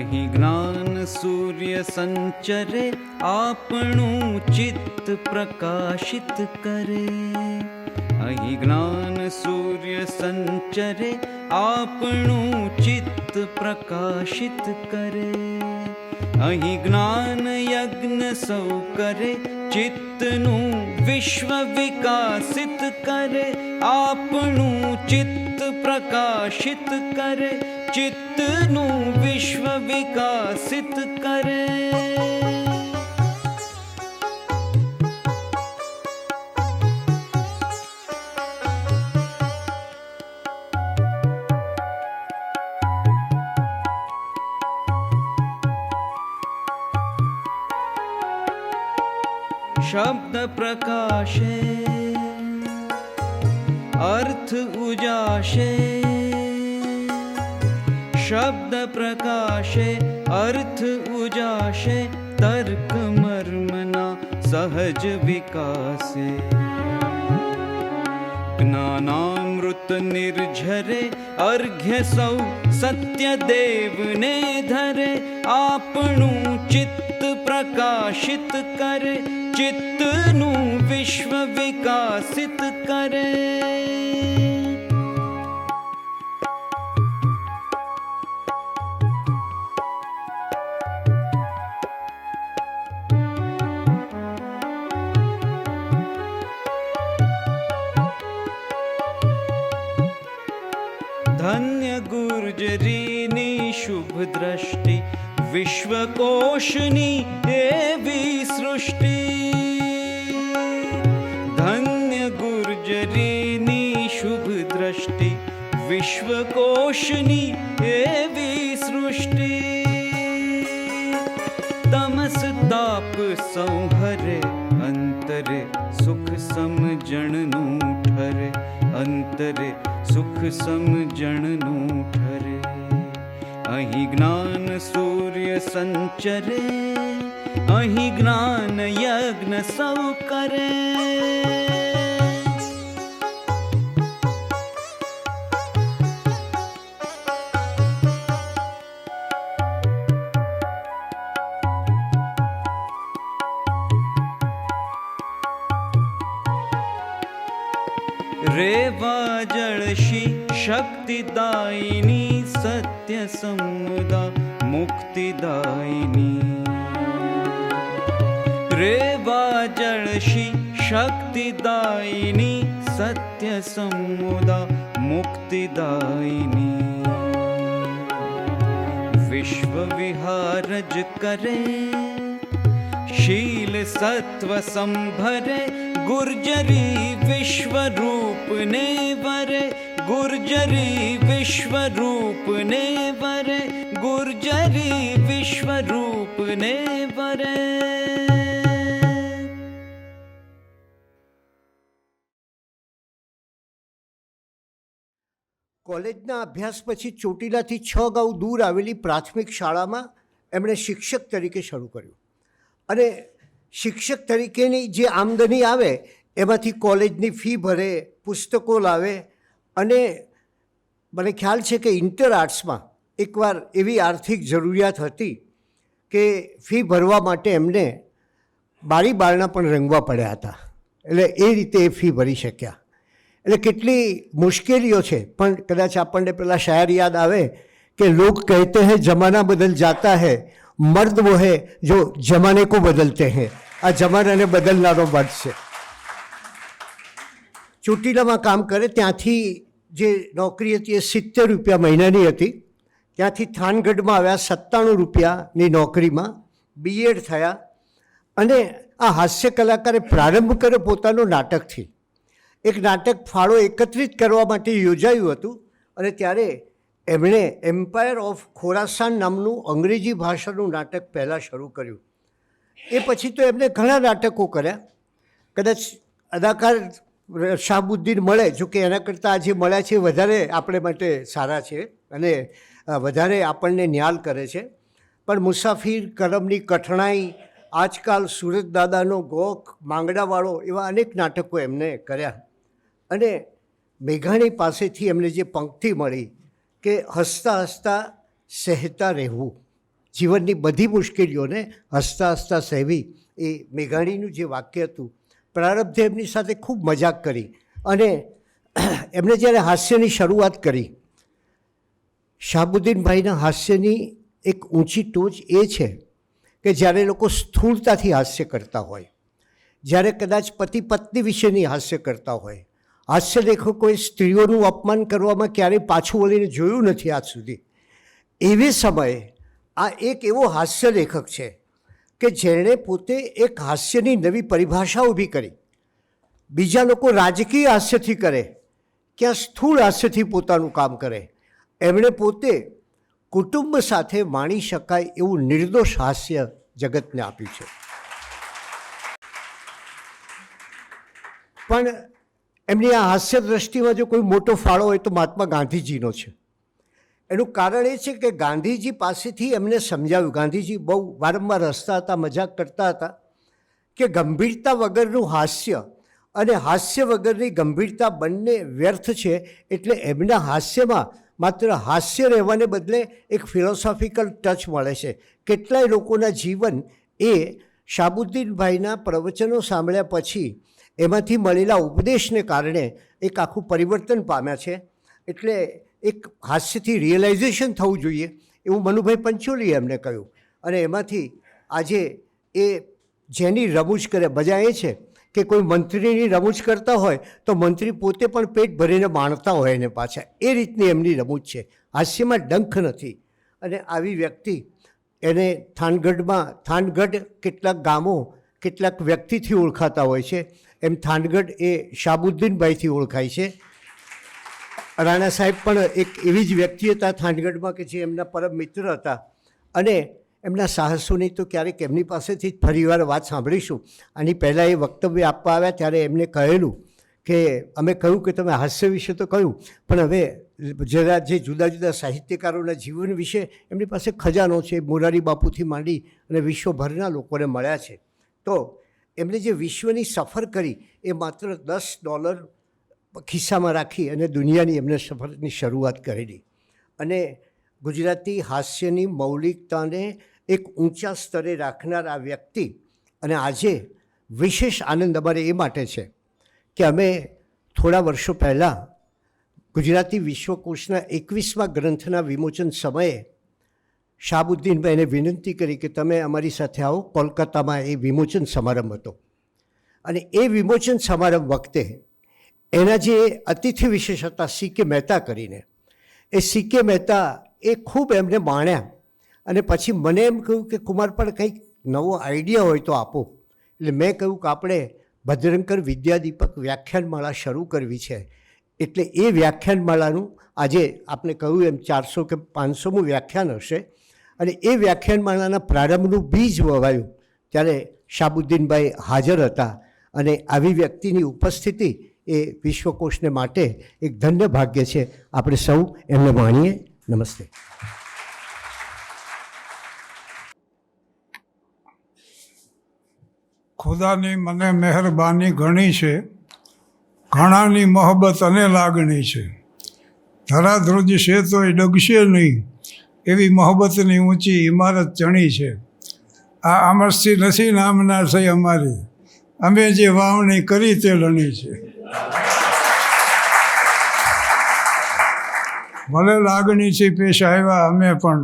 અહીં જ્ઞાન સૂર્ય સંચરે આપણું ચિત્ત પ્રકાશિત કરે. અહીં જ્ઞાન સૂર્ય સંચરે આપણું ચિત્ત પ્રકાશિત કરે. અહીં જ્ઞાન યજ્ઞ સૌ કરે ચિત્તનું વિશ્વ વિકાસિત કરે. આપણું ચિત્ત પ્રકાશિત કરે, ચિત્તનું વિશ્વ વિકાસિત કરે. શબ્દ પ્રકાશે अर्थ उजाशे. शब्द प्रकाशे अर्थ उजाशे, तर्क मर्मना सहज विकासे. ज्ञानामृत निर्झरे अर्घ्य सौ सत्य देवने धरे. આપણું ચિત્ત પ્રકાશિત કરે, ચિત્તનું વિશ્વ વિકાસિત કરે. ધન્ય ગુર્જરીની શુભ દ્રષ્ટિ, વિશ્વકોશની એવી સૃષ્ટિ. ધન્ય ગુર્જરીની શુભ દ્રષ્ટિ, વિશ્વકોશની એવી સૃષ્ટિ. તમસ તાપ સંહરે, અંતરે સુખ સમજણનું ઠરે. અંતરે સુખ સમજણનું ઠરે. અહીં જ્ઞાન સૂર્ય સંચરે, અહીં જ્ઞાન યજ્ઞ સૌ કરે. રેવા જળશી શક્તિદાયિની, સત્ય સમુદા મુક્તિદાયિની. રેવા જળશી શક્તિદાયિની, સત્ય સમુદા મુક્તિદાયિની. વિશ્વ વિહાર જ કરે, શીલ સત્વ સંભરે. ગુર્જરી વિશ્વરૂપને વરે, ગુર્જરી વિશ્વરૂપને વરે. ગુર્જરી વિશ્વરૂપને વરે. કોલેજના અભ્યાસ પછી ચોટીલાથી 6 ગાંવ દૂર આવેલી પ્રાથમિક શાળામાં એમણે શિક્ષક તરીકે શરૂ કર્યું. અને શિક્ષક તરીકેની જે આમદની આવે એમાંથી કોલેજની ફી ભરે, પુસ્તકો લાવે. અને મને ખ્યાલ છે કે ઇન્ટર આર્ટ્સમાં એકવાર એવી આર્થિક જરૂરિયાત હતી કે ફી ભરવા માટે એમને બારી બારણા પણ રંગવા પડ્યા હતા. એટલે એ રીતે એ ફી ભરી શક્યા. એટલે કેટલી મુશ્કેલીઓ છે, પણ કદાચ આપણને પેલા શાયર યાદ આવે કે લોગ કહેતે હૈ જમાના બદલ જાતા હૈ, મર્દ વો હૈ જો જમાને કો બદલતે હૈ. આ જમાનાને બદલનારો મર્દ છે. ચોટીલામાં કામ કરે, ત્યાંથી જે નોકરી હતી એ 70 રૂપિયા મહિનાની હતી. ત્યાંથી થાનગઢમાં આવ્યા 97 રૂપિયાની નોકરીમાં, બીએડ થયા. અને આ હાસ્ય કલાકારે પ્રારંભ કર્યો પોતાનો નાટકથી. એક નાટક ફાળો એકત્રિત કરવા માટે યોજાયું હતું. અને ત્યારે એમણે એમ્પાયર ઓફ ખોરાસાન નામનું અંગ્રેજી ભાષાનું નાટક પહેલાં શરૂ કર્યું. એ પછી તો એમને ઘણા નાટકો કર્યા. કદાચ અદાકાર શાહબુદ્દીન મળે, જોકે એના કરતાં આજે મળ્યા છે વધારે આપણે માટે સારા છે અને વધારે આપણને ન્યાલ કરે છે. પણ મુસાફિર, કરમની કઠણાઈ, આજકાલ સુરત દાદાનો ગોખ, માંગડાવાળો, એવા અનેક નાટકો એમને કર્યા. અને મેઘાણી પાસેથી એમને જે પંક્તિ મળી કે હસતા હસતા સહેતા રહેવું, જીવનની બધી મુશ્કેલીઓને હસતા હસતા સહેવી એ મેઘાણીનું જે વાક્ય હતું, પ્રારબ્ધે એમની સાથે ખૂબ મજાક કરી અને એમણે જ્યારે હાસ્યની શરૂઆત કરી, શાહબુદ્દીનભાઈના હાસ્યની એક ઊંચી ટોચ એ છે કે જ્યારે લોકો સ્થૂળતાથી હાસ્ય કરતા હોય, જ્યારે કદાચ પતિ પત્ની વિશેની હાસ્ય કરતા હોય, હાસ્ય લેખકોએ સ્ત્રીઓનું અપમાન કરવામાં ક્યારેય પાછું વળીને જોયું નથી આજ સુધી, એવી સમયે આ એક એવો હાસ્ય લેખક છે કે જેણે પોતે એક હાસ્યની નવી પરિભાષા ઊભી કરી. બીજા લોકો રાજકીય હાસ્યથી કરે, ક્યાં સ્થૂળ હાસ્યથી પોતાનું કામ કરે, એમણે પોતે કુટુંબ સાથે માણી શકાય એવું નિર્દોષ હાસ્ય જગતને આપ્યું છે. પણ એમની આ હાસ્ય દ્રષ્ટિમાં જો કોઈ મોટો ફાળો હોય તો મહાત્મા ગાંધીજીનો છે. એનું કારણ એ છે કે ગાંધીજી પાસેથી એમને સમજાવ્યું, ગાંધીજી બહુ વારંવાર હસતા હતા, મજાક કરતા હતા કે ગંભીરતા વગરનું હાસ્ય અને હાસ્ય વગરની ગંભીરતા બંને વ્યર્થ છે. એટલે એમના હાસ્યમાં માત્ર હાસ્ય રહેવાને બદલે એક ફિલોસોફિકલ ટચ મળે છે. કેટલાય લોકોના જીવન એ શાહબુદ્દીનભાઈના પ્રવચનો સાંભળ્યા પછી એમાંથી મળેલા ઉપદેશને કારણે એક આખું પરિવર્તન પામ્યા છે. એટલે એક હાસ્યથી રિયલાઇઝેશન થવું જોઈએ એવું મનુભાઈ પંચોલીએ એમને કહ્યું. અને એમાંથી આજે એ જેની રમૂજ કરે, મજા એ છે કે કોઈ મંત્રીની રમૂજ કરતા હોય તો મંત્રી પોતે પણ પેટ ભરીને માણતા હોય એને પાછા, એ રીતની એમની રમૂજ છે. હાસ્યમાં ડંખ નથી. અને આવી વ્યક્તિ એને થાનગઢ કેટલાક ગામો કેટલાક વ્યક્તિથી ઓળખાતા હોય છે, એમ થાનગઢ એ શાહબુદ્દીનભાઈથી ઓળખાય છે. રાણા સાહેબ પણ એક એવી જ વ્યક્તિ હતા થાનગઢમાં કે જે એમના પરમ મિત્ર હતા. અને એમના સાહસોની તો ક્યારેક એમની પાસેથી જ ફરીવાર વાત સાંભળીશું. આની પહેલાં એ વક્તવ્ય આપવા આવ્યા ત્યારે એમને કહેલું કે અમે કહ્યું કે તમે હાસ્ય વિશે તો કહ્યું, પણ હવે જરા જે જુદા જુદા સાહિત્યકારોના જીવન વિશે એમની પાસે ખજાનો છે. મોરારી બાપુથી માંડી અને વિશ્વભરના લોકોને મળ્યા છે. તો એમણે જે વિશ્વની સફર કરી એ માત્ર $10 ખિસ્સામાં રાખી અને દુનિયાની એમને સફરની શરૂઆત કરેલી. અને ગુજરાતી હાસ્યની મૌલિકતાને એક ઊંચા સ્તરે રાખનાર આ વ્યક્તિ. અને આજે વિશેષ આનંદ અમારે એ માટે છે કે અમે થોડા વર્ષો પહેલાં ગુજરાતી વિશ્વકોશના 21મા ગ્રંથના વિમોચન સમયે શાહબુદ્દીનભાઈને વિનંતી કરી કે તમે અમારી સાથે આવો. કોલકાતામાં એ વિમોચન સમારંભ હતો. અને એ વિમોચન સમારંભ વખતે એના જે અતિથિ વિશેષ હતા C.K. મહેતા કરીને, એ C.K. મહેતા એ ખૂબ એમને માણ્યા. અને પછી મને એમ કહ્યું કે કુમાર પણ કંઈક નવો આઈડિયા હોય તો આપો. એટલે મેં કહ્યું કે આપણે ભદ્રંકર વિદ્યાદીપક વ્યાખ્યાનમાળા શરૂ કરવી છે. એટલે એ વ્યાખ્યાનમાળાનું આજે આપણે કહ્યું એમ 400 કે 500મું વ્યાખ્યાન હશે. અને એ વ્યાખ્યાનમાળાના પ્રારંભનું બીજ વવાયું ત્યારે શાહબુદ્દીનભાઈ હાજર હતા. અને આવી વ્યક્તિની ઉપસ્થિતિ એ વિશ્વકોશને માટે એક ધન્ય ભાગ્ય છે. આપણે સૌ એમને માણીએ. નમસ્તે. ખુદાની મને મહેરબાની ઘણી છે, ઘણાની મોહબ્બત અને લાગણી છે. ધરાધ્રુજ છે તોય ડગશે નહીં, એવી મોહબ્બતની ઊંચી ઇમારત ચણી છે. આ આમરસથી નથી નામના થઈ અમારી, અમે જે વાવણી કરી તે લણી છે. ભલે લાગણીથી પેશ આવ્યા અમે પણ,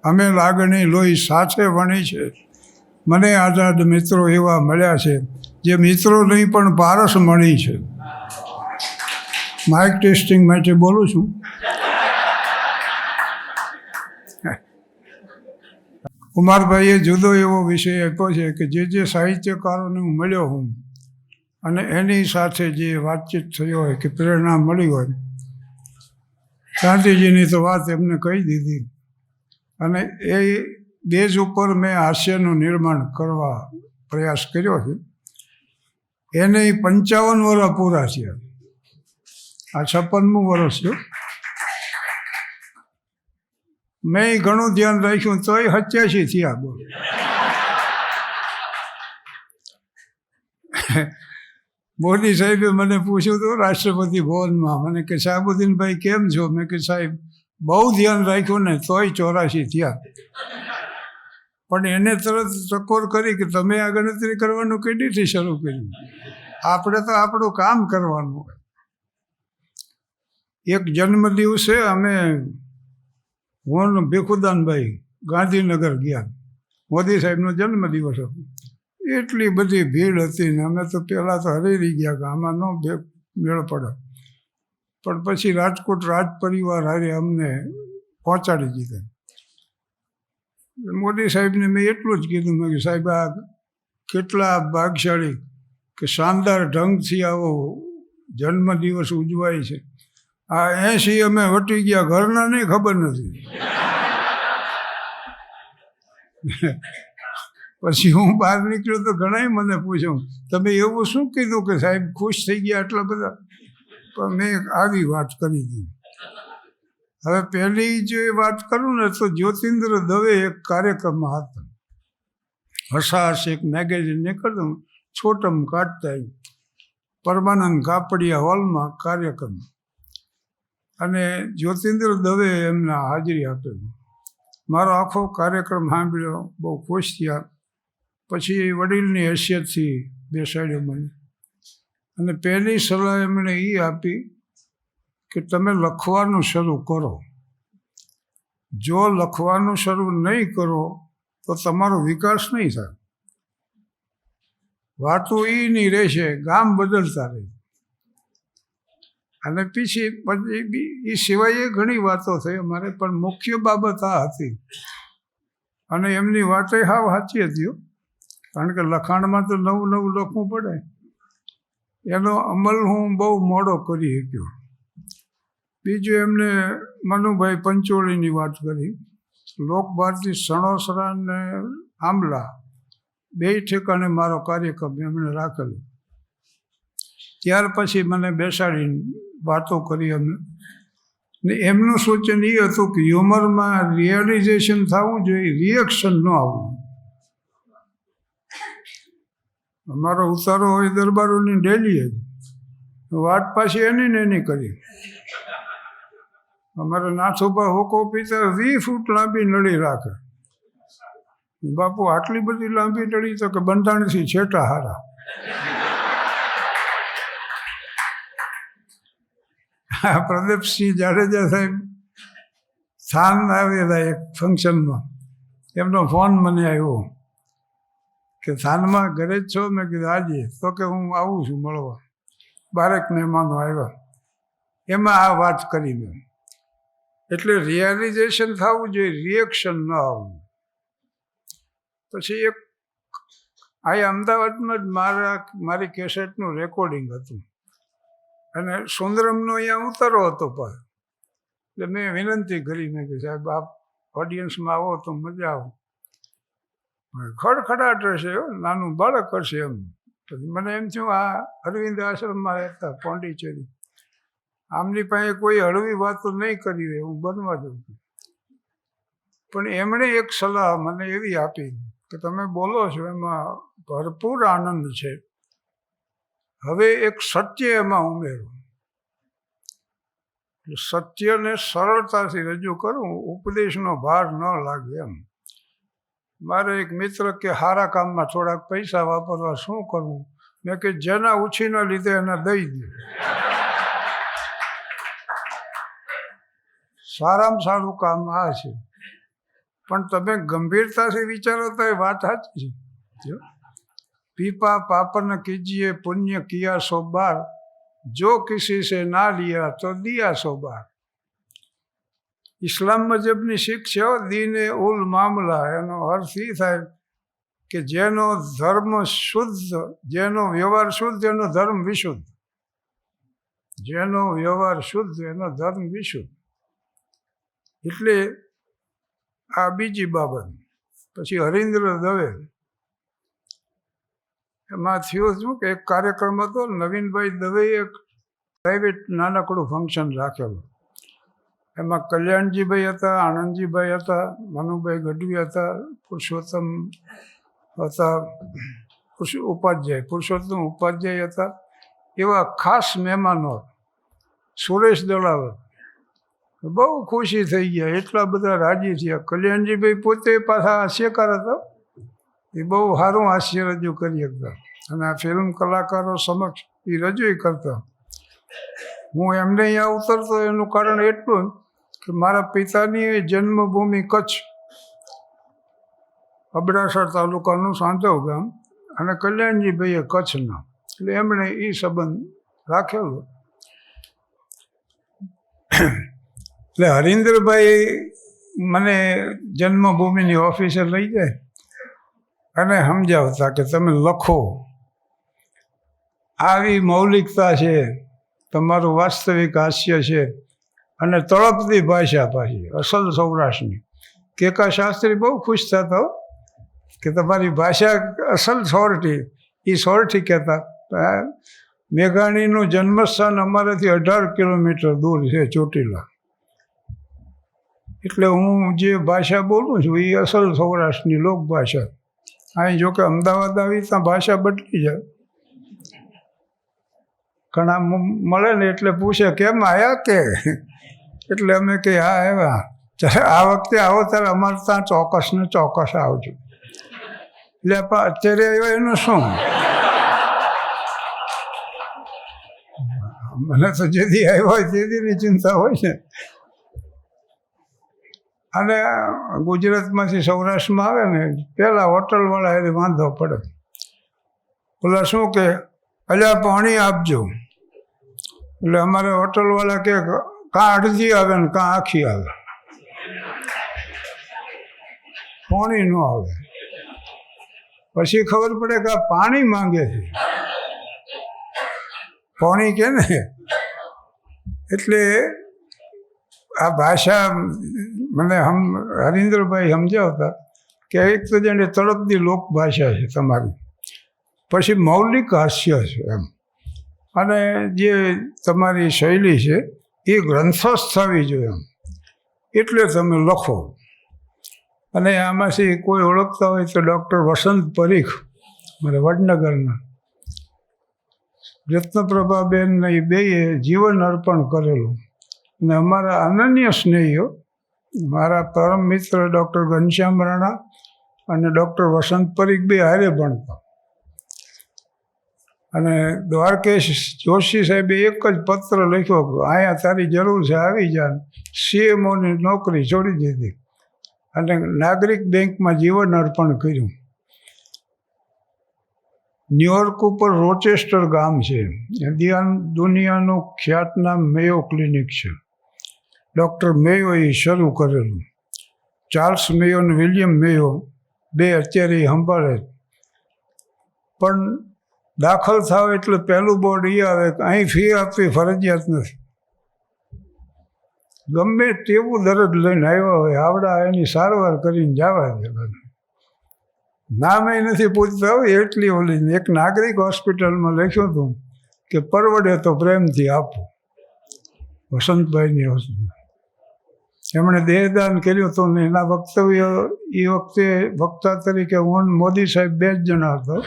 અમે લાગણી લોહી સાથે વણી છે. મને આઝાદ મિત્રો એવા મળ્યા છે જે મિત્રો નહીં પણ પારસ મળી છે. માઇક ટેસ્ટિંગ માટે બોલું છું. કુમારભાઈએ જુદો એવો વિષય આપ્યો છે કે જે સાહિત્યકારોને હું મળ્યો હું અને એની સાથે જે વાતચીત થઈ હોય કે પ્રેરણા મળી હોય, ગાંધીજીની તો વાત એમને કહી દીધી. અને એ બેઝ ઉપર મેં હાસ્યનું નિર્માણ કરવા પ્રયાસ કર્યો છે. એને 55 વર્ષ પૂરા થયા. આ 56મું વર્ષ છે. મેં ઘણું ધ્યાન રાખ્યું તોય 87 થયા. બોલ. મોદી સાહેબે મને પૂછ્યું હતું રાષ્ટ્રપતિ ભવનમાં, મને કે શાહબુદ્દીનભાઈ કેમ છો? મેં કે સાહેબ બહુ ધ્યાન રાખ્યું ને તોય 84 થયા. પણ એને તરત ટકોર કરી કે તમે આ ગણતરી કરવાનું કેડીથી શરૂ કર્યું? આપણે તો આપણું કામ કરવાનું. એક જન્મદિવસે અમે હું ભીખુદાનભાઈ ગાંધીનગર ગયા. મોદી સાહેબનો જન્મદિવસ હતો. એટલી બધી ભીડ હતી ને અમે તો પહેલાં તો હરી ગયા કે આમાં ન મેળ પડે. પણ પછી રાજકોટ રાજ પરિવાર હારે અમને પહોંચાડી દીધા. મોદી સાહેબને મેં એટલું જ કીધું, મેં કે સાહેબ આ કેટલા ભાગશાળી કે શાનદાર ઢંગથી આવો જન્મદિવસ ઉજવાય છે. આ 80 અમે વટી ગયા, ઘરના નહીં ખબર નથી. પછી હું બહાર નીકળ્યો તો ઘણાય મને પૂછ્યું તમે એવું શું કીધું કે સાહેબ ખુશ થઈ ગયા આટલા બધા? પણ મેં આવી વાત કરી હતી. હવે પહેલી જે વાત કરું ને તો જ્યોતિન્દ્ર દવે એક કાર્યક્રમમાં હતા. હસાહસ એક મેગેઝિન નીકળતું, છોટમ કાઢતા પરમાનંદ કાપડિયા હોલમાં કાર્યક્રમ, અને જ્યોતિન્દ્ર દવે એમને હાજરી આપેલી. મારો આખો કાર્યક્રમ સાંભળ્યો, બહુ ખુશ થયા. પછી વડીલની હેસિયતથી બેસાડ્યો મને, અને પહેલી સલાહ એમણે એ આપી કે તમે લખવાનું શરૂ કરો. જો લખવાનું શરૂ નહીં કરો તો તમારો વિકાસ નહીં થાય. વાતો એ નહીં રહેશે, ગામ બદલતા રહે. અને પછી એ સિવાય ઘણી વાતો થઈ અમારે, પણ મુખ્ય બાબત આ હતી. અને એમની વાતે હાવ સાચી હતી, કારણ કે લખાણમાં તો નવું નવું લખવું પડે. એનો અમલ હું બહુ મોડો કરી શક્યો. બીજું એમને મનુભાઈ પંચોળીની વાત કરી. લોકભારતી સણોસરા ને આંબલા 2 ઠેકાણે મારો કાર્યક્રમ એમણે રાખેલો. ત્યાર પછી મને બેસાડીને વાતો કરી અમે. ને એમનું સૂચન એ હતું કે હ્યુમરમાં રિયલાઇઝેશન થવું જોઈએ, રિએક્શન ન આવવું. અમારો ઉતારો હોય દરબારોની ડેલી જ, વાત પાછી એની ને એની કરી. અમારે નાથુભા હોકો પીતા 20 ફૂટ લાંબી નળી રાખે. બાપુ આટલી બધી લાંબી નળી તો કે બંધાણથી છેટા હારા. પ્રદીપસિંહ જાડેજા સાહેબ થાન આવેલા એક ફંક્શનમાં, એમનો ફોન મને આવ્યો કે થાનમાં ઘરે જ છો? મેં કીધું આજે. તો કે હું આવું છું મળવા. 12 મહેમાનો આવ્યા, એમાં આ વાત કરી મેં. એટલે રિયલાઇઝેશન થવું જોઈએ, રિએક્શન ન આવવું. પછી એક આ અમદાવાદમાં જ મારી કેસેટનું રેકોર્ડિંગ હતું, અને સુંદરમનો અહીંયા ઉતારો હતો. પણ એટલે મેં વિનંતી કરી, મેં કે સાહેબ આપ ઓડિયન્સમાં આવો તો મજા આવે. ખડખડાટ રહેશે, નાનું બાળક હશે એમ. પછી મને એમ થયું આ અરવિંદ આશ્રમમાં રહેતા પોંડિચેરી, આમની પાસે કોઈ હળવી વાતો નહીં કરી હોય, હું બનવા દઉં છું. પણ એમણે એક સલાહ મને એવી આપી કે તમે બોલો છો એમાં ભરપૂર આનંદ છે, હવે એક સત્ય એમાં ઉમેરો. સત્યને સરળતાથી રજૂ કરું, ઉપદેશનો ભાર ન લાગે એમ. મારે એક મિત્ર કે સારા કામમાં થોડાક પૈસા વાપરવા શું કરવું? મેં કે જેના ઉછીના લીધે એને દઈ દે. સારામાં સારું કામ આ છે. પણ તમે ગંભીરતાથી વિચારો તો એ વાત સાચી છે. પીપા પાપન કીજીએ પુણ્ય કિયા 100 બાર, જો કિસી સે ના લિયા તો દિયા 100 બાર. ઇસ્લામ મજહબની શિક્ષા દીને ઉલ મામલા, એનો અર્થ એ થાય કે જેનો ધર્મ શુદ્ધ, જેનો વ્યવહાર શુદ્ધ એનો ધર્મ વિશુદ્ધ. જેનો વ્યવહાર શુદ્ધ એનો ધર્મ વિશુદ્ધ. એટલે આ બીજી બાબત. પછી હરીન્દ્ર દવે, એમાં થયું શું કે એક કાર્યક્રમ હતો, નવીનભાઈ દવેએ એક પ્રાઇવેટ નાનકડું ફંક્શન રાખેલું. એમાં કલ્યાણજીભાઈ હતા, આનંદજીભાઈ હતા, મનુભાઈ ગઢવી હતા, પુરુષોત્તમ હતા, પુરુષોત્તમ ઉપાધ્યાય હતા. એવા ખાસ મહેમાનો, સુરેશ દળાવત, બહુ ખુશી થઈ ગયા, એટલા બધા રાજી થયા. કલ્યાણજીભાઈ પોતે પાછા હાસ્યકાર હતા, એ બહુ સારું હાસ્ય રજૂ કરી શકતા અને આ ફિલ્મ કલાકારો સમક્ષ એ રજૂ કરતા. હું એમને અહીંયા ઉતરતો એનું કારણ એટલું કે મારા પિતાની જન્મભૂમિ કચ્છ, અબડાસા તાલુકાનું સાંધવ ગામ, અને કલ્યાણજીભાઈએ કચ્છના, એટલે એમણે એ સંબંધ રાખેલો. એટલે હરીન્દ્રભાઈ મને જન્મભૂમિની ઓફિસે લઈ જાય અને સમજાવતા કે તમે લખો, આવી મૌલિકતા છે, તમારું વાસ્તવિક હાસ્ય છે, અને તળપતી ભાષા પાછી અસલ સૌરાષ્ટ્રની. કેકા શાસ્ત્રી બહુ ખુશ થતા કે તમારી ભાષા અસલ સોરઠી, એ સોરઠી કહેતા. મેઘાણીનું જન્મસ્થાન અમારાથી 18 કિલોમીટર દૂર છે, ચોટીલા. એટલે હું જે ભાષા બોલું છું એ અસલ સૌરાષ્ટ્રની લોકભાષા. અહીં જોકે અમદાવાદ આવી ત્યાં ભાષા બદલી જાય. ઘણા મળે ને એટલે પૂછે કેમ આવ્યા કે, એટલે અમે કે હા આવ્યા, જ્યારે આ વખતે આવો ત્યારે અમારે ત્યાં ચોક્કસ ને ચોક્કસ આવજો. એટલે અત્યારે આવ્યા એનું શું, મને તો જેથી આવ્યો હોય તેદીની ચિંતા હોય ને. અને ગુજરાતમાંથી સૌરાષ્ટ્રમાં આવે ને પહેલાં હોટલવાળા એને વાંધો પડે. પેલા શું કે અલ્યા પાણી આપજો, એટલે અમારે હોટલવાળા કે કાં અડધી આવે ને કાં આખી આવે, પાણી ન આવે. પછી ખબર પડે કે આ પાણી માંગે છે, પાણી કે ને. એટલે આ ભાષા મને હરીન્દ્રભાઈ સમજાવતા કે એક તો જેને તળપદી લોકભાષા છે તમારી, પછી મૌલિક હાસ્ય છે એમ, અને જે તમારી શૈલી છે એ ગ્રંથસ્થ થવી જોઈએ એમ, એટલે તમે લખો. અને આમાંથી કોઈ ઓળખતા હોય તો ડૉક્ટર વસંત પરીખ, મારે વડનગરના, રત્નપ્રભાબેન એ બેએ જીવન અર્પણ કરેલું. અને અમારા અનન્ય સ્નેહીઓ, મારા પરમ મિત્ર ડૉક્ટર ઘનશ્યામ રાણા અને ડૉક્ટર વસંત પરીખ બે હારે ભણતા. અને દ્વારકેશ જોશી સાહેબે એક જ પત્ર લખ્યો કે અહીંયા તારી જરૂર છે, આવી જા. CMOની નોકરી છોડી દીધી અને નાગરિક બેંકમાં જીવન અર્પણ કર્યું. ન્યુયોર્ક ઉપર રોચેસ્ટર ગામ છે, દુનિયાનું ખ્યાતનામ મેયો ક્લિનિક છે, ડૉક્ટર મેયોએ શરૂ કરેલું. ચાર્લ્સ મેયો અને વિલિયમ મેયો બે અત્યારે સંભાળે. પણ દાખલ થાવ એટલે પહેલું બોર્ડ એ આવે કે અહીં ફી આપવી ફરજિયાત નથી. ગમે તેવું દર્દ લઈને આવ્યા હોય આવડા એની સારવાર કરીને જવા દે. નામે નથી પૂછતા હોય એટલી ઓલી. એક નાગરિક હોસ્પિટલમાં લખ્યું હતું કે પરવડે તો પ્રેમથી આપો, વસંતભાઈની હોસ્પિટલ. એમણે દેહદાન કર્યું હતું ને એના વક્તવ્ય એ વખતે વક્તા તરીકે હું મોદી સાહેબ બે જ જણા હતા.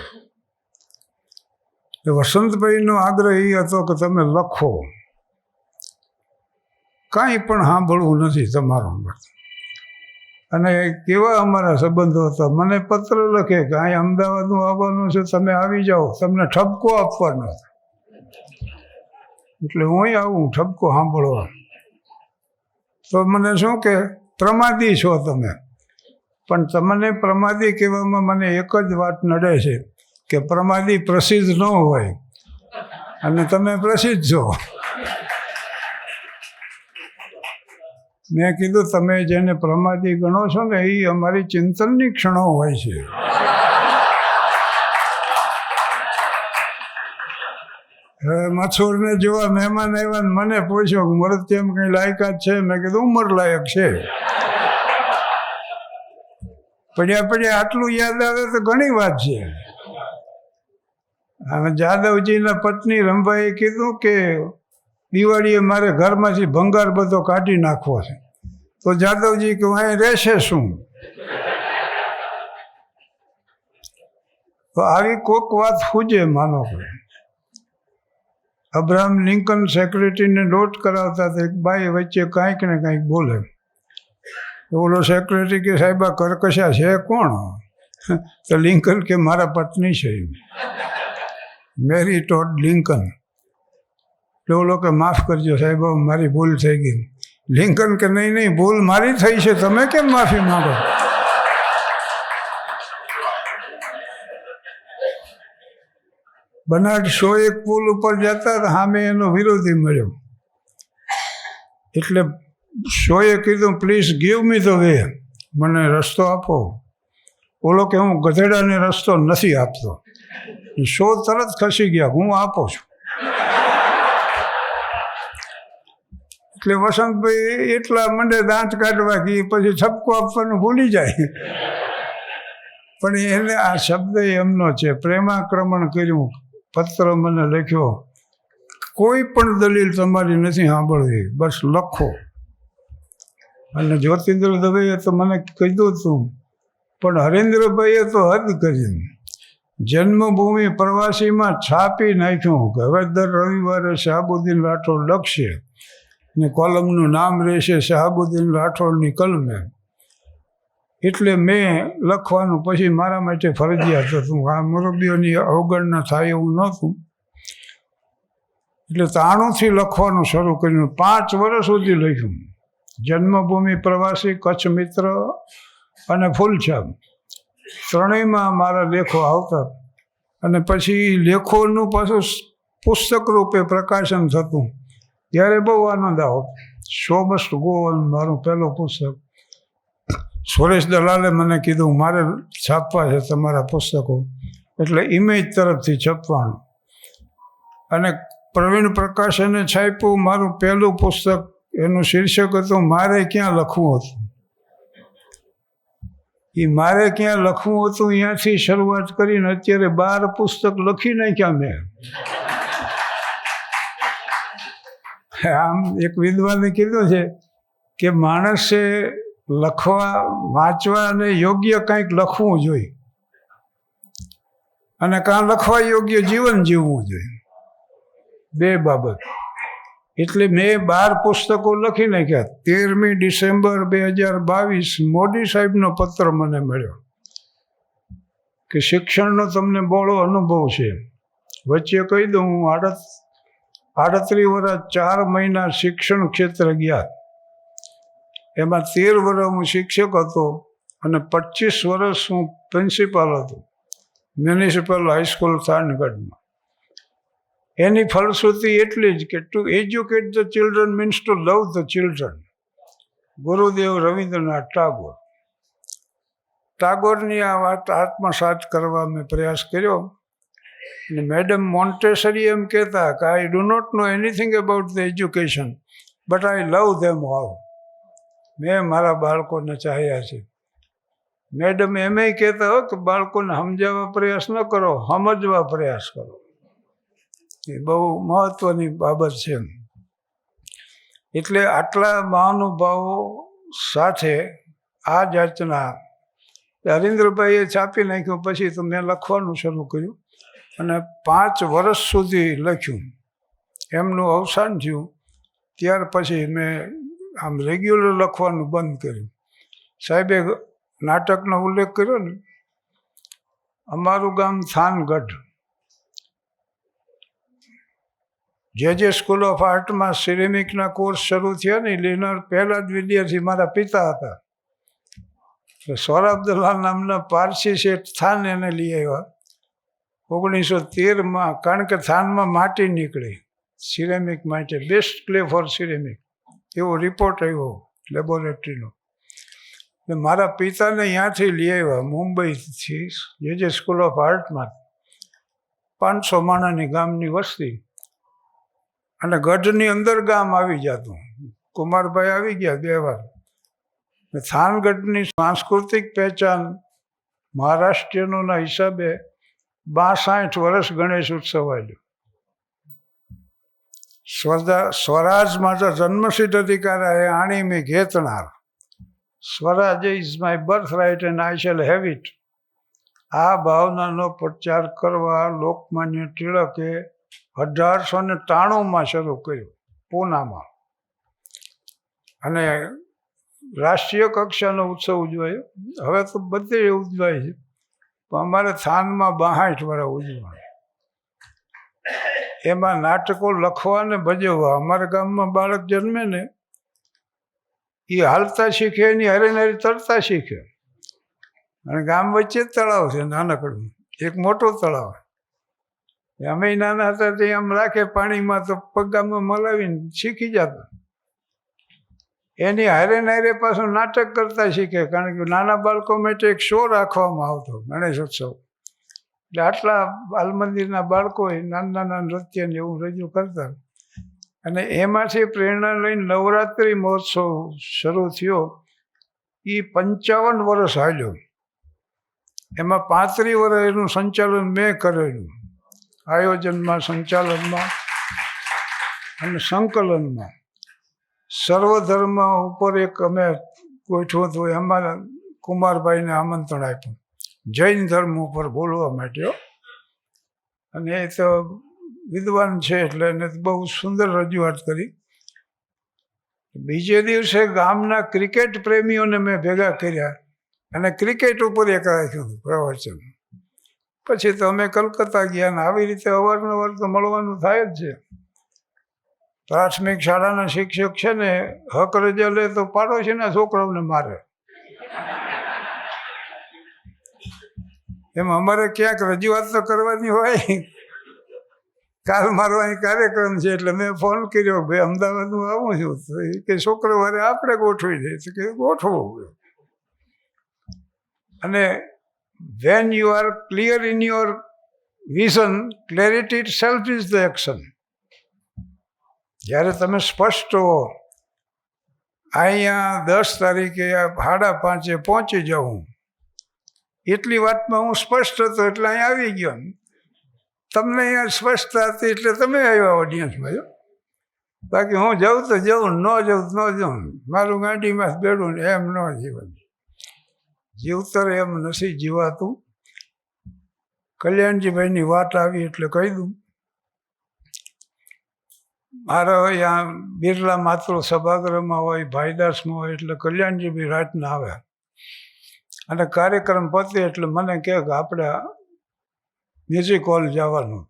વસંતભાઈનો આગ્રહ એ હતો કે તમે લખો, કાંઈ પણ સાંભળવું નથી તમારો. અને કેવા અમારા સંબંધો હતા. મને પત્ર લખે કે અહીં અમદાવાદનું આવવાનું છે, તમે આવી જાઓ, તમને ઠપકો આપવાનો હતો. એટલે હું આવું ઠપકો સાંભળવા. તો મને શું કે પ્રમાદી છો તમે. પણ તમને પ્રમાદી કહેવામાં મને એક જ વાત નડે છે કે પ્રમાદી પ્રસિદ્ધ ન હોય અને તમે પ્રસિદ્ધ છો. મેં કીધું તમે જેને પ્રમાદી ગણો છો ને એ અમારી ચિંતનની ક્ષણો હોય છે. હવે મથુરને જોવા મહેમાન આવ્યા ને મને પૂછ્યો કે મરદ કેમ કંઈ લાયકાત છે? મેં કીધું ઉંમર લાયક છે. પડ્યા આટલું યાદ આવે તો ઘણી વાત છે. અને જાદવજીના પત્ની રંભાઈએ કીધું કે દિવાળીએ મારે ઘરમાંથી ભંગાર બધો કાઢી નાખવો છે. તો જાદવજી કે અહીં રહેશે શું? તો આવી કોક વાત પૂજે માનો કે અબ્રાહમ લિંકન સેક્રેટરીને નોટ કરાવતા હતા, એક બાઈ વચ્ચે કાંઈક ને કાંઈક બોલે. ઓલો સેક્રેટરી કે સાહેબ આ કરકશા છે કોણ? તો લિંકન કે મારા પત્ની છે, મેરી ટોડ લિંકન. તો ઓલો કે માફ કરજો સાહેબ, મારી ભૂલ થઈ ગઈ. લિંકન કે નહીં નહીં, ભૂલ મારી થઈ છે, તમે કેમ માફી માંગો? બનાટ 101 પુલ ઉપર જતા સામે એનો વિરોધી મળ્યો, એટલે 100એ કીધું please give me the way, મને રસ્તો આપો. ઓલો કે હું ગધેડાને રસ્તો નથી આપતો. 100 તરત ખસી ગયા, હું આપું છું. એટલે વસંતભાઈ એટલા મંડે દાંત કાઢવા કે પછી છપકો આપવાનું ભૂલી જાય. પણ એને આ શબ્દ એમનો છે, પ્રેમાક્રમણ કર્યું, પત્ર મને લખ્યો, કોઈ પણ દલીલ તમારી નથી સાંભળવી, બસ લખો. અને જ્યોતિન્દ્ર દવેએ તો મને કીધું હતું, પણ હરેન્દ્રભાઈએ તો હદ કરી. જન્મભૂમિ પ્રવાસીમાં છાપી નાખ્યું કે હવે દર રવિવારે શહાબુદ્દીન રાઠોડ લખશે ને કોલમનું નામ રહેશે શહાબુદ્દીન રાઠોડની કલમે. એટલે મેં લખવાનું પછી મારા માટે ફરજિયાત હતું. આ મુરબ્બીઓની અવગણના થાય એવું નહોતું, એટલે તાણુંથી લખવાનું શરૂ કર્યું. 5 વર્ષ સુધી લખ્યું. જન્મભૂમિ પ્રવાસી, કચ્છ મિત્ર અને ફૂલછાપ ત્રણેયમાં મારા લેખો આવતા. અને પછી લેખોનું પાછું પુસ્તક રૂપે પ્રકાશન થતું, ત્યારે બહુ આનંદ આવતો. શો મસ્ટ ગો ઓન મારું પહેલું પુસ્તક. સુરેશ દલાલે મને કીધું મારે છાપવા છે તમારા પુસ્તકો, એટલે ઇમેજ તરફથી છપવાનું. અને પ્રવીણ પ્રકાશને છાપ્યું મારું પહેલું પુસ્તક, એનું શીર્ષક હતું મારે ક્યાં લખવું હતું. એ મારે ક્યાં લખવું હતું અહીંયાથી શરૂઆત કરીને અત્યારે 12 પુસ્તક લખી નાખ્યા મેં. આમ એક વિદ્વાને કીધું છે કે માણસે લખવા, વાંચવા અને યોગ્ય કંઈક લખવું જોઈએ, અને કાં લખવા યોગ્ય જીવન જીવવું જોઈએ, 2 બાબત. એટલે મેં 12 પુસ્તકો લખી નાખ્યા. 13મી ડિસેમ્બર 2022 મોદી સાહેબનો પત્ર મને મળ્યો કે શિક્ષણનો તમને બહોળો અનુભવ છે. વચ્ચે કહી દઉં, હું 38 વર્ષ 4 મહિના શિક્ષણ ક્ષેત્ર ગયા. એમાં 13 વર્ષ હું શિક્ષક હતો અને 25 વર્ષ હું પ્રિન્સિપાલ હતો મ્યુનિસિપલ હાઈસ્કૂલ થાનગઢમાં. એની ફલશ્રુતિ એટલી જ કે to educate the children means to love the children. Gurudev Rabindranath ટાગોરની આ વાત આત્મસાત કરવા મેં પ્રયાસ કર્યો. અને મેડમ મોન્ટેસરી એમ કહેતા કે I do not know anything about the education but I love them all. મેં મારા બાળકોને ચાહ્યા છે. મેડમ એમ કહેતા હો કે બાળકોને સમજાવવા પ્રયાસ ન કરો, સમજવા પ્રયાસ કરો. એ બહુ મહત્ત્વની બાબત છે. એટલે આટલા મહાનુભાવો સાથે આ જાતના હરીન્દ્રભાઈએ છાપી નાખ્યું. પછી તો મેં લખવાનું શરૂ કર્યું અને 5 વર્ષ સુધી લખ્યું. એમનું અવસાન થયું ત્યાર પછી મેં આમ રેગ્યુલર લખવાનું બંધ કર્યું. સાહેબે નાટકનો ઉલ્લેખ કર્યો ને, અમારું ગામ થાનગઢ, જે સ્કૂલ ઓફ આર્ટમાં સિરેમિકના કોર્સ શરૂ થયા ને, લેનાર પહેલા જ વિદ્યાર્થી મારા પિતા હતા. સોરાબ દલાલ નામના પારસી શેઠ થાન એને લઈ આવ્યા 1913માં. કારણ કે થાનમાં માટી નીકળી સિરેમિક માટે, બેસ્ટ ક્લે ફોર સિરેમિક એવો રિપોર્ટ આવ્યો લેબોરેટરીનો. એટલે મારા પિતાને ત્યાંથી લઈ આવ્યા મુંબઈથી, જે સ્કૂલ ઓફ આર્ટમાં. 500 માણસની ગામની વસ્તી, અને ગઢની અંદર ગામ આવી જતું. કુમારભાઈ આવી ગયા 2 વાર. થાનગઢની સાંસ્કૃતિક પહેચાન મહારાષ્ટ્રીયનોના હિસાબે 62 વર્ષ ગણેશ ઉત્સવ આવ્યો. સ્વરાજ માત્ર જન્મસિદ્ધ અધિકાર હે, આણી મેં ઘેતનાર. Swaraj is my birthright and I shall have it. આ ભાવનાનો પ્રચાર કરવા લોકમાન્ય ટિળકે 1893માં શરૂ કર્યું પૂનામાં, અને રાષ્ટ્રીય કક્ષાનો ઉત્સવ ઉજવાયો. હવે તો બધે ઉજવાય છે, પણ અમારે થાનમાં 62 વર્ષ ઉજવાય. એમાં નાટકો લખવા ને ભજવવા. અમારા ગામમાં બાળક જન્મે ને એ હાલતા શીખે, એની હારે હારે તરતા શીખે. અને ગામ વચ્ચે જ તળાવ છે નાનકડું, એક મોટો તળાવ. અમે નાના હતા તે આમ રાખે પાણીમાં તો પગામાં મલાવીને શીખી જતા. એની હારે હારે પાછું નાટક કરતા શીખે, કારણ કે નાના બાળકો માટે એક શો રાખવામાં આવતો ગણેશોત્સવ. એટલે આટલા બાલ મંદિરના બાળકોએ નાના નાના નૃત્યને એવું રજૂ કરતા. અને એમાંથી પ્રેરણા લઈને નવરાત્રિ મહોત્સવ શરૂ થયો. એ 55 વર્ષ હાલ્યો. એમાં 35 વર્ષ એનું સંચાલન મેં કરેલું, આયોજનમાં, સંચાલનમાં અને સંકલનમાં. સર્વધર્મ ઉપર એક અમે ગોઠવું હતું, અમારા કુમારભાઈને આમંત્રણ આપ્યું જૈન ધર્મ ઉપર બોલવા માટે. અને એ તો વિદ્વાન છે એટલે એને બહુ સુંદર રજૂઆત કરી. બીજે દિવસે ગામના ક્રિકેટ પ્રેમીઓને મેં ભેગા કર્યા અને ક્રિકેટ ઉપર એક રાખ્યું પ્રવચન. પછી તો અમે કલકત્તા ગયા, ને આવી રીતે અવારનવાર તો મળવાનું થાય જ છે. પ્રાથમિક શાળાના શિક્ષક છે ને, હક રજા લે તો પાડોશીના છોકરાઓને મારે. એમ અમારે ક્યાંક રજૂઆત તો કરવાની હોય. કાલ મારો અહીં કાર્યક્રમ છે એટલે મેં ફોન કર્યો, ભાઈ અમદાવાદનું આવું છું. તો એ કે છોકરો વારે આપણે ગોઠવી દે, તો કે ગોઠવો. અને when you are clear in your vision, clarity it self is the action. જ્યારે તમે સ્પષ્ટ હો, અહીંયા 10 તારીખે 5:30 પહોંચી જાઉં, એટલી વાતમાં હું સ્પષ્ટ હતો એટલે અહીં આવી ગયો. તમને અહીંયા સ્પષ્ટતા હતી એટલે તમે આવ્યા ઓડિયન્સમાં. બાકી હું જાઉં તો જાઉં, ન જાઉં તો ન જાઉં. મારું ગાડીમાં બેડું ને એમ ન જીવન. જીવતર એમ નથી જીવાતું. કલ્યાણજીભાઈની વાત આવી એટલે કહી દઉં. મારા અહીંયા બિરલા માતૃ સભાગૃહમાં હોય, ભાઈદાસમાં હોય, એટલે કલ્યાણજીભાઈ રાતના આવે અને કાર્યક્રમ પતે એટલે મને કહે કે આપણે મ્યુઝિક હોલ જવાનું.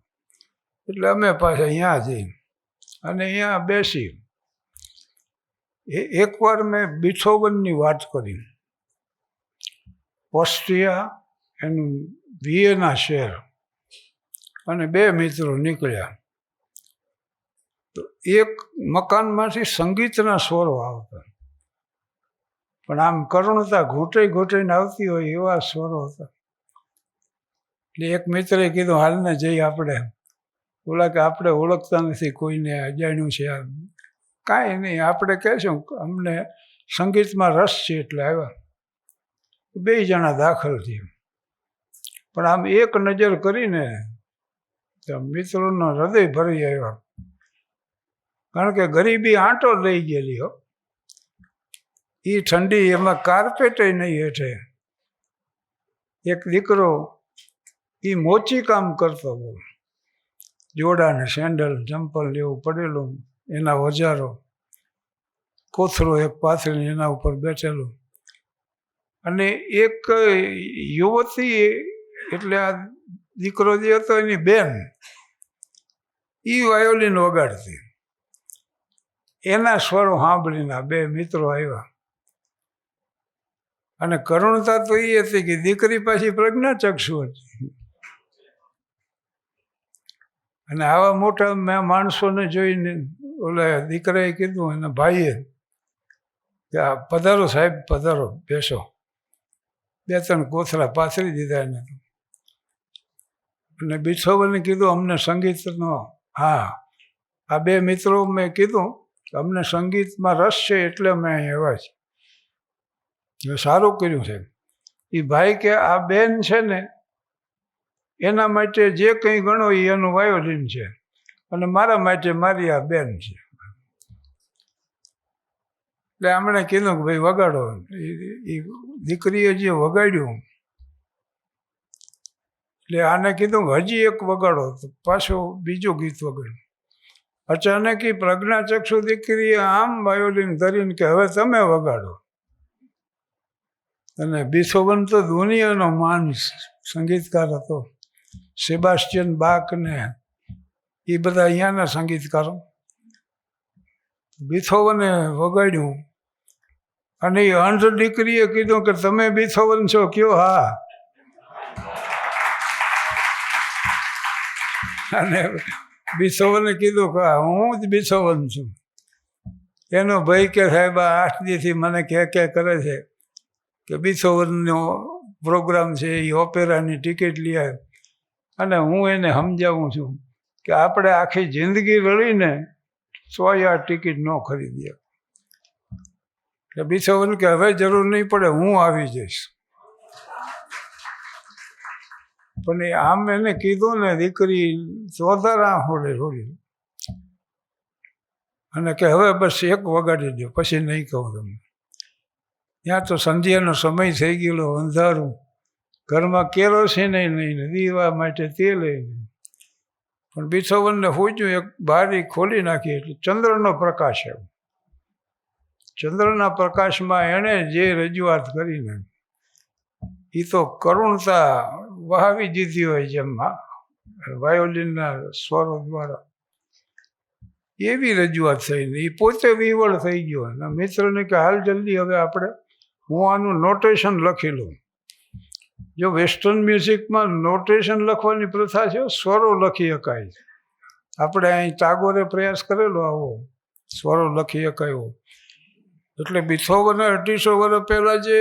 એટલે અમે પાછા અહીંયા જઈએ અને અહીંયા બેસી. એકવાર મેં બીથોવનની વાત કરી. ઓસ્ટ્રિયા એનું વિયેના શહેર, અને 2 મિત્રો નીકળ્યા. તો એક મકાનમાંથી સંગીતના સ્વરો આવતા, પણ આમ કરુણતા ઘૂંટાઈને આવતી હોય એવા સ્વરો હતા. એટલે એક મિત્રે કીધું, હાલને જઈ આપણે. બોલા કે આપણે ઓળખતા નથી કોઈને, અજાણ્યું છે. કાંઈ નહીં, આપણે કહેશું અમને સંગીતમાં રસ છે એટલે આવ્યા. 2 જણા દાખલ થયા. પણ આમ એક નજર કરીને મિત્રોનો હૃદય ભરી આવ્યા. કારણ કે ગરીબી આંટો લઈ ગયેલી હો. એ ઠંડી, એમાં કાર્પેટે નહીં હેઠે. એક દીકરો એ મોચી કામ કરતો, જોડાને સેન્ડલ ચંપલ એવું પડેલું, એના ઓજારો, કોથળો એક પાથરીને એના ઉપર બેઠેલું. અને એક યુવતી, એટલે આ દીકરો જે હતો એની બેન, એ વાયોલિન વગાડતી. એના સ્વરો સાંભળીને 2 મિત્રો આવ્યા. અને કરુણતા તો એ હતી કે દીકરી પાછી પ્રજ્ઞાચક્ષુ હતી. અને આવા મોટા માણસોને જોઈને ઓલા દીકરાએ કીધું એના ભાઈએ કે પધારો સાહેબ, પધારો, બેસો. 2-3 કોથળા પાથરી દીધા એને. અને બીછોવને કીધું, અમને સંગીતનો, હા, આ 2 મિત્રો મેં કીધું અમને સંગીતમાં રસ છે એટલે અમે અહીં આવ્યા છીએ. સારું કર્યું છે. એ ભાઈ કે આ બેન છે ને, એના માટે જે કંઈ ગણો એ એનું વાયોલિન છે, અને મારા માટે મારી આ બેન છે. એટલે આમણે કીધું કે ભાઈ વગાડો. એ દીકરીએ જે વગાડ્યું એટલે આને કીધું કે હજી એક વગાડો, તો પાછું બીજું ગીત વગાડ્યું. અચાનક એ પ્રજ્ઞાચક્ષુ દીકરીએ આમ વાયોલિન ધરીને કે હવે તમે વગાડો. અને બીથોવન તો દુનિયાનો માન સંગીતકાર હતો. સેબાસ્ટિયન બાક ને એ બધા અહીંયાના સંગીતકારો. બીથોવને વગાડ્યું અને એ અંધ દીકરીએ કીધું કે તમે બીથોવન છો? કયો હા. અને બીથોવને કીધું કે હું જ બીથોવન છું. એનો ભાઈ કે સાહેબ 8 દીથી મને કે કરે છે કે બીથોવનનો પ્રોગ્રામ છે, એ ઓપેરાની ટિકિટ લઈ આવે. અને હું એને સમજાવું છું કે આપણે આખી જિંદગી રડીને 100 ટિકિટ ન ખરીદીએ. એટલે બીથોવન કે હવે જરૂર નહીં પડે, હું આવી જઈશ. પણ એ આમ એને કીધું ને, દીકરી ચોધારા હોડે રોડી. અને કે હવે બસ એક વગાડી દો, પછી નહીં કહું તમને. ત્યાં તો સંધ્યાનો સમય થઈ ગયેલો, અંધારું, ઘરમાં કેરોસીન નહીં, દીવા માટે તેલ નહીં. પણ બીથોવનને પૂછ્યું, એક બારી ખોલી નાખી એટલે ચંદ્રનો પ્રકાશ આવ્યો. ચંદ્રના પ્રકાશમાં એણે જે રજૂઆત કરીને એ તો કરુણતા વહાવી દીધી હોય, જેમ વાયોલિનના સ્વરો દ્વારા એવી રજૂઆત થઈ ને એ પોતે વિવળ થઈ ગયો. અને મિત્રને કે હાલ જલ્દી હવે આપણે હું આનું નોટેશન લખી લઉં. જો વેસ્ટર્ન મ્યુઝિકમાં નોટેશન લખવાની પ્રથા છે, સ્વરો લખી શકાય. આપણે અહીં ટાગોરે પ્રયાસ કરેલો આવો સ્વરો લખી શકાયો. એટલે બીથોવને 250 વર્ષ પહેલાં જે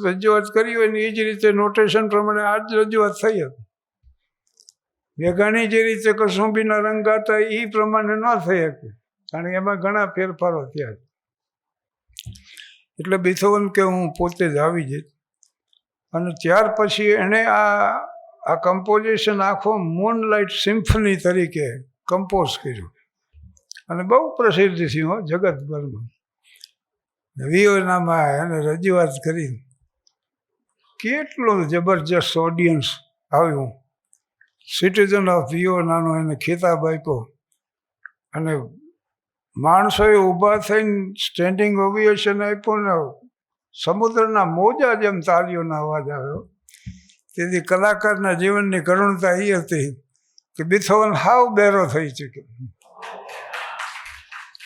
રજૂઆત કરી હોય ને એ જ રીતે નોટેશન પ્રમાણે આ જ રજૂઆત થઈ હતી. વેગાણી જે રીતે કસુંબીના રંગ ગાતા એ પ્રમાણે ન થઈ શકે, કારણ કે એમાં ઘણા ફેરફારો થયા. એટલે બીથોવન કે હું પોતે જ આવી જઈશ. અને ત્યાર પછી એણે આ કમ્પોઝિશન આખો મૂનલાઇટ સિમ્ફની તરીકે કમ્પોઝ કર્યું અને બહુ પ્રસિદ્ધ થયું જગતભરમાં. વિયોનામાં એને રજૂઆત કરી, કેટલું જબરજસ્ત ઓડિયન્સ આવ્યું. સિટીઝન ઓફ વિયોનાનો એને ખિતાબ આપ્યો. અને માણસોએ ઊભા થઈને સ્ટેન્ડિંગ ઓવિએશન આપ્યું ને સમુદ્રના મોજા જેમ તાળીઓનો અવાજ આવ્યો. તેથી કલાકારના જીવનની કરુણતા એ હતી કે બીથોવન હાવ બેરો થઈ ચૂક્યો,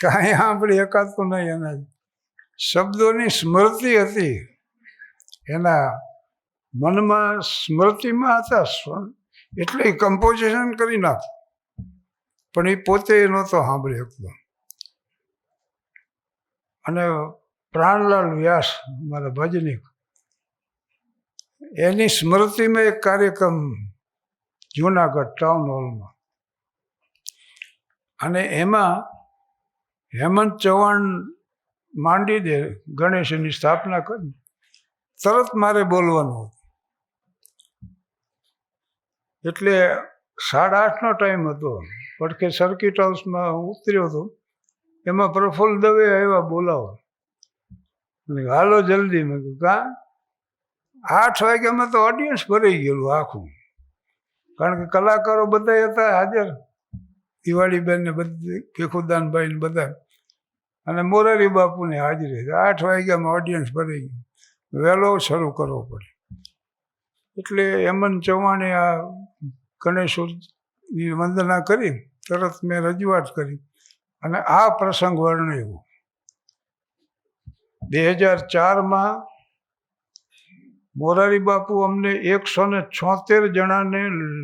કાંઈ સાંભળી એકાતું નહીં. એના શબ્દોની સ્મૃતિ હતી, એના મનમાં સ્મૃતિમાં હતા, એટલે એ કમ્પોઝિશન કરી નાખ્યું. પણ એ પોતે નહોતો સાંભળી શકતો. અને પ્રાણલાલ વ્યાસ, મારા ભજનીક, એની સ્મૃતિમાં એક કાર્યક્રમ જૂનાગઢ ટાઉન હોલમાં. અને એમાં હેમંત ચૌહાણ માંડી દે ગણેશની સ્થાપના કરી, તરત મારે બોલવાનું હતું. એટલે 8:30નો ટાઈમ હતો. પડખે સર્કિટ હાઉસમાં ઉતર્યો હતો. એમાં પ્રફુલ્લ દવે આવ્યા બોલાવો, હાલો જલ્દી. મેં કહ્યું કાં? 8 વાગ્યામાં તો ઓડિયન્સ ભરાઈ ગયેલું આખું, કારણ કે કલાકારો બધા હતા હાજર, દિવાળીબેન ને બધી, ભીખુદાનભાઈ ને બધા, અને મોરારી બાપુની હાજરી. 8 વાગ્યામાં ઓડિયન્સ ભરાઈ ગયું, વહેલો શરૂ કરવો પડે. એટલે હેમંત ચૌહાણે આ ગણેશની વંદના કરી, તરત મેં રજૂઆત કરી અને આ પ્રસંગ વર્ણવ્યો. 2004માં મોરારી બાપુ અમને 176 જણાને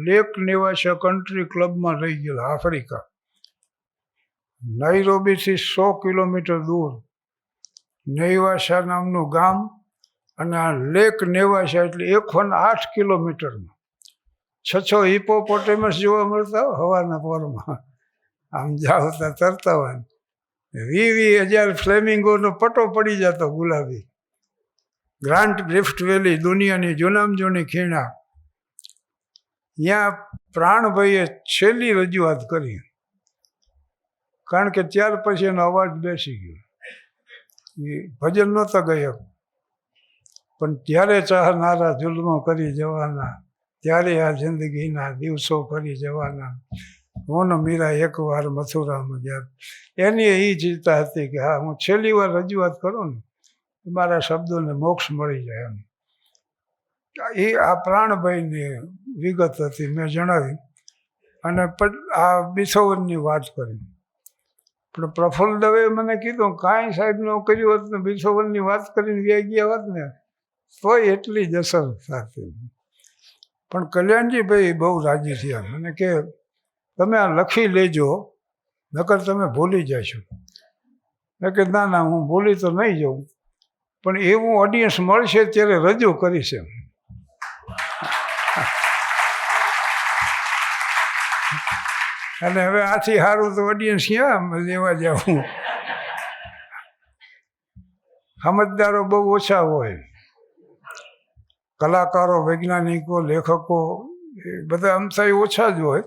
લેક નેવાસા કન્ટ્રી ક્લબમાં લઈ ગયેલા, આફ્રિકા, નૈરોબીથી 100 કિલોમીટર દૂર નેવાસા નામનું ગામ. અને આ લેક નેવાસા એટલે 108 કિલોમીટરમાં 6 હિપોપોટેમસ જોવા મળતા હવાના પોરમાં. આમ જાઓ ત્યાં તરતા હોય, 20,000 ફ્લેમિંગોનો પટો પડી જતો ગુલાબી. ગ્રાન્ટ રિફ્ટ વેલી, દુનિયાની જૂનામાં જૂની ખીણા. ત્યાં પ્રાણભાઈએ છેલ્લી રજૂઆત કરી, કારણ કે ત્યાર પછી એનો અવાજ બેસી ગયો. એ ભજન નહોતા ગયા, પણ ત્યારે ચાહનારા જુલ્મો કરી જવાના, ત્યારે આ જિંદગીના દિવસો ફરી જવાના. હું ને મીરા એકવાર મથુરામાં ગયા. એની એ ચિંતા હતી કે હા, હું છેલ્લી વાર રજૂઆત કરું ને મારા શબ્દોને મોક્ષ મળી જાય એમ. એ આ પ્રાણભાઈની વિગત હતી મેં જણાવી. અને આ બિસોવનની વાત કરી. પણ પ્રફુલ્લ દવે મને કીધું કાંઈ સાહેબ ન કર્યું હોત ને બિસોવનની વાત કરીને વ્યાઈ ગયા હોત ને તોય એટલી જ અસર થતી. પણ કલ્યાણજીભાઈ બહુ રાજી થયા. મને કે તમે આ લખી લેજો નકર તમે ભૂલી જશો. મેં કે ના ના, હું ભૂલી તો નહીં જાઉં, પણ એવું ઓડિયન્સ મળશે ત્યારે રજૂ કરીશ એમ. અને હવે આથી સારું તો ઓડિયન્સ ક્યાં લેવા જાઉં. સમજદારો બહુ ઓછા હોય. કલાકારો, વૈજ્ઞાનિકો, લેખકો એ બધા અમથાય ઓછા જ હોય.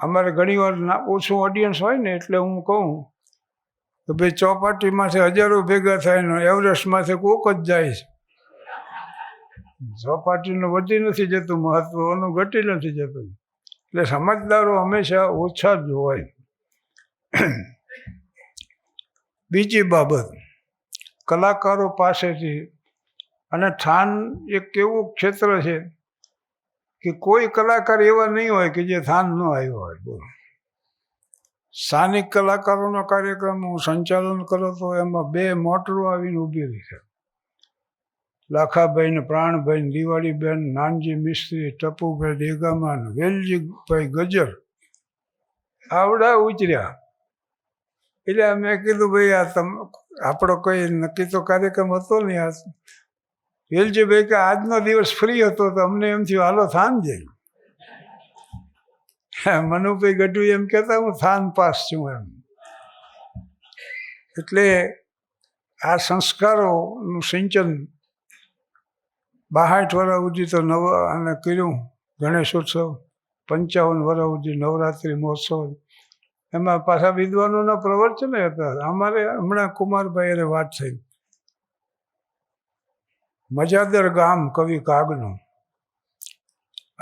અમારે ઘણીવાર ઓછું ઓડિયન્સ હોય ને એટલે હું કહું કે ભાઈ ચોપાટીમાંથી હજારો ભેગા થાય ને એવરેસ્ટમાંથી કોક જ જાય છે. ચોપાટીનું વધી નથી જતું મહત્વ, એનું ઘટી નથી જતું. એટલે સમજદારો હંમેશા ઓછા જ હોય. બીજી બાબત, કલાકારો પાસેથી, અને થાન એક એવું ક્ષેત્ર છે કે કોઈ કલાકાર એવા નહીં હોય કે જે થાન ન આવ્યો હોય. બોલો, સ્થાનિક કલાકારોનો કાર્યક્રમ હું સંચાલન કરો તો એમાં 2 મોટરો આવીને ઊભી રહી છે. લાખાભાઈ ને પ્રાણભાઈ, દિવાળીબેન, નાનજી મિસ્ત્રી, ટપુભાઈ દેગામાન, વેલજીભાઈ ગજર આવડા ઉતર્યા. એટલે મેં કીધું ભાઈ આ આપણો કોઈ નક્કી તો કાર્યક્રમ હતો નહીં. આ વેલજીભાઈ કે આજનો દિવસ ફ્રી હતો તો અમને એમ થયું હાલો થાન જઈ. મનુભાઈ ગઢવી એમ કહેતા હું થાન પાસ છું એમ. એટલે આ સંસ્કારોનું સિંચન 62 વર્ષ સુધી તો અને કર્યું. ગણેશોત્સવ 55 વર્ષ સુધી નવરાત્રિ મહોત્સવ, એમાં પાછા વિદ્વાનોના પ્રવચનો હતા. અમારે હમણાં કુમારભાઈ વાત થઈ, મજાદર ગામ કવિ કાગનું,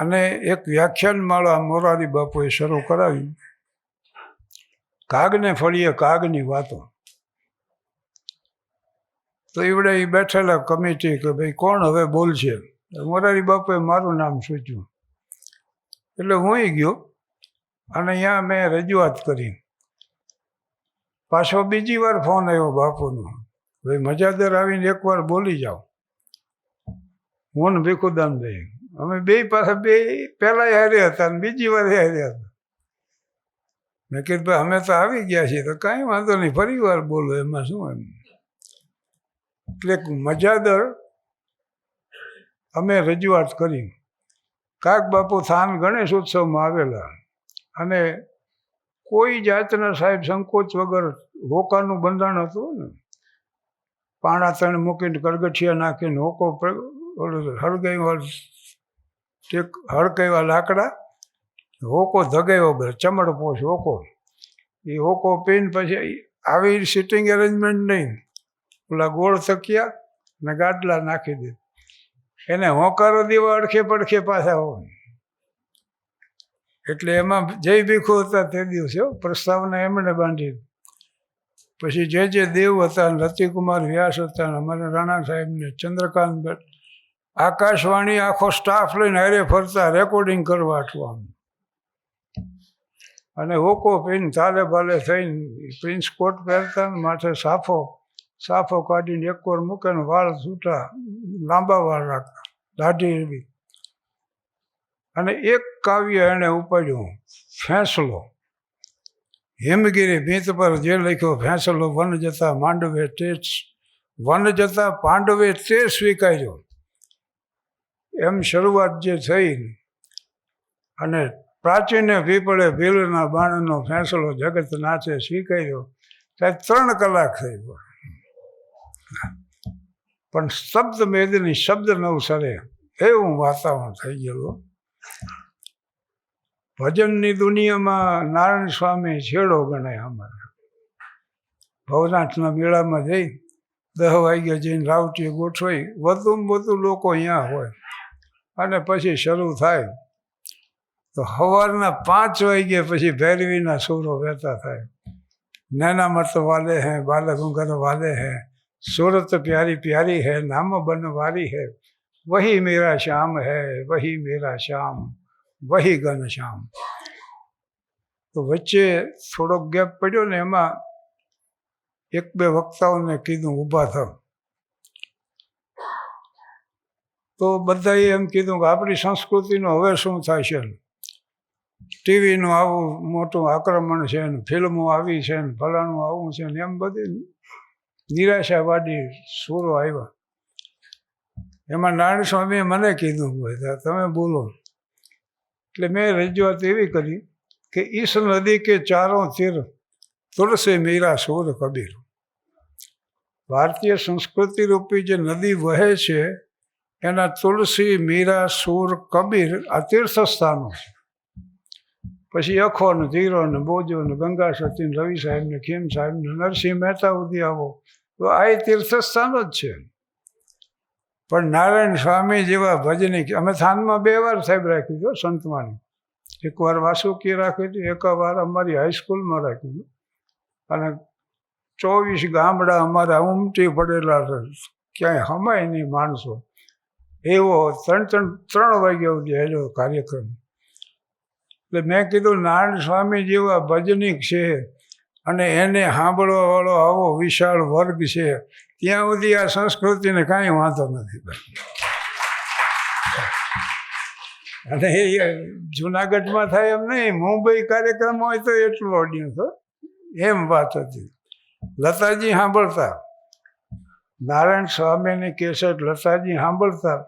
અને એક વ્યાખ્યાન માળા મોરારી બાપુએ શરૂ કરાવી, કાગને ફળીએ કાગની વાતો. તો એવડે એ બેઠેલા કમિટી કે ભાઈ કોણ હવે બોલશે. મોરારી બાપુએ મારું નામ સૂચ્યું. એટલે હું ગયો અને અહીંયા મેં રજૂઆત કરી. પાછો બીજી વાર ફોન આવ્યો બાપુનો, ભાઈ મજાદર આવીને એકવાર બોલી જાઓ. હું ને ભીખુદાનભાઈ અમે 2 પાછા 2 પહેલાં હાર્યા હતા અને બીજી વાર હાર્યા હતા. મેં કીધું ભાઈ અમે તો આવી ગયા છીએ તો કાંઈ વાંધો નહીં, ફરી વાર બોલો, એમાં શું એમ. એટલે મજાદર અમે રજૂઆત કરી. કાક બાપુ થાન ગણેશ ઉત્સવમાં આવેલા અને કોઈ જાતના સાહેબ સંકોચ વગર હોકાનું બંધાણ હતું ને, પાણા 3 મૂકીને કરગઠિયા નાખીને હોકો હળગાવ્યા લાકડા, હોકો ધગાવ્યો બે ચમડપોશ હોકો. એ હોકો પીને પછી આવી સિટિંગ એરેન્જમેન્ટ નહીં, ઓલા ગોળ થકિયા ને ગાડલા નાખી દે. એને હોકારો દેવા અડખે પડખે પાછા હોય. એટલે એમાં જય ભીખુ હતા તે દિવસે પ્રસ્તાવના એમણે બાંધી. પછી જે દેવ હતા, રતિકુમાર વ્યાસ હતા, અમારા રાણા સાહેબને, ચંદ્રકાંત, આકાશવાણી આખો સ્ટાફ લઈને હારે ફરતા રેકોર્ડિંગ કરવા અટવાનું. અને હોકો પીને તાલે બાલે થઈને પ્રિન્સ કોટ પહેરતા, માથે સાફો કાઢીને એક વાર મૂકે ને વાળ છૂટા લાંબા વાળ રાખતા, દાઢી એવી. અને એક કાવ્ય એણે ઉપાડ્યું, ફેંસલો. હિમગીરી ભીત પર જે લખ્યો ફેંસલો, વન જતા માંડવે તે પાંડવે તે સ્વીકાર્યો. એમ શરૂઆત જે થઈ અને પ્રાચીને પીપળે ભીલના બાણનો ફેંસલો જગત નાથે સ્વીકાર્યો. ત્યાં 3 કલાક થઈ. પણ શબ્દ મેદની શબ્દ નવસરે એવું વાતાવરણ થઈ ગયેલું. ભજનની દુનિયામાં નારાયણ સ્વામી છેડો ગણાય. અમારે ભવનાથના મેળામાં જઈ 10 વાગ્યા જઈને રાવટીએ ગોઠવાઈ, વધુમાં વધુ લોકો અહીંયા હોય. અને પછી શરૂ થાય તો સવારના 5 વાગ્યા પછી ભૈરવીના સૂરો વહેતા થાય. નૈના મત વાલે હૈ બાલ ગુંગર વાલે હૈ, सूरत प्यारी प्यारी है नाम बनवारी है, वही मेरा श्याम है वही मेरा श्याम वही घन श्याम. તો વચ્ચે થોડોક ગેપ પડ્યો ને એમાં 1-2 વક્તાઓને કીધું ઊભા થાવ. તો બધાએ એમ કીધું કે આપણી સંસ્કૃતિનું હવે શું થશે, ટીવીનું આવું મોટું આક્રમણ છે ને ફિલ્મો આવી છે ને ફલાણું આવું છે ને એમ બધી નિરાશાવાદી સૂરો આવ્યા. એમાં નારાયણ સ્વામીએ મને કીધું તમે બોલો. એટલે મેં રજૂઆત એવી કરી કે ઈસ નદી કે ચારોं તીર તુલસે મીરા સૂર કબીર. ભારતીય સંસ્કૃતિ રૂપી જે નદી વહે છે એના તુલસી મીરા સૂર કબીર આ તીર્થસ્થાનો છે. પછી અખો ને ધીરો ને બોજો ને ગંગા સતી ને રવિ સાહેબ ને ખીમ સાહેબ ને નરસિંહ મહેતા સુધી આવો તો આ તીર્થસ્થાનો જ છે. પણ નારાયણ સ્વામી જેવા ભજનિક અમે થાનમાં 2 વાર સાહેબ રાખ્યું હતું સંતવાણી. એકવાર વાસુકી રાખ્યું હતું, એક વાર અમારી હાઈસ્કૂલમાં રાખ્યું હતું. અને 24 ગામડા અમારા ઉમટી પડેલા ક્યાંય હમાય નહીં માણસો. એવો 3 વાગ્યા સુધી હેલો કાર્યક્રમ. એટલે મેં કીધું નારાયણ સ્વામી જેવા ભજનિક છે અને એને સાંભળવાવાળો આવો વિશાળ વર્ગ છે, ત્યાં સુધી આ સંસ્કૃતિને કાંઈ વાંધો નથી. અને એ જુનાગઢમાં થાય એમ નહીં, મુંબઈ કાર્યક્રમ હોય તો એટલું ઓડિયન્સ હોય એમ વાત હતી. લતાજી સાંભળતા, નારાયણ સ્વામીની કેસેટ લતાજી સાંભળતા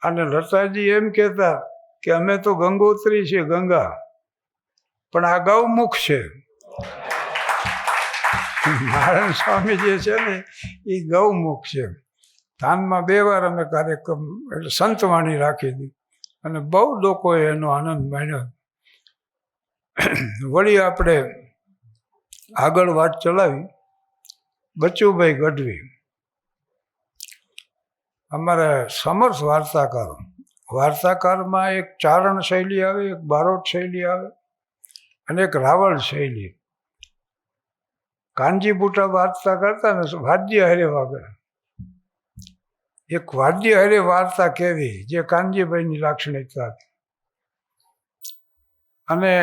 અને લતાજી એમ કહેતા કે અમે તો ગંગોત્રી છે ગંગા, પણ આ ગૌમુખ છે. નારાયણ સ્વામી જે છે ને એ ગૌમુખ છે. ધાનમાં 2 વાર અમે કાર્યક્રમ એટલે સંતવાણી રાખી હતી અને બહુ લોકોએ એનો આનંદ માણ્યો. વળી આપણે આગળ વાત ચલાવી. બચુભાઈ ગઢવી અમારા સમર્થ વાર્તાકારો. વાર્તાકારમાં એક ચારણ શૈલી આવે, એક બારોટ શૈલી આવે અને એક રાવળ શૈલી. કાનજીબુટા વાર્તા કરતા ને વાદ્ય હારે વાગે. એક વાદ્ય હારે વાર્તા કેવી જે કાનજીભાઈની લાક્ષણિકતા હતી. અને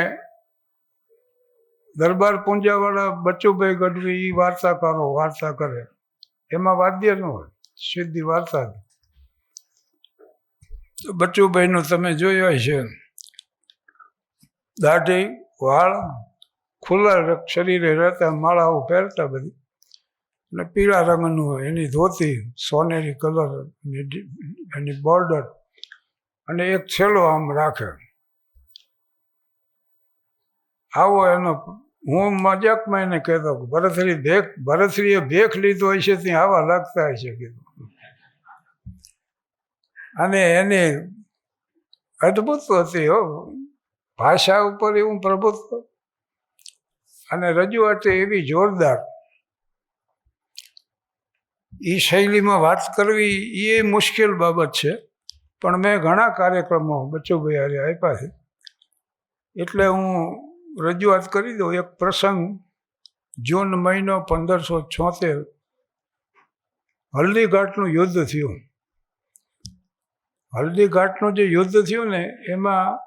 દરબાર પૂંજાવાળા બચુભાઈ ગઢવી એ વાર્તાકારો વાર્તા કરે, એમાં વાદ્ય ન હોય, સીધી વાર્તા. બચુભાઈનું તમે જોયું છે, દાઢી વાળ ખુલ્લા શરીરે રહેતા, માળાઓ પહેરતા બધી, અને પીળા રંગનું હોય એની ધોતી, સોનેરી કલર એની બોર્ડર, અને એક છેલ્લો આમ રાખે. આવો એનો હું મજાકમાં એને કહેતો ભરતશ્રીએ ભેખ લીધો હોય છે ત્યાં આવા લાગતા હોય છે કીધું. અને એની અદભુત હતી હો ભાષા ઉપર એવું પ્રભુત્વ, અને રજૂઆત એવી જોરદાર. એ શૈલીમાં વાત કરવી એ મુશ્કેલ બાબત છે, પણ મેં ઘણા કાર્યક્રમો બચુભાઈ હારે આપ્યા છે. એટલે હું રજૂઆત કરી દઉં. એક પ્રસંગ જૂન મહિનો 1576 હલ્દીઘાટનું યુદ્ધ થયું. હલ્દીઘાટનું જે યુદ્ધ થયું ને એમાં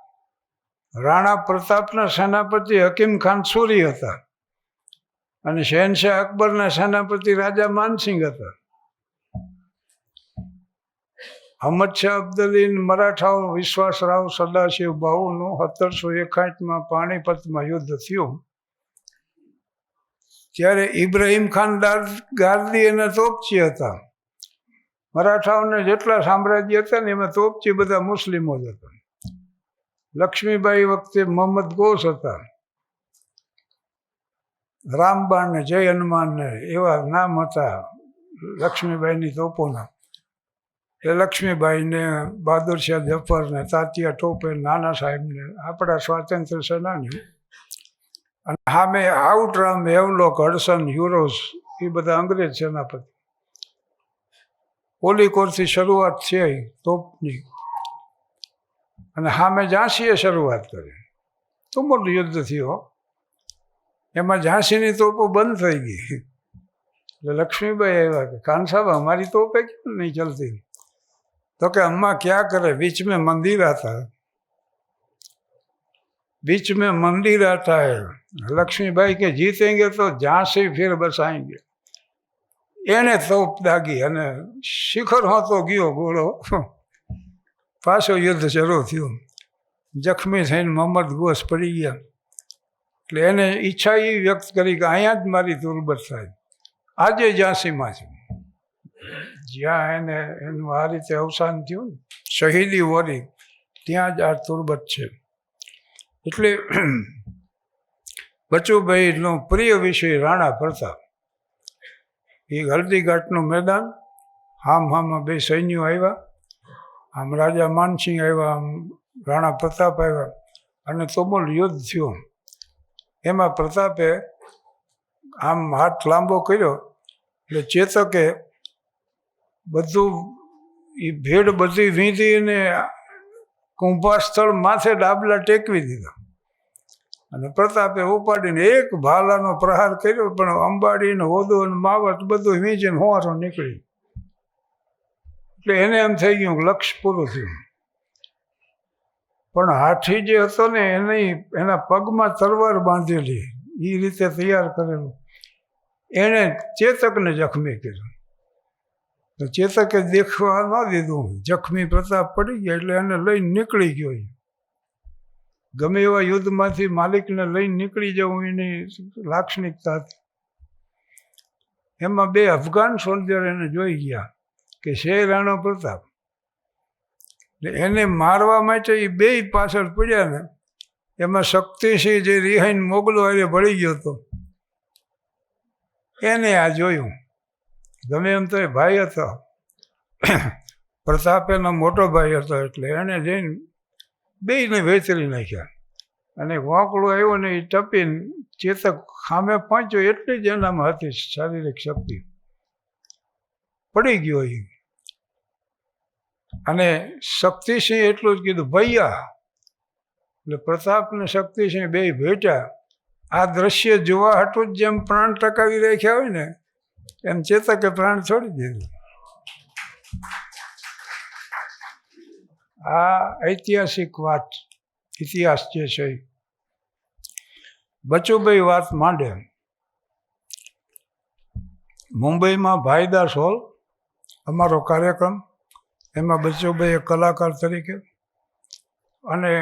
રાણા પ્રતાપના સેનાપતિ હકીમ ખાન સુરી હતા અને શહેનશાહ અકબરના સેનાપતિ રાજા માનસિંહ હતા. અહમદ શાહ અબ્દાલી મરાઠાઓ વિશ્વાસરાવ સદાશિવ બાહુનું 1761માં પાણીપતમાં યુદ્ધ થયું. ત્યારે ઇબ્રાહિમ ખાન ગાર્દી એના તોપચી હતા. મરાઠાઓને જેટલા સામ્રાજ્ય હતા ને એમાં તોપચી બધા મુસ્લિમો જ હતા. લક્ષ્મીબાઈ વખતે મોહમ્મદ ગોસ હતા. રામબાણ ને જય હનુમાન ને એવા નામ હતા લક્ષ્મીબાઈની તોપોના. એ લક્ષ્મીબાઈને, બહાદુર શાહ જફર ને, તાત્યા ટોપે, નાના સાહેબને, આપણા સ્વાતંત્ર્ય સેનાની. અને સામે આઉટરામ, હેવલોક, હડસન, યુરોસ એ બધા અંગ્રેજ સેનાપતિ. પોલીકોરથી શરૂઆત છે તોપની. અને સામે ઝાંસીએ શરૂઆત કરી. તુમુલ યુદ્ધ થયો. એમાં ઝાંસીની તોપો બંધ થઈ ગઈ. એટલે લક્ષ્મીબાઈ આવ્યા કે ખાન સાहब हमारी तोपें क्यों नहीं चलती? तो कि अम्मा क्या करे, बीच में मंदिर आता है, बीच में मंदिर आता है. लक्ष्मीबाई के जीतेंगे तो झांसी फिर बसाएंगे. એને તોપ દાગી અને શિખર હોતો ગયો ઘોડો. પાછો યુદ્ધ શરૂ થયું. જખમી થઈને મોહમ્મદ ગોસ પડી ગયા. એટલે એને ઈચ્છા એ વ્યક્ત કરી કે અહીંયા જ મારી તુરબત થાય. આજે ઝાંસીમાં છે, જ્યાં એને એનું આ રીતે અવસાન થયું ને, શહીદી વરી, ત્યાં જ આ તુરબત છે. એટલે બચુભાઈનો પ્રિય વિષય રાણા પ્રતાપ. એ હલ્દીઘાટનું મેદાન, હામાં બે સૈન્યો આવ્યા, આમ રાજા માનસિંહ આવ્યા, આમ રાણા પ્રતાપ આવ્યા, અને તુમુલ યુદ્ધ થયું. એમાં પ્રતાપે આમ હાથ લાંબો કર્યો એટલે ચેતકે બધું એ ભેડ બધી વીંધી અને કુંભા સ્થળ માથે ડાબલા ટેકવી દીધા. અને પ્રતાપે ઉપાડીને એક ભાલાનો પ્રહાર કર્યો, પણ અંબાડીને હોદો અને માવટ બધું વીંચીને હોવારો નીકળી. એટલે એને એમ થઈ ગયું લક્ષ્ય પૂરું થયું. પણ હાથી જે હતો ને એના પગમાં તલવાર બાંધેલી, એ રીતે તૈયાર કરેલું, એણે ચેતકને જખમી કર્યો. તો ચેતકે દેખવા ન દીધું. જખમી પ્રતાપ પડી ગયા એટલે એને લઈને નીકળી ગયો. ગમે એવા યુદ્ધમાંથી માલિકને લઈને નીકળી જવું એની લાક્ષણિકતા હતી. એમાં બે અફઘાન સોલ્જર એને જોઈ ગયા કે છે રાણો પ્રતાપ. એને મારવા માટે એ બે પાછળ પડ્યા ને, એમાં શક્તિસિંહ જે રિહાઈને મોગલો એ ભળી ગયો હતો, એને આ જોયું. ગમે એમ તો એ ભાઈ હતો, પ્રતાપ એનો મોટો ભાઈ હતો, એટલે એને જઈને બેયને વેચરી નાખ્યા. અને વાંકડો આવ્યો ને એ ટપીને ચેતક સામે પહોંચ્યો એટલી જ એનામાં હતી શારીરિક શક્તિ, પડી ગયો એ. અને શક્તિસિંહ એટલું જ કીધું ભૈયા. એટલે પ્રતાપ ને શક્તિસિંહ બે ભેટ્યા. આ દ્રશ્ય જોવા હાટું જ જેમ પ્રાણ ટકાવી રાખ્યા હોય ને, એમ ચેતકે પ્રાણ છોડી દીધું. આ ઐતિહાસિક વાત, ઇતિહાસ જે છે. બચુભાઈ વાત માંડે. મુંબઈમાં ભાઈદાસ હોલ અમારો કાર્યક્રમ, એમાં બચુભાઈ કલાકાર તરીકે, અને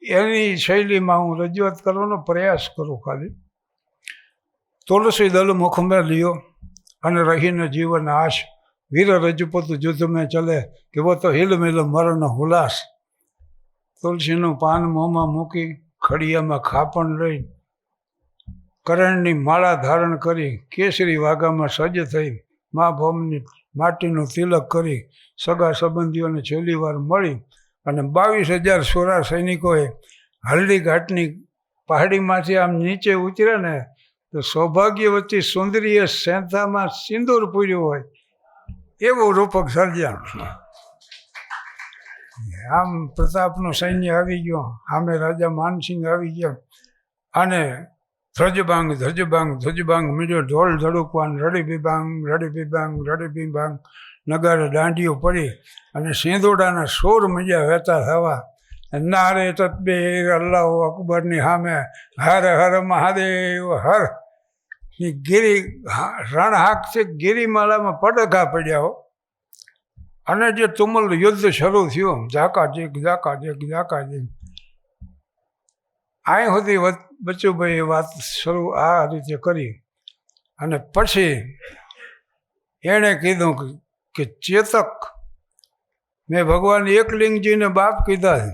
એની શૈલીમાં હું રજૂઆત કરવાનો પ્રયાસ કરું ખાલી. તુલસી દલ મુખ મેં લિયો અને રહીને જીવન આશ, વીર રજપૂત યુદ્ધ મેં ચલે કે વો તો હિલ મિલ મરણ હુલાસ. તુલસીનું પાન મોંમાં મૂકી, ખડિયામાં ખાપણ લઈ, કરણની માળા ધારણ કરી, કેસરી વાઘામાં સજ્જ થઈ, મા ભૌમની માટીનું તિલક કરી, સગા સંબંધીઓને છેલ્લી વાર મળી, અને 22,000 સોરા સૈનિકોએ હલ્દીઘાટની પહાડીમાંથી આમ નીચે ઉતર્યા ને, તો સૌભાગ્યવતી સુંદરીએ સેંથામાં સિંદૂર પૂર્યું હોય એવું રૂપક સર્જાણું. આમ પ્રતાપનું સૈન્ય આવી ગયો, સામે રાજા માનસિંહ આવી ગયા, અને ધ્વજબાંગ ધ્વજબાંગ ધ્વજબાંગ મીડ્યો, ઢોલ ધડુકવાન, રડી બીબાંગ રડી બીબાંગ રડી બીબાંગ, નગારે દાંડીઓ પડી, અને સિંધોડાના સોર મજા વહેતા થવા. નારે તકબીર અલ્લાહુ અકબરની સામે હર હર મહાદેવ હર. ગિરી રણહાકથી ગિરિમાળામાં પડઘા પડ્યા હો. અને જે તુમલ યુદ્ધ શરૂ થયું, ઝાકાઝીક ઝાકાઝીક ઝાકાઝીક, અહીં સુધી બચુભાઈએ વાત શરૂ આ રીતે કરી. અને પછી એણે કીધું કે ચેતક, મેં ભગવાન એકલિંગજીને બાપ કીધા છે,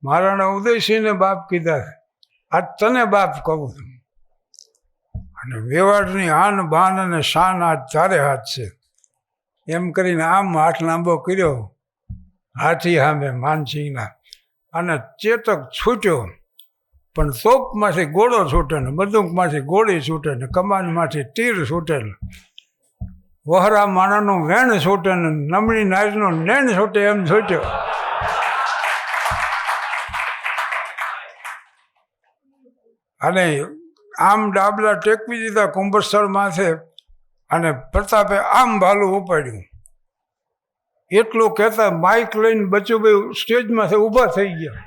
મહારાણા ઉદયસિંહને બાપ કીધા છે, આજ તને બાપ કહું છું. અને વેવાડની આન બાન અને શાન આજ તારે હાથ છે. એમ કરીને આમ હાથ લાંબો કર્યો હાથી સામે માનસિંહના, અને ચેતક છૂટ્યો. પણ તોપમાંથી ગોળો છૂટે ને, બંદૂકમાંથી ગોળી છૂટે ને, કમાનમાંથી તીર છૂટે ને, વહરા માણાનું વેણ છૂટે ને, નમણી નારીનું નેણ છૂટે એમ છૂટ્યો. અને આમ ડાબલા ટેકવી દીધા કુંભસ્થળ માથે, અને પ્રતાપે આમ ભાલું ઉપાડ્યું. એટલું કહેતા માઇક લઈને બચુભાઈ સ્ટેજમાંથી ઊભા થઈ ગયા.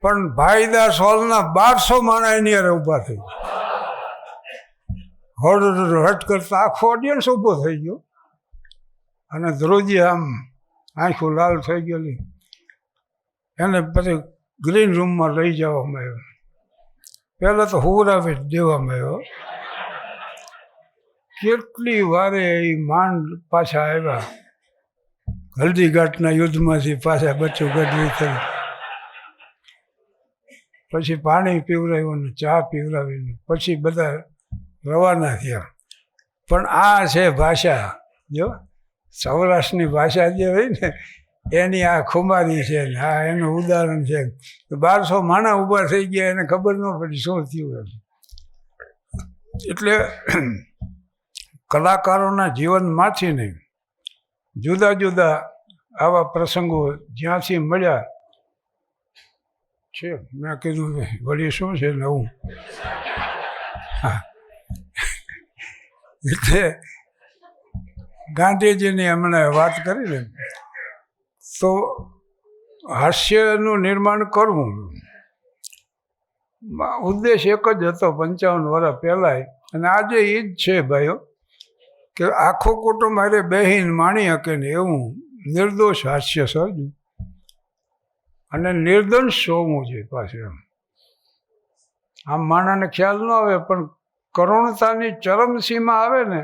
પણ ભાઈદાસ હોલના 1200 માણસ એની હારે ઊભા થઈ ગયા. હટ કરતા આખો ઓડિયન્સ ઊભો થઈ ગયો. અને ધ્રુવજી આમ આંખું લાલ થઈ ગયેલી. એને પછી ગ્રીન રૂમમાં લઈ જવામાં આવ્યો. પહેલાં તો હુવરાવી જ દેવામાં આવ્યો. કેટલી વારે એ માંડ પાછા આવ્યા. હલ્દીઘાટના યુદ્ધમાંથી પાછા બચ્ચું ગઢવી થઈ. પછી પાણી પીવડાવ્યું ને ચા પીવડાવીને પછી બધા રવાના થયા. પણ આ છે ભાષા, જો સૌરાષ્ટ્રની ભાષા જે હોય ને એની આ ખુમારી છે ને આ એનું ઉદાહરણ છે. 1200 માણા ઊભા થઈ ગયા, એને ખબર ન પડી શું થયું એમ. એટલે કલાકારોના જીવનમાંથી નહીં, જુદા જુદા આવા પ્રસંગો જ્યાંથી મળ્યા છે. મેં કીધું વળી શું છે નવું. હા, એટલે ગાંધીજીની હમણાં વાત કરી ને, તો હાસ્યનું નિર્માણ કરવું ઉદ્દેશ એક જ હતો 55 વર્ષ પહેલાં, અને આજે એ જ છે ભાઈઓ, કે આખો કુટુંબ મારે બેહીને માણી શકે ને એવું નિર્દોષ હાસ્ય સર્જવું અને નિર્દંશ હોવું જોઈએ પાછું. આમ માણાને ખ્યાલ ન આવે, પણ કરુણતાની ચરમસીમા આવે ને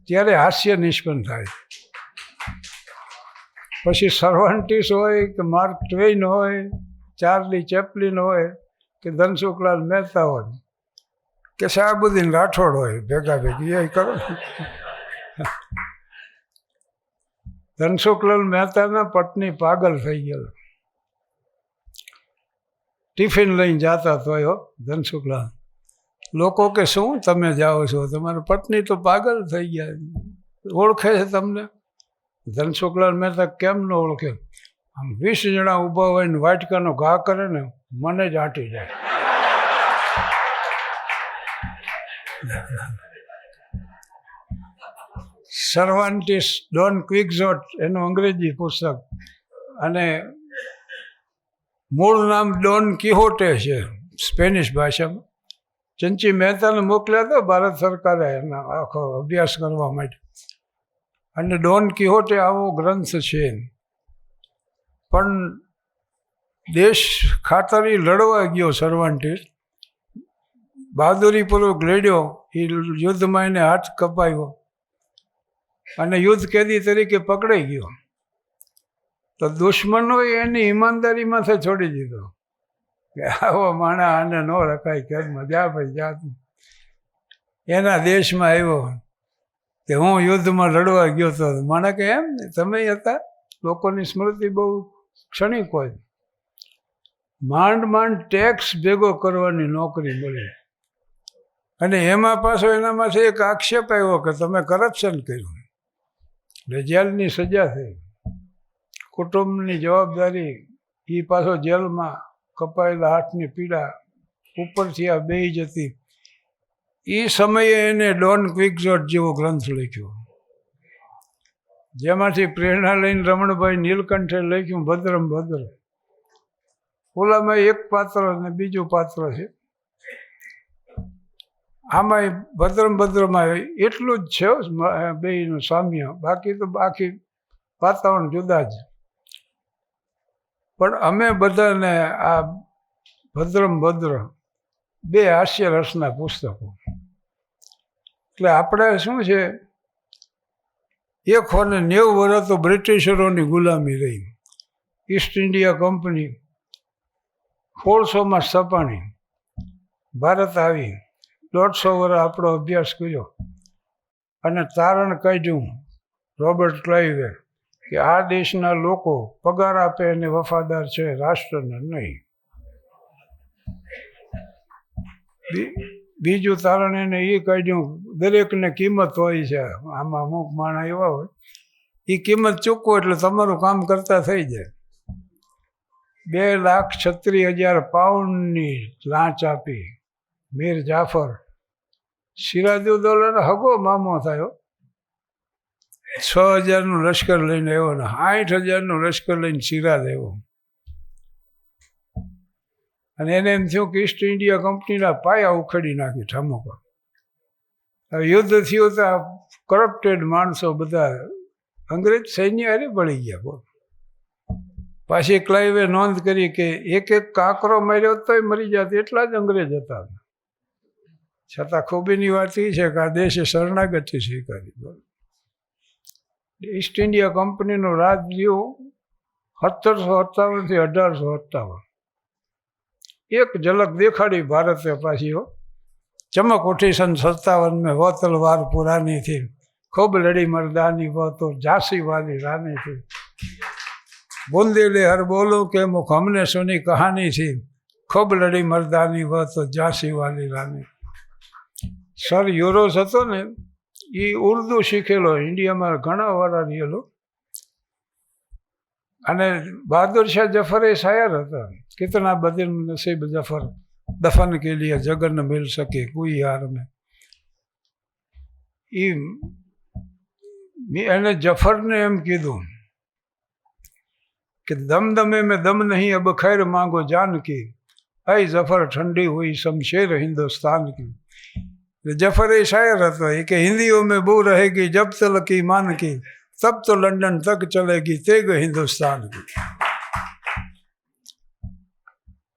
ત્યારે હાસ્ય નિષ્પન્ન થાય. પછી સર્વાન્ટીસ હોય કે માર્ક ટ્વેઇન હોય, ચાર્લી ચેપ્લિન હોય કે ધનસુખલાલ મહેતા હોય કે શાહબુદ્દીન રાઠોડ હોય, ભેગા ભેગી એ કરો. ધનસુખલાલ મહેતાના પત્ની પાગલ થઈ ગયેલો. ટિફિન લઈને જતા તોય ધનસુખલાલ, લોકો કે શું તમે જાઓ છો, તમારી પત્ની તો પાગલ થઈ ગયા, ઓળખે છે તમને? ધનસુખલાલ મહેતા કેમ ન ઓળખે? આમ 20 જણા ઊભા હોય ને વાટકાનો ઘા કરે ને મને જ આંટી જાય. સર્વાન્ટીસ ડોન ક્વિક્ઝોટ એનું અંગ્રેજી પુસ્તક, અને મૂળ નામ ડોન કિહોટે છે સ્પેનિશ ભાષામાં. ચંચી મહેતાને મોકલ્યા હતા ભારત સરકારે એના આખો અભ્યાસ કરવા માટે, અને ડોન કિહોટે આવો ગ્રંથ છે. પણ દેશ ખાતર એ લડવા ગયો સર્વાન્ટીસ, બહાદુરીપૂર્વક લડ્યો. એ યુદ્ધમાં એને હાથ કપાયો અને યુદ્ધ કેદી તરીકે પકડાઈ ગયો. તો દુશ્મનોએ એની ઈમાનદારીમાંથી છોડી દીધો કે આવો માણા આને ન રખાય, કેદમાં જા ભાઈ જા. એના દેશમાં આવ્યો કે હું યુદ્ધમાં લડવા ગયો હતો. માણા કે એમ ને તમે હતા? લોકોની સ્મૃતિ બહુ ક્ષણિક હોય. માંડ માંડ ટેક્સ ભેગો કરવાની નોકરી મળી, અને એમાં પાછો એનામાંથી એક આક્ષેપ આવ્યો કે તમે કરપ્શન કર્યું, એટલે જેલની સજા થઈ. કુટુંબની જવાબદારી, એ પાછો જેલમાં, કપાયેલા હાથની પીડા, ઉપરથી આ બેહી જતી. એ સમયે એને ડોન ક્વિક્ઝોટ જેવો ગ્રંથ લખ્યો, જેમાંથી પ્રેરણા લઈને રમણભાઈ નીલકંઠે લખ્યું ભદ્રમ ભદ્ર. ઓલામાં એક પાત્ર અને બીજું પાત્ર છે, આમાં ભદ્રમ ભદ્રમાં એટલું જ છે બેયનું સામ્ય, બાકી તો બાકી વાતાવરણ જુદા જ. પણ અમે બધાને આ ભદ્રમ ભદ્ર 2 હાસ્ય રસના પુસ્તકો. એટલે આપણે શું છે, 190 વર્ષ તો બ્રિટિશરોની ગુલામી રહી. ઈસ્ટ ઇન્ડિયા કંપની 1600માં સ્થપાણી, ભારત આવી, 150 વર્ષ આપણો અભ્યાસ કર્યો, અને તારણ કાઢ્યું રોબર્ટ ક્લાઇવે કે આ દેશના લોકો પગાર આપે અને વફાદાર છે, રાષ્ટ્રને નહીં. બીજું તારણ એને એ કાઢ્યું દરેકને કિંમત હોય છે. આમાં અમુક માણસ એવા હોય, એ કિંમત ચૂકવો એટલે તમારું કામ કરતા થઈ જાય. 2,36,000 પાઉન્ડની લાંચ આપી. મીર જાફર સિરાજુદ્દૌલાનો હગો મામો થયો. 6,000નું લશ્કર લઈને આવ્યો ને 60,000નું લશ્કર લઈને સિરાજ આવ્યો. અને એને એમ થયું કે ઈસ્ટ ઇન્ડિયા કંપનીના પાયા ઉખેડી નાખી ઠામોકા. હવે યુદ્ધ થયું તો આ કરપ્ટેડ માણસો બધા અંગ્રેજ સૈન્ય હારે બળી ગયા. બોલ. પાછી ક્લાઇવે નોંધ કરી કે એક કાંકરો માર્યો તોય મરી જાત એટલા જ અંગ્રેજ હતા. છતાં ખૂબીની વાત એ છે કે આ દેશે શરણાગતિ સ્વીકારી. બોલ. ઈસ્ટ ઇન્ડિયા કંપનીનું રાજ રહ્યું 1757 થી 1857. એક ઝલક દેખાડી ભારતે પાછી. ચમક ઉઠી 57 में वो तलवार पुरानी थी, खूब लड़ी मर्दानी वो तो झांसी वाली रानी थी, बूंदेले हर बोलो के मुख हमने सुनी कहानी थी, खूब लड़ी मर्दानी वो तो झांसी वाली रानी. સર યુરોસ હતો ને એ ઉર્દુ શીખેલો, ઇન્ડિયામાં ઘણા વાર રહેલો. અને બહાદુર શાહ જફર એ શાયર હતા. કિતના બદલ નસીબ જફર દફન કે લીએ જગર ન મિલ સકે કોઈ યાર મેં. એને જફરને એમ કીધું કે દમદમે મેં દમ નહીં અબ ખૈર માંગો જાન કી, ऐ जफर ठंडी हुई शमशेर हिंदुस्तान की. जफर એ શાયર હતો એ કે હિન્દીઓ મેં બહુ રહેગી જબ તલક ઈમાન કી, તબ તો લંડન તક ચલેગી તેગ હિન્દુસ્તાન કી.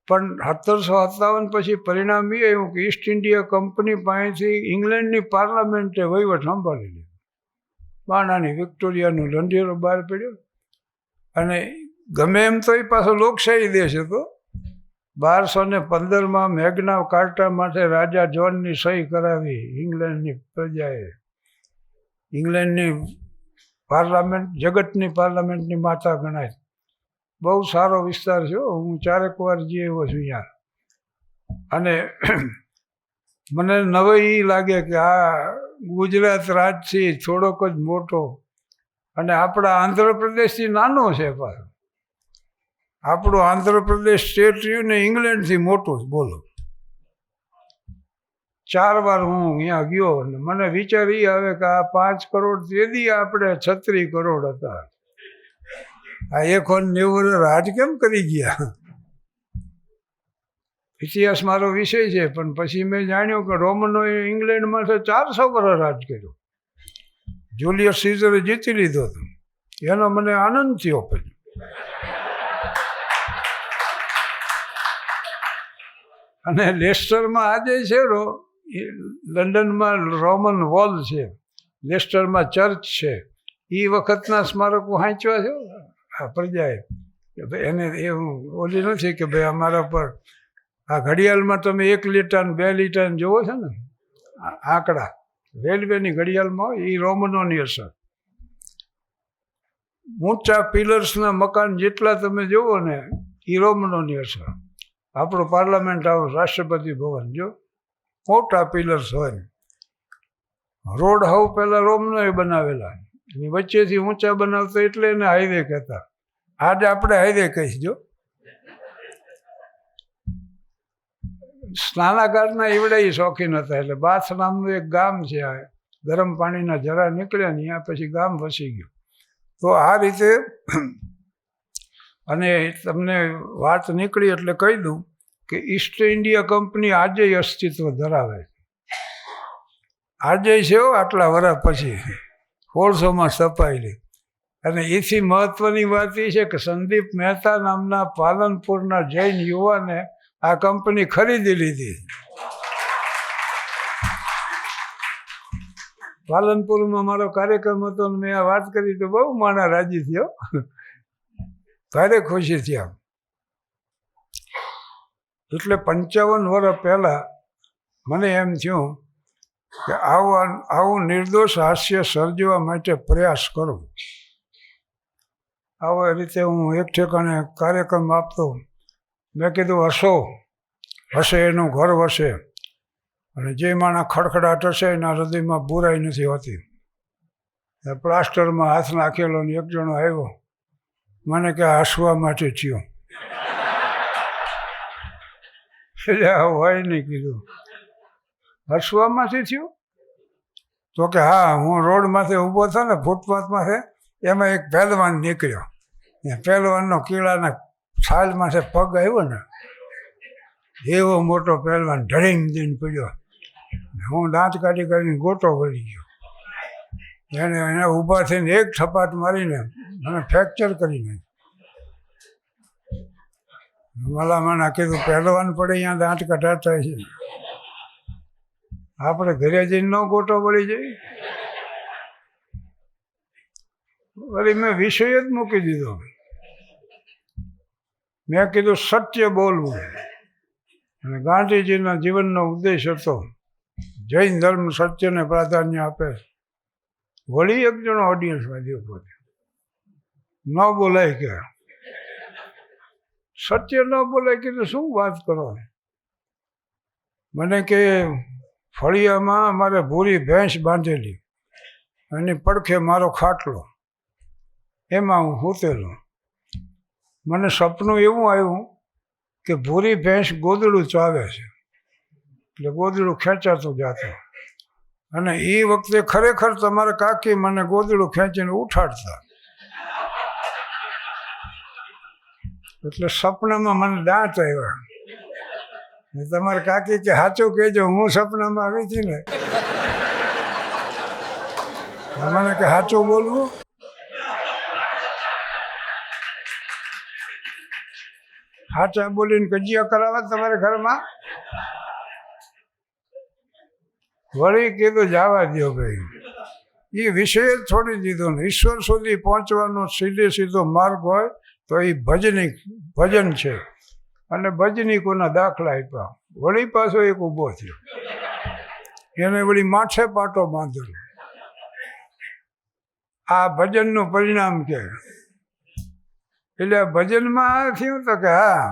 પણ 1757 પછી પરિણામ એ આવ્યું કે ઈસ્ટ ઇન્ડિયા કંપની પાસેથી ઇંગ્લેન્ડની પાર્લામેન્ટે વહીવટ સંભાળી લીધો. બાણાની વિક્ટોરિયાનું લંઢેરો બહાર પડ્યો. અને ગમે એમ તો એ પાછો લોકશાહી દેશ હતો. 1215 મેગ્ના કાર્ટા માટે રાજા જ્હોનની સહી કરાવી ઇંગ્લેન્ડની પ્રજાએ. ઇંગ્લેન્ડની પાર્લામેન્ટ જગતની પાર્લામેન્ટની માતા ગણાય. બહુ સારો વિસ્તાર છે. હું 4 વાર જઈ આવ્યો છું અહીંયા. અને મને નવાઈ એ લાગે કે આ ગુજરાત રાજથી થોડોક જ મોટો અને આપણા આંધ્રપ્રદેશથી નાનો છે. પાછો આપણું આંધ્રપ્રદેશ સ્ટેટ રહ્યું ને ઇંગ્લેન્ડથી મોટું જ. બોલો. 4 વાર હું અહીંયા ગયો અને મને વિચાર એ આવે કે આ 5 કરોડ તેથી આપણે 36 કરોડ હતા. આ 190 રાજ કેમ કરી ગયા? ઇતિહાસ મારો વિષય છે. પણ પછી મેં જાણ્યું કે રોમનોએ ઇંગ્લેન્ડમાં 400 વર્ષ રાજ કર્યું. જુલિયસ સીઝરે જીતી લીધો હતો. એનો મને આનંદ થયો. પછી અને લેસ્ટરમાં આજે છે લંડનમાં રોમન વોલ છે, લેસ્ટરમાં ચર્ચ છે. એ વખતના સ્મારકો વાંચ્યા છે આ પ્રજાએ. એને એવું ઓલી નથી કે ભાઈ અમારા પર આ ઘડિયાળમાં તમે 1 લીટર 2 લીટર જોવો છો ને આંકડા, રેલવેની ઘડિયાળમાં હોય એ રોમનોની અસર. ઊંચા પિલર્સના મકાન જેટલા તમે જુઓ ને એ રોમનોની અસર. આપણું પાર્લામેન્ટ હાઉસ, રાષ્ટ્રપતિ ભવન જો મોટા પિલર્સ હોય. રોડ હાઉસ પહેલાં રોમનોએ બનાવેલા, એની વચ્ચેથી ઊંચા બનાવતા એટલે એને હાઈવે કહેતા. આજે આપણે હાઈવે કહીશ. જો સ્નાનાગારના એવડા એ શોખીન હતા. એટલે બાથ નામનું એક ગામ છે, આ ગરમ પાણીના જરા નીકળ્યા ને ત્યાં પછી ગામ વસી ગયું. તો આ રીતે અને તમને વાત નીકળી એટલે કહી દઉં કે ઈસ્ટ ઇન્ડિયા કંપની આજે અસ્તિત્વ ધરાવે છે. આજે છે આટલા વર્ષ પછી 1600માં સ્થપાયેલી. અને એથી મહત્ત્વની વાત એ છે કે સંદીપ મહેતા નામના પાલનપુરના જૈન યુવાને આ કંપની ખરીદી લીધી. પાલનપુરમાં મારો કાર્યક્રમ હતો અને મેં આ વાત કરી તો બહુ માણા રાજી થયો, ભારે ખુશી થયા. એટલે 55 વર્ષ પહેલાં મને એમ થયું કે આવું નિર્દોષ હાસ્ય સર્જવા માટે પ્રયાસ કરો. આવા રીતે હું એક ઠેકાણે કાર્યક્રમ આપતો. મેં કીધું હશે એનું ઘર વસે, અને જે માણસ ખડખડાટ હશે એના હૃદયમાં બુરાઈ નથી હોતી. પ્લાસ્ટરમાં હાથ નાખેલો ને એક જણો આવ્યો, મને કે હસવા માટે થયો. એટલે હોય નહીં કીધું. હસવામાંથી થયું તો કે હા, હું રોડમાંથી ઊભો થયો ને ફૂટપાથમાં છે, એમાં એક પહેલવાન નીકળ્યો. એ પહેલવાનનો કીડાના છાલમાંથી પગ આવ્યો ને, એવો મોટો પહેલવાન ઢળીને દઈને પડ્યો. હું દાંત કાઢી કાઢીને ગોટો વળી ગયો. એને ઊભા થઈને એક થપાટ મારીને મને ફ્રેક્ચર કરી નાખ્યું. મલામણ કીધું પહેલવાન પડે અહીંયા દાંત કઢાતા છે, આપણે ઘરે જઈને ન ગોટો વળી જાય. વળી મેં વિષય જ મૂકી દીધો. મેં કીધું સત્ય બોલવું. અને ગાંધીજીના જીવનનો ઉદ્દેશ હતો જૈન ધર્મ સત્યને પ્રાધાન્ય આપે. વળી એક જણો ઓડિયન્સમાં જે પોતે ન બોલાય કે સત્ય ન બોલાય કીધું શું વાત કરો. મને કે ફળિયામાં અમારે ભૂરી ભેંસ બાંધેલી, એની પડખે મારો ખાટલો, એમાં હું સૂતેલો. મને સપનું એવું આવ્યું કે ભૂરી ભેંસ ગોદડું ચાવે છે, એટલે ગોદડું ખેંચાતું જાતું. અને એ વખતે ખરેખર તમારા કાકી મને ગોદડું ખેંચીને ઉઠાડતા. એટલે સપનામાં મને દાંત આવ્યા. તમારે કાકી કે સાચું કહેજો, હું સપનામાં આવી હતી ને. મને કે સાચું બોલવું. સાચા બોલીને કજિયા કરાવવા તમારે ઘરમાં. વળી કીધું જવા દો ભાઈ, એ વિષય જ છોડી દીધો ને. ઈશ્વર સુધી પહોંચવાનો સીધો માર્ગ હોય તો એ ભજન છે. અને ભજનીકોના દાખલા આપ્યા. વળી પાછો એક ઊભો થયો, એને વળી માથે પાટો બાંધેલો. આ ભજનનું પરિણામ કે એટલે ભજનમાં થયું તો કે હા,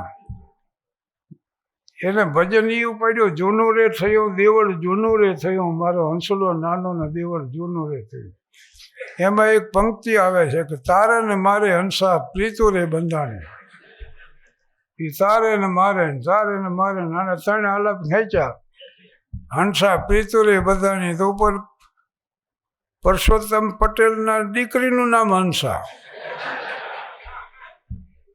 એને ભજન એવું પડ્યું, જૂનું રે થયું દેવળ જૂનું રે થયું, મારો હંસલો નાનો ને દેવળ જૂનું રે થયું. એમાં એક પંક્તિ આવે છે કે તારે ને મારે હંસા પ્રીતુ રે બંધાણે. એ તારે ને મારે નાના ત્રણ આલાપ ખેંચ્યા. હંસા પ્રીતુ રે બંધાણી તો ઉપર પરસોત્તમ પટેલના દીકરીનું નામ હંસા.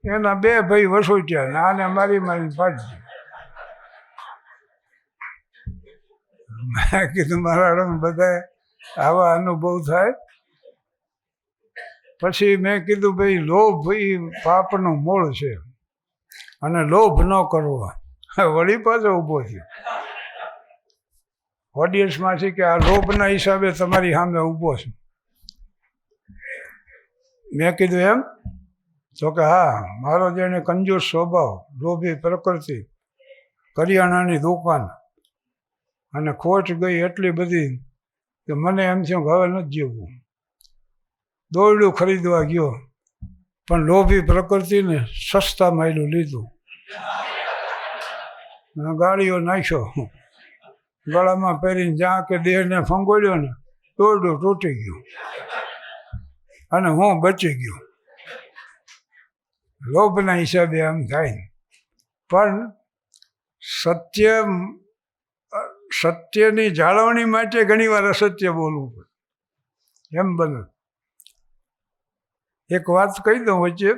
એના બે ભાઈ વસૂટ્યા ને આને મારી પાડી. મેં કીધું મારા બધા આવા અનુભવ થાય. પછી મેં કીધું ભાઈ લોભ એ પાપનું મૂળ છે અને લોભ ન કરવો. વળી પાછો ઊભો થયો ઓડિયન્સમાંથી કે આ લોભના હિસાબે તમારી સામે ઊભો છું. મેં કીધું એમ તો કે હા, મારો જેને કંજૂસ સ્વભાવ, લોભી પ્રકૃતિ, કરિયાણાની દુકાન અને ખોટ ગઈ એટલી બધી કે મને એમ થયું હવે નથી જીવવું. દોરડું ખરીદવા ગયો પણ લોભી પ્રકૃતિને સસ્તા માયલું લીધું. ગાડીઓ નાખ્યો, ગળામાં પહેરીને જ્યાં કે દેહને ફંગોળ્યો ને દોરડું તૂટી ગયું અને હું બચી ગયો. લોભના હિસાબે આમ થાય. પણ સત્યની જાળવણી માટે ઘણી વાર અસત્ય બોલવું પડે. એમ બને. એક વાત કહી દઉં વચ્ચે,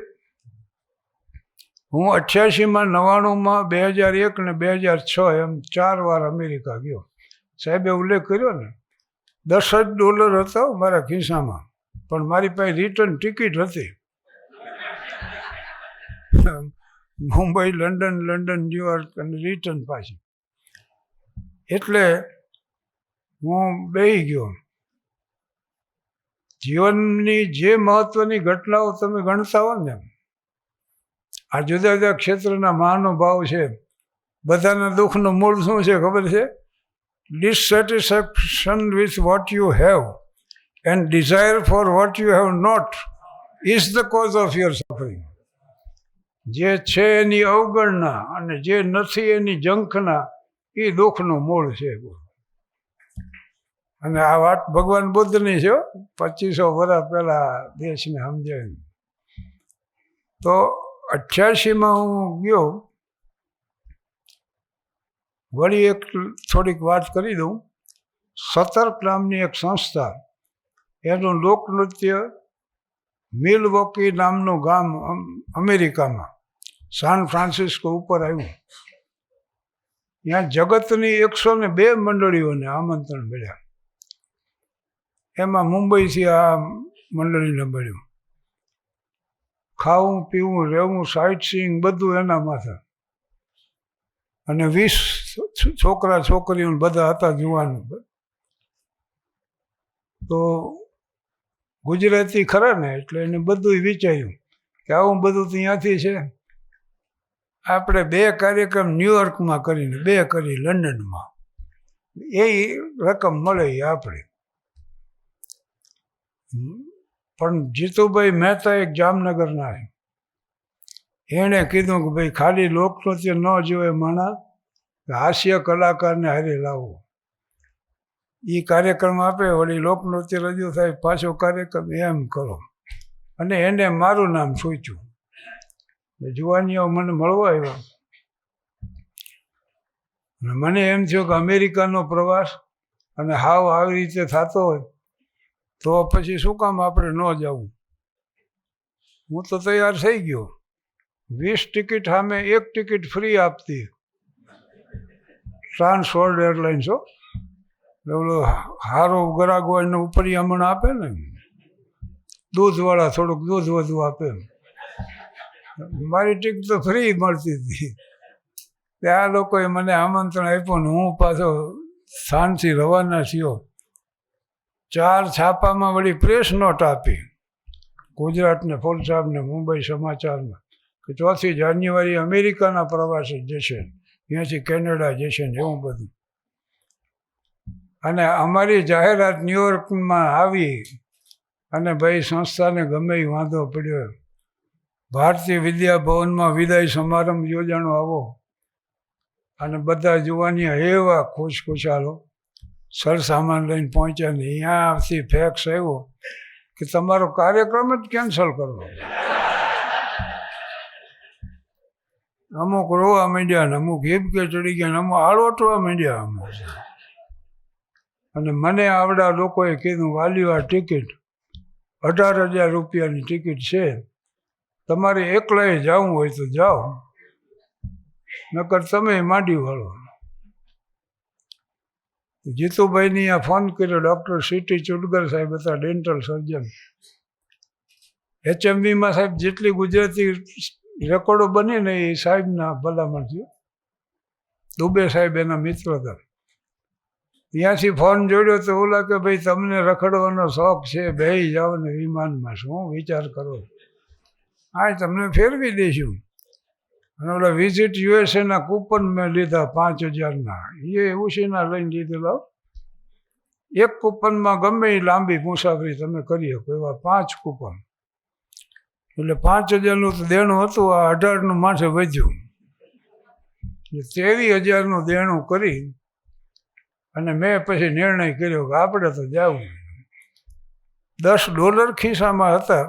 હું 88માં, 99માં, 2001 ને 2006 એમ 4 વાર અમેરિકા ગયો. સાહેબે ઉલ્લેખ કર્યો ને, $10 હતો મારા ખિસ્સામાં, પણ મારી પાસે રિટર્ન ટિકિટ હતી. મુંબઈ, લંડન, ન્યુયોર્ક અને રિટર્ન પાછી. એટલે હું બેસી ગયો. જીવનની જે મહત્વની ઘટનાઓ તમે ગણતા હો ને, આ જુદા જુદા ક્ષેત્રના મહાનુભાવ છે, બધાના દુઃખનું મૂળ શું છે ખબર છે? Dissatisfaction with what you have and desire for what you have not is the cause of your suffering. જે છે એની અવગણના અને જે નથી એની ઝંખના, એ દુઃખનું મૂળ છે. અને આ વાત ભગવાન બુદ્ધની છે, 2500 વર્ષ પહેલાં દેશને સમજાવી. તો 88માં હું ગયો. વળી એક થોડીક વાત કરી દઉં. સતર્ક નામની એક સંસ્થા, એનું લોકનૃત્ય મિલવોકી નામનું ગામ અમેરિકામાં સાન ફ્રાન્સિસ્કો ઉપર આવ્યું. ત્યાં જગતની 102 મંડળીઓને આમંત્રણ મળ્યા. એમાં મુંબઈથી આ મંડળીને મળ્યું. ખાવું પીવું રહેવું સાઇટ સીઈંગ બધું એના માથે. અને 20 છોકરા છોકરીઓ બધા હતા જુવાન. તો ગુજરાતી ખરા ને એટલે એને બધું વિચાર્યું કે આવું બધું ત્યાંથી છે. આપણે 2 કાર્યક્રમ ન્યુયોર્કમાં કરીને 2 કરી લંડનમાં, એ રકમ મળે આપણે. પણ જીતુભાઈ મહેતા એક જામનગરના, એણે કીધું કે ભાઈ ખાલી લોકનૃત્ય ન જોવે માણસ, હાસ્ય કલાકારને હારે લાવો. એ કાર્યક્રમ આપે, વળી લોકનૃત્ય રજૂ થાય, પાછો કાર્યક્રમ એમ કરો. અને એને મારું નામ સોચ્યું. જુવાનીઓ મને મળવા આવ્યા. મને એમ થયું કે અમેરિકાનો પ્રવાસ અને હાવ આવી રીતે થતો હોય તો પછી શું કામ આપણે ન જવું. હું તો તૈયાર થઈ ગયો. 20 ટિકિટ સામે 1 ટિકિટ ફ્રી આપતી ટ્રાન્સવર્લ્ડ એરલાઇન્સ. ઓલો હારો ગરાગ હોય ને ઉપરિયામણ આપે ને, દૂધવાળા થોડુંક દૂધ વધુ આપે. મારી ટિકિટ તો ફ્રી મળતી હતી. ત્યાં લોકોએ મને આમંત્રણ આપ્યું ને હું પાછો શાનથી રવાના થયો. 4 છાપામાં વળી પ્રેસ નોટ આપી, ગુજરાતને ફોલ સાહેબને, મુંબઈ સમાચારમાં, કે 4 જાન્યુઆરી અમેરિકાના પ્રવાસે જશે, ત્યાંથી કેનેડા જશે ને એવું બધું. અને અમારી જાહેરાત ન્યુયોર્કમાં આવી અને ભાઈ સંસ્થાને ગમે એ વાંધો પડ્યો. ભારતીય વિદ્યા ભવનમાં વિદાય સમારંભ યોજાણો આવો અને બધા જુવાની એવા ખુશખુશાલો સરસામાન લઈને પહોંચ્યા ને અહીંયાથી ફેક્સ આવ્યો કે તમારો કાર્યક્રમ જ કેન્સલ કરવો. અમુક રોવા માંડ્યા ને અમુક હિબકે ચડી ગયા ને અમુક આળોટવા માંડ્યા અમુક. અને મને આવડા લોકોએ કીધું વાલીઓ આ ટિકિટ 18,000 રૂપિયાની ટિકિટ છે, તમારે એકલાએ જવું હોય તો જાઓ, નકર તમે માંડી વાળો. જીતુભાઈની આ ફોન કર્યો. ડૉક્ટર સીટી ચુડગર સાહેબ હતા, ડેન્ટલ સર્જન. HMVમાં સાહેબ જેટલી ગુજરાતી રેકોર્ડો બની ને એ સાહેબના ભલામણ થયું. દુબે સાહેબ એના મિત્ર હતા. ત્યાંથી ફોન જોડ્યો તો ઓલા કે ભાઈ તમને રખડવાનો શોખ છે, બેસી જાઓ ને વિમાનમાં. શું વિચાર કરો, હા તમને ફેરવી દઈશું. અને ઓલા વિઝિટ USA કૂપન મેં લીધા 5,000ના, એ ઉછીના લઈને લીધેલા. એક કૂપનમાં ગમે એ લાંબી મુસાફરી તમે કરી શકો એવા 5 કૂપન. એટલે 5,000નું તો દેણું હતું, આ 18નું માથે વધ્યું. 23,000નું દેણું કરી અને મેં પછી નિર્ણય કર્યો કે આપણે તો જવું. $10 ખિસ્સામાં હતા.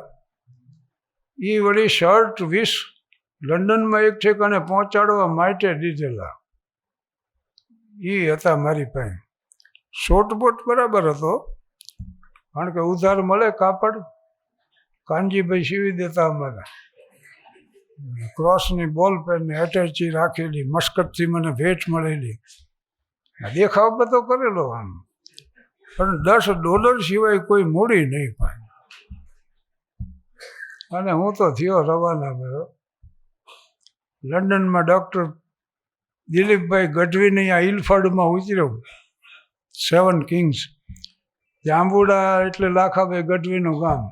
એ વળી શર્ટ 20 લંડનમાં એક ઠેકાણે પહોંચાડવા માટે દીધેલા, એ હતા મારી પાસે. શોર્ટબોટ બરાબર હતો, કારણ કે ઉધાર મળે કાપડ, કાનજીભાઈ સીવી દેતા અમારા. ક્રોસની બોલ પેનને એટેચી રાખેલી, મસ્કતથી મને ભેટ મળેલી. દેખાવ બધો કરેલો આમ, પણ $10 સિવાય કોઈ મૂડી નહીં પાય. અને હું તો થયો રવાના ગયો. લંડનમાં ડૉક્ટર દિલીપભાઈ ગઢવીને અહીંયા ઇલફર્ડમાં ઉતર્યો, 7 કિંગ્સ. જાંબુડા એટલે લાખાભાઈ ગઢવીનું ગામ.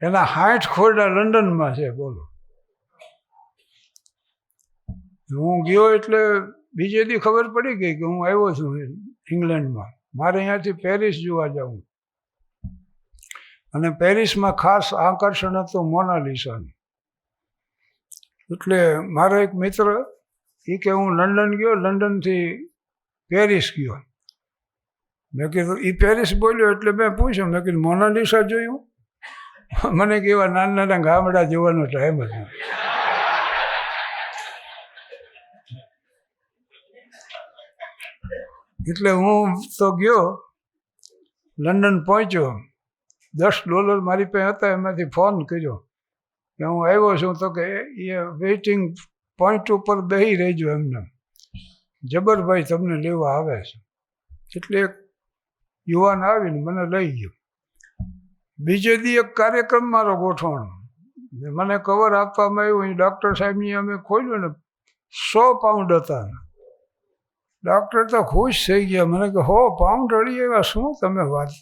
એના 60 ખોરડા લંડનમાં છે, બોલો. હું ગયો એટલે બીજે દી ખબર પડી ગઈ કે હું આવ્યો છું ઇંગ્લેન્ડમાં. મારે અહીંયાથી પેરિસ જોવા જવું. અને પેરિસમાં ખાસ આકર્ષણ હતું મોનાલિસાનું. એટલે મારો એક મિત્ર એ કે હું લંડન ગયો, લંડનથી પેરિસ ગયો. મેં કીધું એ પેરિસ બોલ્યો એટલે મેં પૂછ્યું, મેં કીધું મોનાલિસા જોયું? મને કેવા નાના નાના ગામડા જોવાનો ટાઈમ હતો. એટલે હું તો ગયો, લંડન પહોંચ્યો, $10 મારી પાસે હતા, એમાંથી ફોન કર્યો કે હું આવ્યો છું. તો કે એ વેઇટિંગ પોઈન્ટ ઉપર બેસી રહેજો એમને, જબરભાઈ તમને લેવા આવે છે. એટલે એક યુવાન આવીને મને લઈ ગયો. બીજે દી એક કાર્યક્રમ મારો ગોઠવણો, મને કવર આપવામાં આવ્યું. ડૉક્ટર સાહેબની અમે ખોલ્યું ને, 100 પાઉન્ડ હતા. ડૉક્ટર તો ખુશ થઈ ગયા. મને કે 100 પાઉન્ડ અડી એવા શું તમે વાત.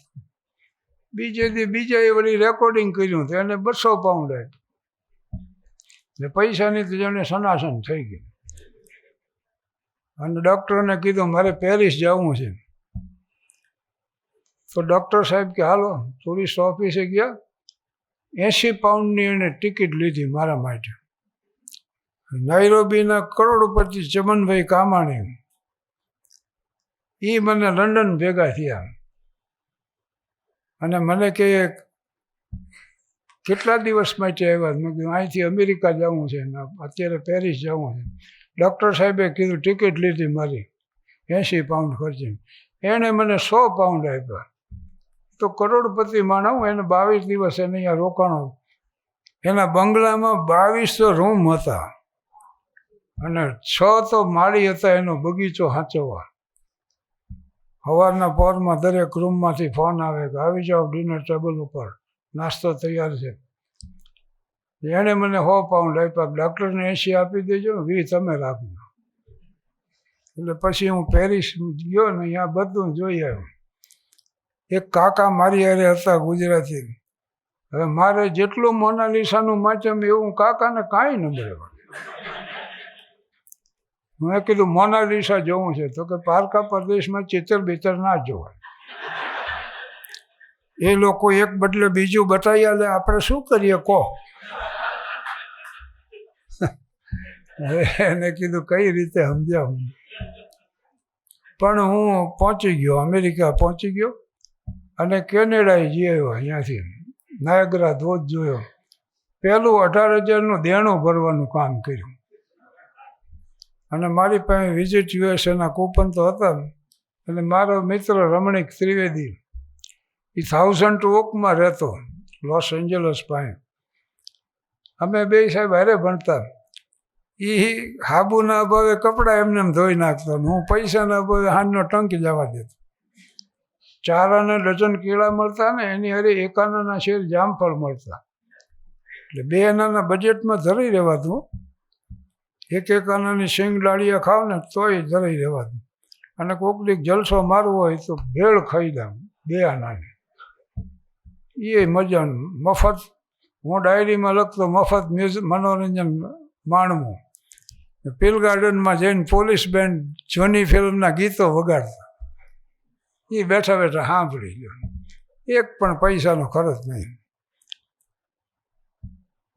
બીજે દી બીજાએ વળી રેકોર્ડિંગ કર્યું તો એને 200 પાઉન્ડ આપ્યું. એટલે પૈસાની તો જેને સનાસન થઈ ગઈ. અને ડૉક્ટરને કીધું મારે પેરિસ જવું છે. તો ડૉક્ટર સાહેબ કે હાલો. ટુરિસ્ટ ઓફિસે ગયા, 80 પાઉન્ડની એણે ટિકિટ લીધી મારા માટે. નાઇરોબીના કરોડપતિ ચમનભાઈ કામાણી એ મને લંડન ભેગા થયા અને મને કહે કેટલા દિવસ માટે આવ્યા. મેં કીધું અહીંથી અમેરિકા જવું છે ને અત્યારે પેરિસ જવું છે. ડૉક્ટર સાહેબે કીધું ટિકિટ લીધી મારી 80 પાઉન્ડ ખર્ચીને. એણે મને 100 પાઉન્ડ આપ્યા. તો કરોડપતિ માણસ, એને 22 દિવસ એને અહીંયા રોકાણો. એના બંગલામાં 2200 રૂમ હતા અને 6 તો માળી હતા એનો બગીચો સાચવવા. સવારના પહોરમાં દરેક રૂમમાંથી ફોન આવે કે આવી જાઓ ડિનર ટેબલ ઉપર, નાસ્તો તૈયાર છે. એણે મને 100 પાઉન્ડ આપ્યા. ડૉક્ટરને 80 આપી દેજો, 20 તમે રાખજો. એટલે પછી હું પેરિસ ગયો ને અહીંયા બધું જોઈ આવ્યો. એક કાકા મારી હારે હતા ગુજરાતી. હવે મારે જેટલું મોનાલિસાનું માચમ એવું કાકાને કાંઈ ન મળે. મેં કીધું મોનાલિસા જોવું છે. તો કે પારકા પ્રદેશમાં ચિત્ર બિત્ર ના જોવાય, એ લોકો એક બદલે બીજું બતાવી આલે, આપણે શું કરીએ કહો. એને કીધું કઈ રીતે સમજાવું. પણ હું પહોંચી ગયો, અમેરિકા પહોંચી ગયો અને કેનેડાએ જઈ આવ્યો. અહીંયાથી નાયગ્રા ધોધ જોયો. પહેલું 18,000નું દેણું ભરવાનું કામ કર્યું. અને મારી પાસે વિઝિટ યુએસએના કૂપન તો હતા. અને મારો મિત્ર રમણીક ત્રિવેદી, એ 1000 ઓકમાં રહેતો, લોસ એન્જલસ પાસે. અમે બે સાહેબ હારે ભણતા. એ હાબુના અભાવે કપડાં એમને એમ ધોઈ નાખતો, હું પૈસાના અભાવે હાંજનો ટંકી જવા દેતો. 4 આના ડઝન કેળા મળતા ને એની હારે 1 આનાના શેર જામફળ મળતા. એટલે 2 આનાના બજેટમાં ધરી રહેવાતું. 1 આનાની શીંગ ડાળિયા ખાવ ને તોય ધરી રહેવાતું. અને કોકડીક જલસો મારવો હોય તો ભેળ ખાઈ દઉં 2 આનાની, એ મજાનું. મફત, હું ડાયરીમાં લખતો, મફત મનોરંજન માણવું. પીલ ગાર્ડનમાં જઈને પોલીસ બેન્ડ જૂની ફિલ્મના ગીતો વગાડતા. એ બેઠા બેઠા સાંભળી ગયો. એક પણ પૈસાનો ખર્ચ નહીં.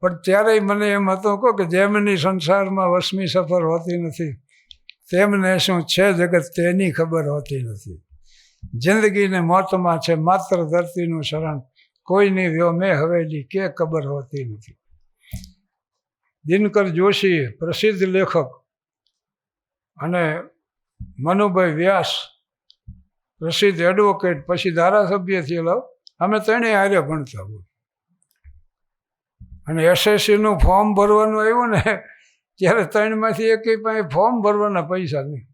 પણ ત્યારે મને એમ હતું કહો કે જેમની સંસારમાં વસમી સફર હોતી નથી, તેમને શું છે જગત તેની ખબર હોતી નથી. જિંદગીને મોતમાં છે માત્ર ધરતીનું શરણ, કોઈની વ્યોમે હવેલી કે ખબર હોતી નથી. દિનકર જોશી પ્રસિદ્ધ લેખક અને મનુભાઈ વ્યાસ પ્રસિદ્ધ એડવોકેટ, પછી ધારાસભ્ય થયેલા. અમે ત્રણેય હારે ભણતા હોય. અને એસએસસીનું ફોર્મ ભરવાનું આવ્યું ને ત્યારે 3માંથી એકેય પાસે ફોર્મ ભરવાના પૈસા નહીં.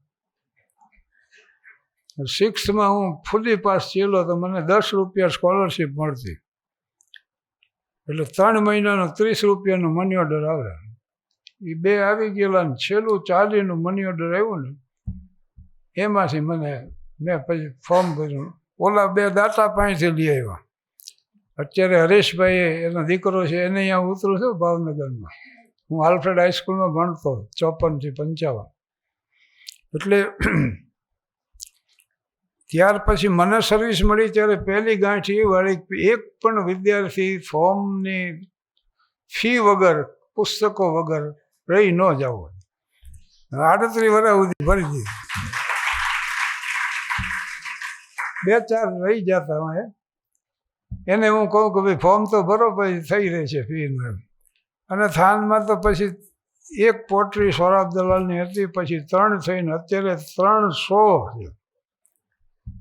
6માં હું ફૂલી પાસ થયેલો તો મને 10 રૂપિયા સ્કોલરશીપ મળતી. એટલે 3 મહિનાનો 30 રૂપિયાનું મની ઓર્ડર આવે. એ 2 આવી ગયેલા ને છેલ્લું 40નું મની ઓર્ડર આવ્યું ને એમાંથી મેં પછી ફોર્મ ભર્યું. ઓલા 2 દાતા પાસેથી લઈ આવ્યા. અત્યારે હરેશભાઈ એનો દીકરો છે, એને અહીંયા ઉતરું છું ભાવનગરમાં. હું આલ્ફ્રેડ હાઈસ્કૂલમાં ભણતો 54 થી 55. એટલે ત્યાર પછી મને સર્વિસ મળી ત્યારે પહેલી ગાંઠ એ વાળી, એક પણ વિદ્યાર્થી ફોર્મની ફી વગર, પુસ્તકો વગર રહી ન જવો. 38 વર્ષ સુધી ભરી દીધી. 2-4 રહી જતા હોય. એને હું કહું કે ભાઈ ફોર્મ તો ભરો, પછી થઈ રહી છે ફીનું એમ. અને થાનમાં તો પછી એક પોટરી સોરાબ દલાલની હતી, પછી 3 થઈને અત્યારે 300 છે.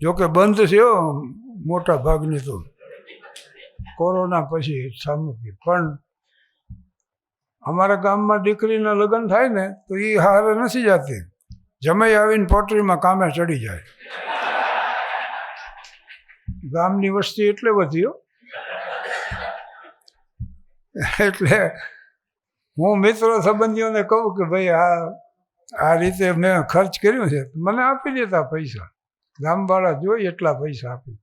જોકે બંધ છે હો, મોટા ભાગની તો કોરોના પછી સામૂહિક. પણ અમારા ગામમાં દીકરીના લગ્ન થાય ને તો એ હારે નથી જતી, જમાઈ આવીને પોટરીમાં કામે ચડી જાય. ગામની વસ્તી એટલે વધી હો. એટલે હું મિત્રો સંબંધીઓને કહું કે ભાઈ આ રીતે મેં ખર્ચ કર્યો છે, મને આપી દેતા પૈસા. ગામવાળા જોઈએ એટલા પૈસા આપી.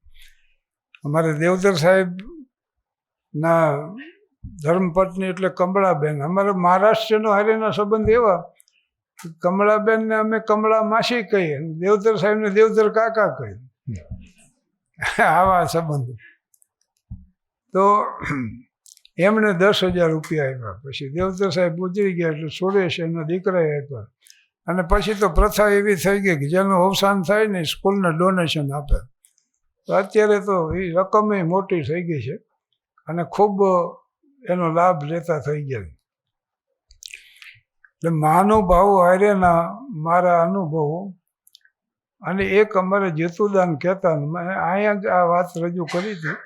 અમારે દેવધર સાહેબના ધર્મપત્ની એટલે કમળાબેન, અમારે મહારાષ્ટ્રનો હારેના સંબંધ એવા, કમળાબેનને અમે કમળા માસી કહીએ, દેવધર સાહેબને દેવધર કાકા કહીએ, આવા સંબંધો. તો એમણે 10,000 રૂપિયા આપ્યા. પછી દેવધર સાહેબ ગુજરી ગયા એટલે સુરેશ એના દીકરાએ આપ્યા. અને પછી તો પ્રથા એવી થઈ ગઈ કે જેનું અવસાન થાય ને સ્કૂલને ડોનેશન આપે. તો અત્યારે તો એ રકમ મોટી થઈ ગઈ છે અને ખૂબ એનો લાભ લેતા થઈ ગયા. એટલે મહાનુભાવો હારેના મારા અનુભવો. અને એક અમારે જેતુદાન કહેતા, મેં અહીંયા જ આ વાત રજૂ કરી હતી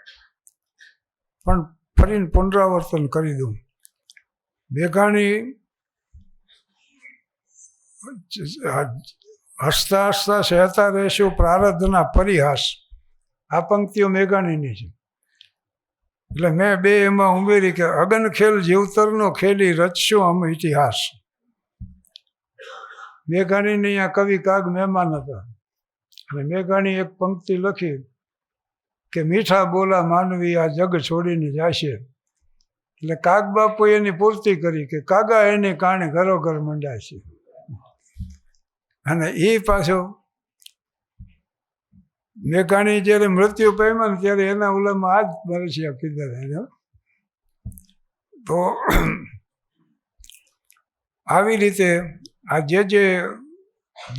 પણ ફરીને પુનરાવર્તન કરી દઉં. મેઘાણી હસતા હસતા સહેતા રહેશું પ્રારબ્ધના પરિહાસ, આ પંક્તિઓ મેઘાણીની છે. એટલે મેં બે એમાં ઉમેરી કે અગન ખેલ જીવતરનો ખેલી રચશું અમ ઇતિહાસ. મેઘાણીને અહીંયા કવિ કાગ મહેમાન હતા અને મેઘાણી એક પંક્તિ લખી કે મીઠા બોલા માનવી આ જગ છોડીને જાશે. એટલે કાગ બાપુએ એની પૂર્તિ કરી કે કાગા એની કારણે ઘરોઘર મંડાય છે. અને એ પાછો મેઘાણી જ્યારે મૃત્યુ પામ્યા ને ત્યારે એના ઓલામાં આ જ મરસિયા કીધા. તો આવી રીતે આ જે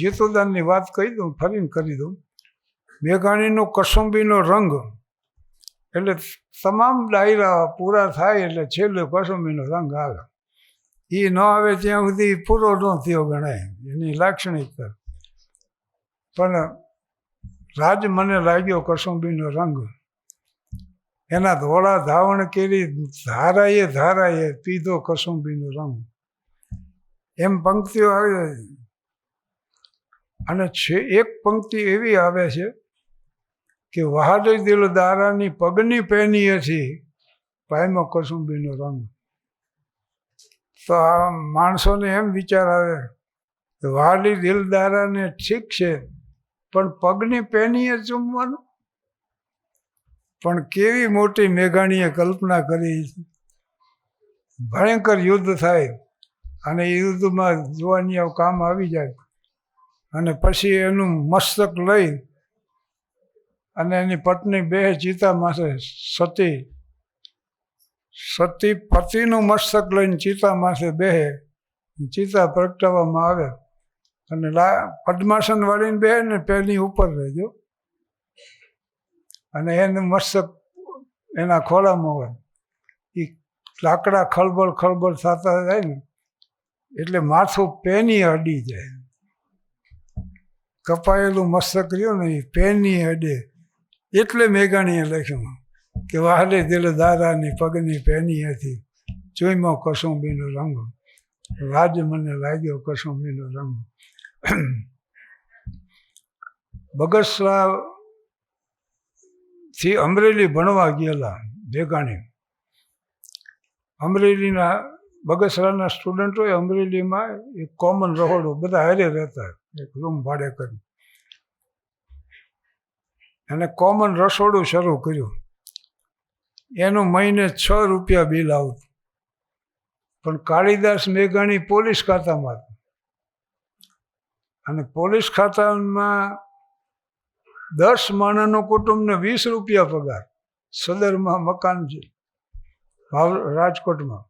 જેતુદાનની વાત કહી દઉં, ફરીને કરી દઉં. મેઘાણીનો કસુંબીનો રંગ એટલે તમામ ડાયરા પૂરા થાય એટલે છેલ્લે કસુંબીનો રંગ આવે. એ ન આવે ત્યાં સુધી પૂરો ન થયો ગણાય એની લાક્ષણિકતા. પણ રાજ મને લાગ્યો કસુંબીનો રંગ, એના ધોળા ધાવણ કેરી ધારાએ ધારાએ પીધો કસુંબીનો રંગ. એમ પંક્તિઓ આવે. અને એક પંક્તિ એવી આવે છે કે વહાડી દિલ દારાની પગની પહેનીએથી પાયમો કસુંબીનો રંગ. તો આ માણસોને એમ વિચાર આવે કે વહાડી દિલ દારાને ઠીક છે પણ પગની પહેનીએ ચૂમવાનું. પણ કેવી મોટી મેઘાણીએ કલ્પના કરી. ભયંકર યુદ્ધ થાય અને એ યુદ્ધમાં જુવાનિયાઓ કામ આવી જાય અને પછી એનું મસ્તક લઈ અને એની પત્ની બે ચિતા માથે સતી પતિનું મસ્તક લઈને ચિતા માથે બેહે, ચિતા પ્રગટાવવામાં આવે અને પદ્માસન વાળીને બેહે ને પહેલી ઉપર રહેજો અને એનું મસ્તક એના ખોળામાં હોય. એ લાકડા ખળબળ ખળબળ થતા જાય ને એટલે માથું પેની અડી જાય. કપાયેલું મસ્તક રહ્યું ને એ પેની અડે. એટલે મેઘાણીએ લખ્યું કે વહાલે દિલ દારાની પગની પેની હતી જોઈમો કસુંબીનો રંગ, રાજ મને લાગ્યો કસુંબીનો રંગ. બગસરાથી અમરેલી ભણવા ગયેલા મેઘાણી. અમરેલીના બગસરાના સ્ટુડન્ટ હોય, અમરેલીમાં એક કોમન રહોડું બધા હારે રહેતા, એક રૂમ ભાડે કરી અને કોમન રસોડું શરૂ કર્યું. એનું મહિને 6 રૂપિયા બિલ આવતું. પણ કાળીદાસ મેઘાણી પોલીસ ખાતામાં હતા અને પોલીસ ખાતામાં 10 માણસનું કુટુંબને 20 રૂપિયા પગાર. સદરમાં મકાન છે રાજકોટમાં.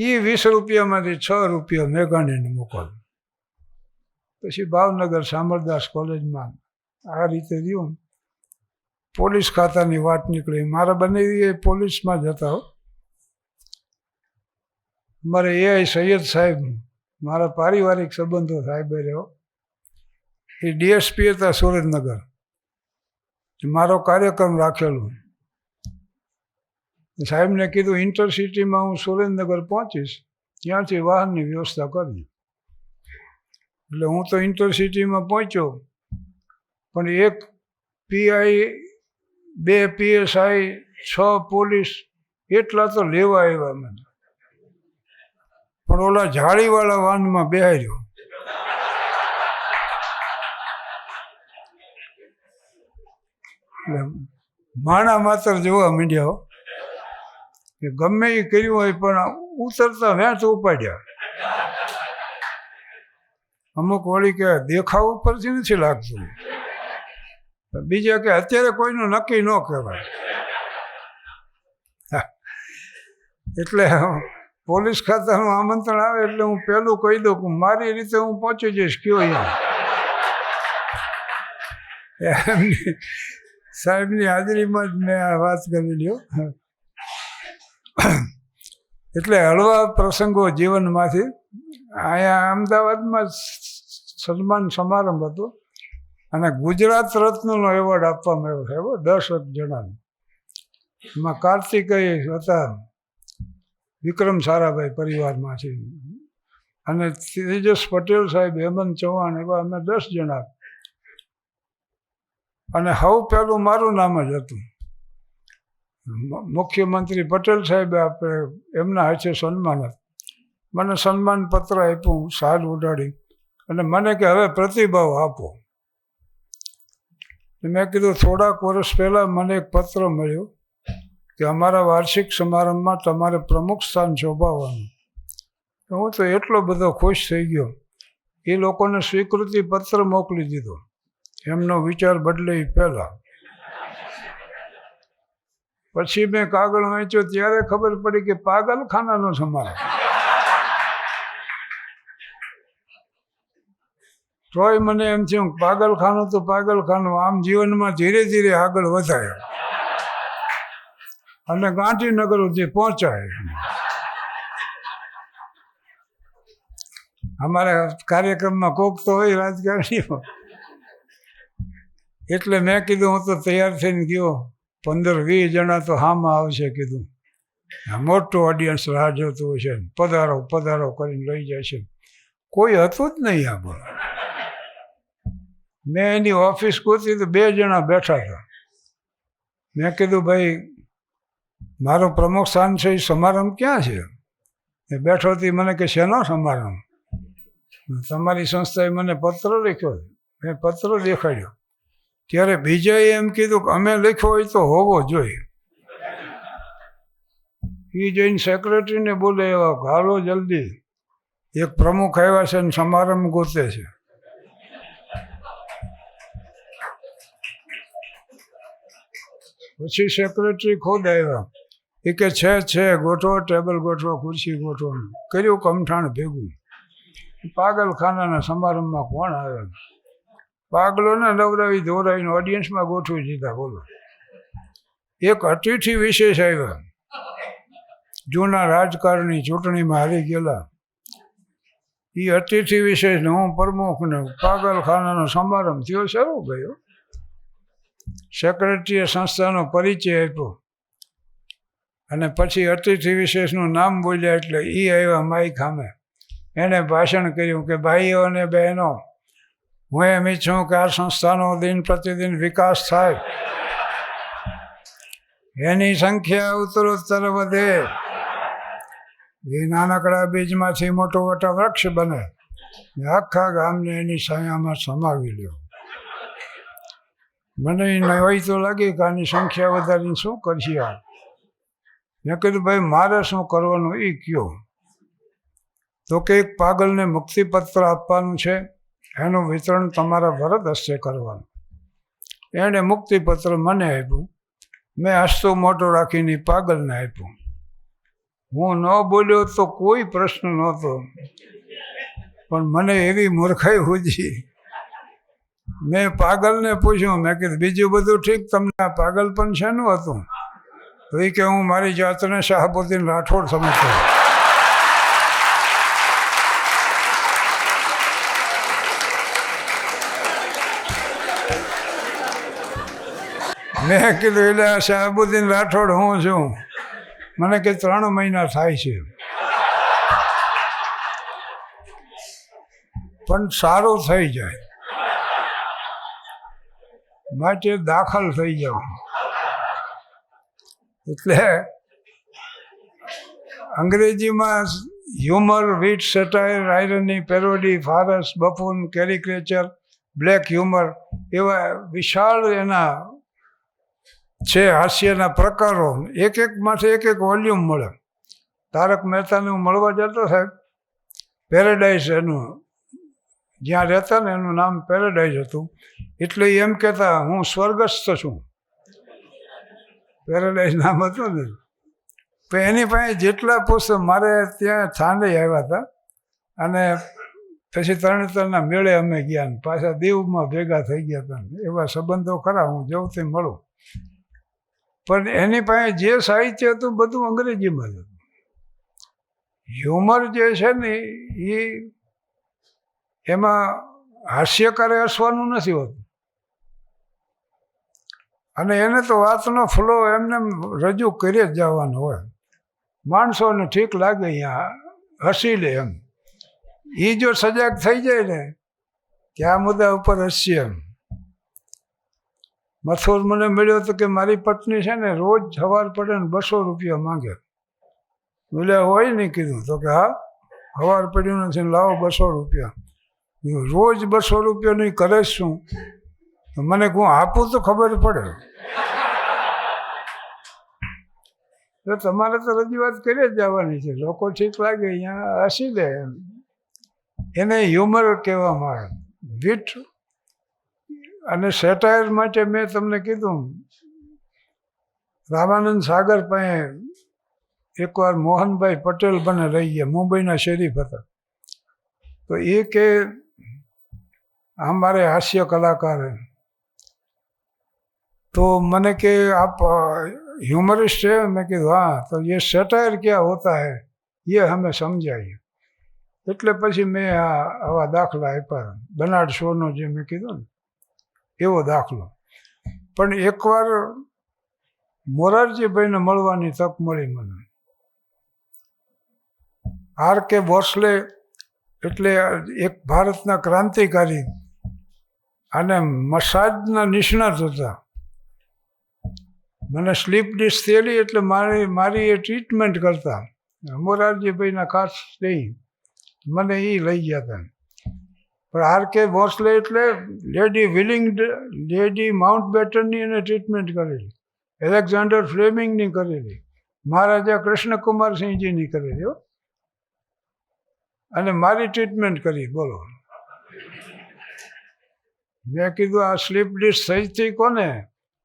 એ 20 રૂપિયામાંથી 6 રૂપિયા મેઘાણીને મોકલ. પછી ભાવનગર શામળદાસ કોલેજમાં આ રીતે રહ્યું. પોલીસ ખાતાની વાત નીકળી. મારા બંને પોલીસમાં જ હતા. મારે એ સૈયદ સાહેબ, મારા પારિવારિક સંબંધો સાહેબ રહ્યો. એ ડીએસપી હતા સુરેન્દ્રનગર. મારો કાર્યક્રમ રાખેલો. સાહેબને કીધું ઇન્ટરસિટીમાં હું સુરેન્દ્રનગર પહોંચીશ, ત્યાંથી વાહનની વ્યવસ્થા કરવી. એટલે હું તો ઇન્ટરસિટીમાં પહોંચ્યો, પણ એક પીઆઈ, 2 PSI, 6 પોલીસ એટલા તો લેવા આવ્યા મને. પણ ઓલા જાળીવાળા વાહનમાં બેહાર્યો. એટલે માણા માત્ર જોવા માંડ્યા કે ગમે એ કર્યું હોય પણ ઉતરતા વેચ ઉપાડ્યા. અમુક વળી કે દેખાવ ઉપરથી નથી લાગતું, બીજા કે અત્યારે કોઈનું નક્કી ન કહેવાય. એટલે પોલીસ ખાતાનું આમંત્રણ આવે એટલે હું પહેલું કહી દઉં કે મારી રીતે હું પહોંચી જઈશ. કયો અહીંયા સાહેબની હાજરીમાં જ મેં આ વાત કરી લ્યો. એટલે હળવા પ્રસંગો જીવનમાંથી. અહીંયા અમદાવાદમાં સન્માન સમારંભ હતો અને ગુજરાત રત્નનો એવોર્ડ આપવામાં આવ્યો છે 10 જણાને. એમાં કાર્તિકેય હતા, વિક્રમ સારાભાઈ પરિવારમાંથી, અને તેજસ પટેલ સાહેબ, હેમંત ચૌહાણ, એવા અમે 10 જણા. અને સૌ પહેલું મારું નામ જ હતું. મુખ્યમંત્રી પટેલ સાહેબે આપણે એમના હાથે સન્માન હતું. મને સન્માન પત્ર આપ્યું, શાલ ઉડાડી, અને મને કે હવે પ્રતિભાવ આપો. મેં કીધું થોડાક વર્ષ પહેલાં મને એક પત્ર મળ્યો કે અમારા વાર્ષિક સમારંભમાં તમારે પ્રમુખ સ્થાન શોભાવવાનું. હું તો એટલો બધો ખુશ થઈ ગયો. એ લોકોને સ્વીકૃતિ પત્ર મોકલી દીધો, એમનો વિચાર બદલે એ પહેલાં. પછી મેં કાગળ વાંચ્યો ત્યારે ખબર પડી કે પાગલખાનાનો સમારંભ. તોય મને એમ થયું પાગલખાનું તો પાગલખાનું, આમ જીવનમાં ધીરે ધીરે આગળ વધાય અને ગાંધીનગર સુધી પહોંચાય. અમારા કાર્યક્રમમાં કોક તો હોય રાજકારણીઓ. એટલે મેં કીધું હું તો તૈયાર થઈને ગયો, 15-20 જણા તો હામાં આવશે કીધું. મોટું ઓડિયન્સ રાહ જોતું હોય છે, પધારો પધારો કરીને લઈ જાય છે. કોઈ હતું જ નહીં આ બોલો. મેં એની ઓફિસ ગોતી તો 2 જણા બેઠા હતા. મેં કીધું ભાઈ મારો પ્રમુખ સ્થાન છે, એ સમારંભ ક્યાં છે? એ બેઠોથી મને કે શેનો સમારંભ? તમારી સંસ્થાએ મને પત્ર લખ્યો. મેં પત્ર દેખાડ્યો ત્યારે બીજાએ એમ કીધું કે અમે લખ્યો હોય તો હોવો જોઈએ. એ જઈને સેક્રેટરીને બોલે એવા હાલો જલ્દી, એક પ્રમુખ આવ્યા છે ને સમારંભ ગોતે છે. પછી સેક્રેટરી ખુદ આવ્યા. એ કે છે ગોઠવો, ટેબલ ગોઠવો, ખુરશી ગોઠવો. કર્યું કમઠાણ ભેગું. પાગલખાનાના સમારંભમાં કોણ આવે? પાગલોને નવરાવી ધોરાવીને ઓડિયન્સમાં ગોઠવી દીધા. બોલો, એક અતિથિ વિશેષ આવ્યા, જૂના રાજકારણી, ચૂંટણીમાં હારી ગયેલા. એ અતિથિ વિશેષને હું પ્રમુખને પાગલખાનાનો સમારંભ થયો, શરૂ ગયો. સેક્રેટરીએ સંસ્થાનો પરિચય આપ્યો અને પછી અતિથિ વિશેષનું નામ બોલ્યા એટલે એ આવ્યા માઈક સામે. એણે ભાષણ કર્યું કે ભાઈઓ અને બહેનો, હું એમ ઈચ્છું કે આ સંસ્થાનો દિન પ્રતિદિન વિકાસ થાય, એની સંખ્યા ઉત્તરોત્તર વધે, એ નાનકડા બીજમાંથી મોટો મોટા વૃક્ષ બને, આખા ગામને એની છાયામાં સમાવી લ્યો. મને નવાઈ તો લાગી કે આની સંખ્યા વધારીને શું કરશે આ? મેં કીધું ભાઈ મારે શું કરવાનું એ કયો. તો કે એક પાગલને મુક્તિપત્ર આપવાનું છે, એનું વિતરણ તમારા વરદ હસ્તે કરવાનું. એણે મુક્તિપત્ર મને આપ્યું. મેં હસતો મોટો રાખીને પાગલને આપ્યું. હું ન બોલ્યો તો કોઈ પ્રશ્ન નહોતો, પણ મને એવી મૂર્ખાઈ હુજી. મેં પાગલને પૂછ્યું, મેં કીધું બીજું બધું ઠીક, તમને આ પાગલ પણ શેનું હતું? તો એ કે હું મારી જાતને શાહબુદ્દીન રાઠોડ સમજતો. મેં કીધું એટલે શાહબુદ્દીન રાઠોડ હું છું. મને કે 3 મહિના થાય છે, પણ સારું થઈ જાય માટે દાખલ થઈ જાવ. એટલે અંગ્રેજીમાં humour, wit, satire, irony, parody, farce, buffoon, caricature, black humour એવા વિશાળ એના છે હાસ્યના પ્રકારો. એક માંથી એક વોલ્યુમ મળે. તારક મહેતાને હું મળવા જતો સાહેબ, પેરેડાઇઝ એનું જ્યાં રહેતા ને એનું નામ પેરેડાઇઝ હતું. એટલે એમ કહેતા હું સ્વર્ગસ્થ છું, પેરેડાઇઝ નામ હતું ને. તો એની પાસે જેટલા પુસ્તક મારે ત્યાં છાંડે આવ્યા હતા અને પછી તરણેતરના મેળે અમે ગયા ને પાછા દીવમાં ભેગા થઈ ગયા હતા. એવા સંબંધો ખરા, હું જઉં તે મળું. પણ એની પાસે જે સાહિત્ય હતું બધું અંગ્રેજીમાં જ હતું. હ્યુમર જે છે ને એ એમાં હાસ્યકારે હસવાનું નથી હોતું અને એને તો વાતનો ફ્લો એમને રજૂ કરી જ જવાનો હોય. માણસોને ઠીક લાગે અહીંયા હસી લે એમ. એ જો સજાગ થઈ જાય ને કે આ મુદ્દા ઉપર હસીએ એમ. મથુર મને મળ્યો તો કે મારી પત્ની છે ને રોજ સવાર પડે ને 200 રૂપિયા માંગે. બોલે હોય નહીં કીધું તો કે હા સવાર પડ્યું નથી, લાવો 200 રૂપિયા. રોજ 200 રૂપિયાની કરે શું? મને હું આપું તો ખબર પડે. તો તમારે તો રજૂઆત કરી જ જવાની છે. લોકો ઠીક લાગે અહીંયા હસી લે એમ. એને હ્યુમર કહેવામાં આવે. વિટ અને સેટાયર માટે મેં તમને કીધું, રામાનંદ સાગર પાસે એકવાર મોહનભાઈ પટેલ બને રહી ગયા, મુંબઈના શેરીફ હતા. તો એ કે हमारे हास्य कलाकार हैं. तो मैंने कि आप ह्यूमरिस्ट है? मैं कि हाँ. तो ये सेटायर क्या होता है ये हमें समझाइए. એટલે પછી મેં આવા દાખલા આપ્યા. બર્નાર્ડ શોનો જે મેં કીધું ને એવો દાખલો. પણ એકવાર મોરારજીભાઈને મળવાની તક મળી મને. R.K. ભોસલે એટલે એક ભારતના ક્રાંતિકારી અને મસાજના નિષ્ણાત હતા. મને સ્લીપ ડિસ્ક થયેલી એટલે મારી એ ટ્રીટમેન્ટ કરતા. મોરારજીભાઈના ખાસ નહીં, મને એ લઈ ગયા હતા. પણ R.K. ભોસલે એટલે લેડી માઉન્ટ બેટનની એને ટ્રીટમેન્ટ કરેલી, એલેક્ઝાન્ડર ફ્લેમિંગની કરેલી, મહારાજા કૃષ્ણકુમારસિંહજીની કરેલી અને મારી ટ્રીટમેન્ટ કરી. બોલો. મેં કીધું આ સ્લીપ ડિસ્ક થઈ હતી કોને?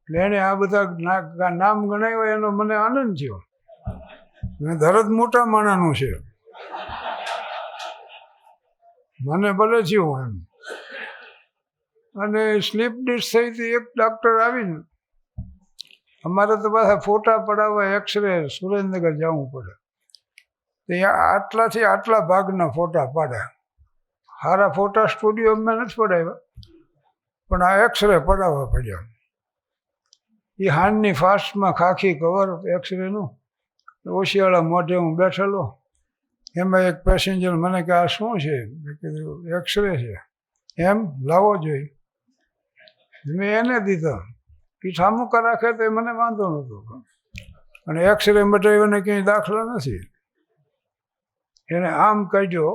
એટલે એણે આ બધા નામ ગણાવ્યા. એનો મને આનંદ થયો. મેં દરદ મોટા માણાનું છે, મને ભલે થયું એમ. અને સ્લીપ ડિસ્ક થઈ હતી. એક ડૉક્ટર આવીને અમારે તો પાછા ફોટા પડાવવા એક્સરે સુરેન્દ્રનગર જવું પડે. ત્યાં આટલાથી આટલા ભાગના ફોટા પાડ્યા. સારા ફોટા સ્ટુડિયોમાં નથી પડાવ્યા, પણ આ એક્સરે પડાવવા પડ્યા. એ હાનની ફાસ્ટમાં ખાખી કવર એક્સરેનું, ઓશિયાળા મોઢે હું બેઠેલો. એમાં એક પેસેન્જર મને કે આ શું છે? મેં કીધું એક્સરે છે. એમ લાવો જોઈએ. મેં એને દીધો. એ ઠામુકા રાખે તો મને વાંધો નહોતો, અને એક્સરે મટાવ્યોને ક્યાંય દાખલા નથી. એને આમ કાઢ્યો.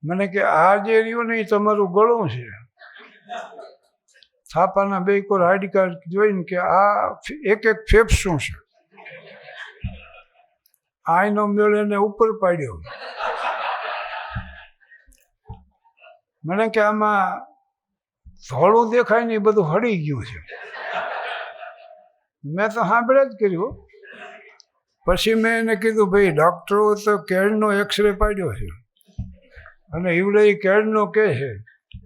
મને કે આ જે રહ્યું ને એ તમારું ગળું છે. છાપાના 2 કોર આઈડી કાર્ડ જોઈને કે આ એક ફેફસું છે. આઈનો મેળ એને ઉપર પાડ્યો. મને કે આમાં ધોળું દેખાય ને એ બધું હળી ગયું છે. મેં તો સાંભળે જ કર્યું. પછી મેં એને કીધું ભાઈ ડૉક્ટરો તો કેળનો એક્સરે પાડ્યો છે અને ઈવડે એ કેળનો કહે છે,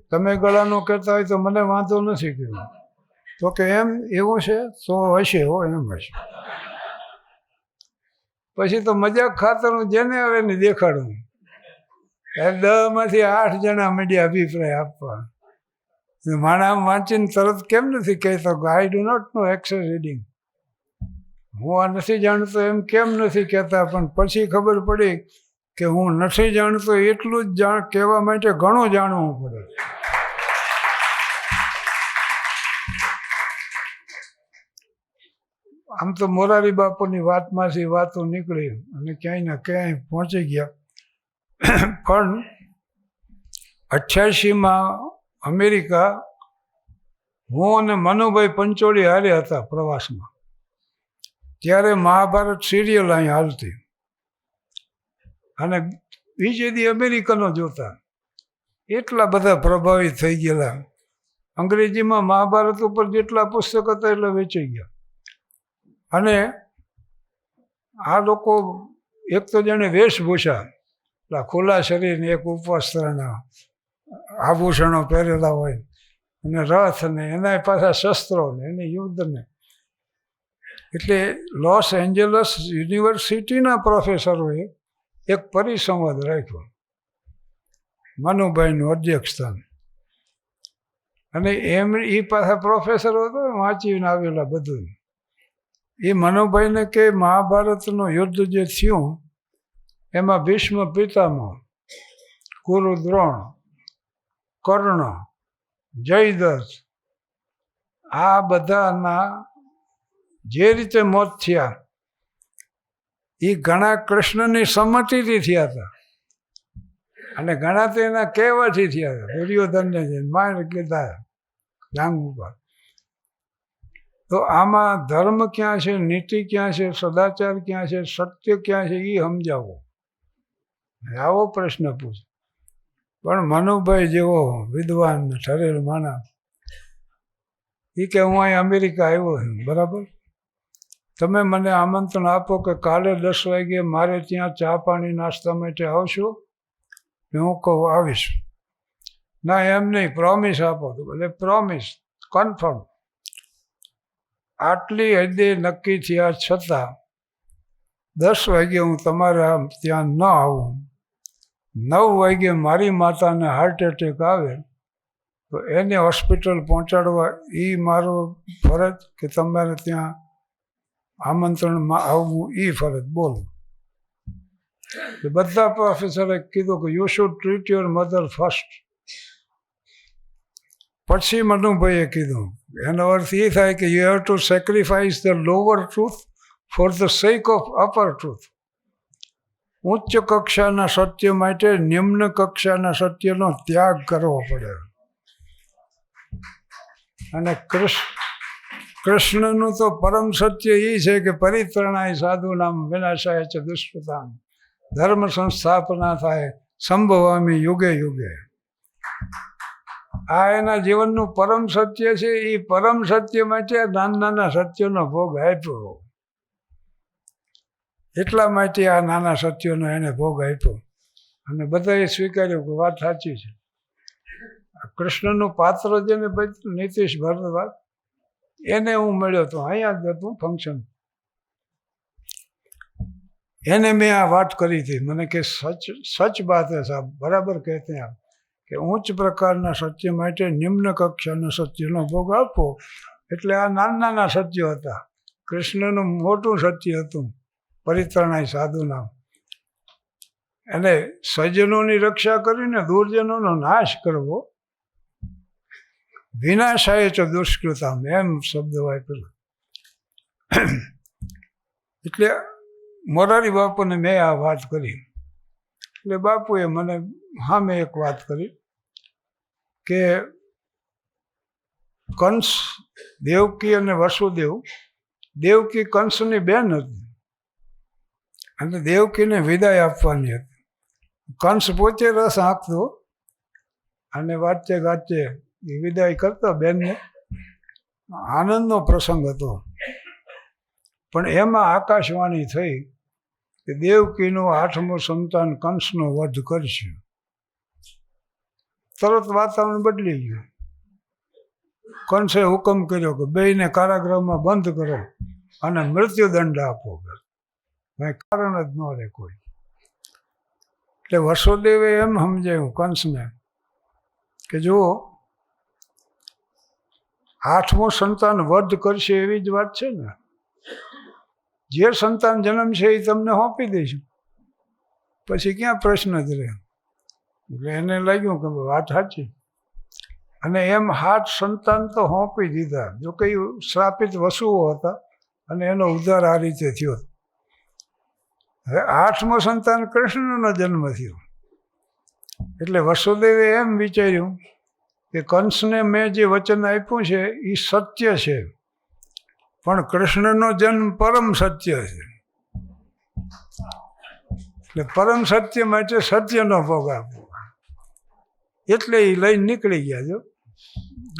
તમે ગળાનો કહેતા હોય તો મને વાંધો નથી કીધું. તો કે એમ એવું છે તો હશે હો, એમ હશે. પછી તો મજાક ખાતરનું જેને આવે ને દેખાડું. 10માંથી 8 જણા મીડિયા અભિપ્રાય આપવા. માણા વાંચીને તરત કેમ નથી કહેતો કે I do not know access reading, હું આ નથી જાણતો એમ કેમ નથી કહેતા? પણ પછી ખબર પડી કે હું નથી જાણતો એટલું જ કહેવા માટે ઘણું જાણવું પડે. આમ તો મોરારી બાપુની વાતમાંથી વાતો નીકળી અને ક્યાંય ને ક્યાંય પહોંચી ગયા. પણ 88માં અમેરિકા હું અને મનુભાઈ પંચોળી હારે હતા પ્રવાસમાં. ત્યારે મહાભારત સિરિયલ અહીં હાલતી અને બીજે દી અમેરિકનો જોતા. એટલા બધા પ્રભાવિત થઈ ગયેલા. અંગ્રેજીમાં મહાભારત ઉપર જેટલા પુસ્તક હતા એટલા વેચાઈ ગયા. અને આ લોકો એક તો જાણે વેશભૂષા, ખુલ્લા શરીરને એક ઉપવસ્ત્રના આભૂષણો પહેરેલા હોય અને રથ ને એના પાછા શસ્ત્રો ને એને યુદ્ધને. એટલે લોસ એન્જલસ યુનિવર્સિટીના પ્રોફેસરોએ એક પરિસંવાદ રાખ્યો મનુભાઈનું અધ્યક્ષસ્થાન. અને એ પાછા પ્રોફેસરો હતો વાંચીને આવેલા બધું. એ મનુભાઈને કે મહાભારતનું યુદ્ધ જે થયું એમાં ભીષ્મ પિતામહ, ગુરુ દ્રોણ, કર્ણ, જયદ્રથ આ બધાના જે રીતે મોત થયા એ ઘણા કૃષ્ણની સંમતિથી થયા હતા અને ઘણા તો એના કહેવાથી થયા હતા. દુર્યોધનને માર કીધા ડાંગ ઉપર. તો આમાં ધર્મ ક્યાં છે, નીતિ ક્યાં છે, સદાચાર ક્યાં છે, સત્ય ક્યાં છે એ સમજાવો. આવો પ્રશ્ન પૂછે. પણ મનુભાઈ જેવો વિદ્વાન ઠરેલ માણસ એ કે હું અહીં અમેરિકા આવ્યો છું, બરાબર, તમે મને આમંત્રણ આપો કે કાલે 10 વાગ્યે મારે ત્યાં ચા પાણી નાસ્તા માટે આવશો? ને હું કહું આવીશ. ના એમ નહીં, પ્રોમિસ આપો. તો ભલે પ્રોમિસ, કન્ફર્મ. આટલી હદે નક્કી થયા છતાં 10 વાગ્યે હું તમારા ત્યાં ન આવું, 9 વાગ્યે મારી માતાને હાર્ટ એટેક આવે તો એને હોસ્પિટલ પહોંચાડવા એ મારો ફરજ કે તમારે ત્યાં આમંત્રણમાં આવવું એ ફરજ? બોલો. બધા પ્રોફેસરે કીધું કે you should treat your mother first. પછી મનુભાઈએ કીધું એનો અર્થ એ થાય કે you have to sacrifice the lower truth for the sec of upper truth. ઉચ્ચ કક્ષાના સત્ય માટે નિમ્ન કક્ષાના સત્યનો ત્યાગ કરવો પડે. અને કૃષ્ણનું તો પરમ સત્ય એ છે કે પરિત્રણાય સાધુનામ વિનાશાય ચ દુષ્કૃતામ ધર્મ સંસ્થાપના થાય સંભવામી યુગે યુગે. આ એના જીવનનું પરમ સત્ય છે. એ પરમ સત્ય માટે નાના સત્યનો ભોગ આપ્યો. એટલા માટે આ નાના સત્યોનો એને ભોગ આપ્યો અને બધાએ સ્વીકાર્યું કે વાત સાચી છે. કૃષ્ણનું પાત્ર જેને નીતિશ ભરદ્વાજ એને હું મળ્યો હતો, અહીંયા જ હતું ફંક્શન. એને મેં આ વાત કરી હતી. મને કે સચ બાત હે સાહેબ, બરાબર કહેતે આપ કે ઉચ્ચ પ્રકારના સત્ય માટે નિમ્ન કક્ષાના સત્યનો ભોગ આપો. એટલે આ નાના સત્યો હતા. કૃષ્ણનું મોટું સત્ય હતું પરિત્રણાય સાધુનામ. અને સજ્જનોની રક્ષા કરીને દુર્જનોનો નાશ કરવો. વિનાશાય ચ દુષ્કૃતામ એમ શબ્દ વાપર્યો. એટલે મોરારી બાપુને મેં આ વાત કરી. એટલે બાપુએ મને સામે એક વાત કરી કે કંસ, દેવકી અને વસુદેવ. દેવકી કંસની બેન હતી અને દેવકીને વિદાય આપવાની હતી. કંસ પોતે રસ આંકતો અને વાંચે ગાચે એ વિદાય કરતો બેનને. આનંદનો પ્રસંગ હતો. પણ એમાં આકાશવાણી થઈ કે દેવકીનું 8મું સંતાન કંસનો વધ કરશે. તરત વાતાવરણ બદલી ગયું. કંસે હુકમ કર્યો કે બેયને કારાગૃહમાં બંધ કરો અને મૃત્યુદંડ આપો. કંઈ કારણ જ ન રહે કોઈ. એટલે વસુદેવે એમ સમજાયું કંસને કે જુઓ, 8મું સંતાન વધ કરશે એવી જ વાત છે ને. જે સંતાન જન્મશે એ તમને સોંપી દઈશું, પછી ક્યાં પ્રશ્ન જ રહે. એટલે એને લાગ્યું કે વાત સાચી, અને એમ 7 સંતાન તો સોંપી દીધા. જો કઈ શ્રાપિત વસુઓ હતા અને એનો ઉદ્ધાર આ રીતે થયો. હવે 8મો સંતાન કૃષ્ણનો જન્મ થયો. એટલે વસુદેવે એમ વિચાર્યું કે કંસને મેં જે વચન આપ્યું છે એ સત્ય છે, પણ કૃષ્ણનો જન્મ પરમ સત્ય છે. એટલે પરમ સત્ય માટે સત્યનો ભોગ આપવો. એટલે એ લઈને નીકળી ગયા. જો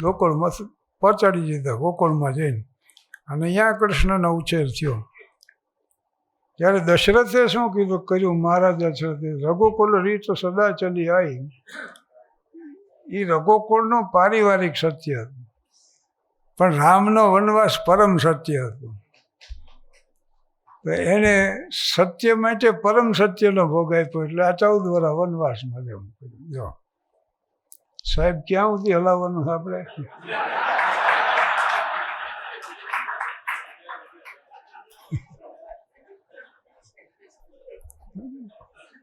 ગોકુળમાં પહોંચાડી દીધા, ગોકુળમાં જઈને, અને અહીંયા કૃષ્ણનો ઉછેર થયો. ત્યારે દશરથે શું કર્યું? મહારાજ દશરથે રઘુકુલ રીત સદા ચલી આવી. એ રઘુકુળનું પારિવારિક સત્ય હતું, પણ રામનો વનવાસ પરમ સત્ય હતું. તો એને સત્ય માટે પરમ સત્યનો ભોગ આપ્યો. એટલે આ 14 વર્ષ વનવાસમાં રહેવું પડ્યું. જો સાહેબ, ક્યાં સુધી હલાવવાનું આપણે?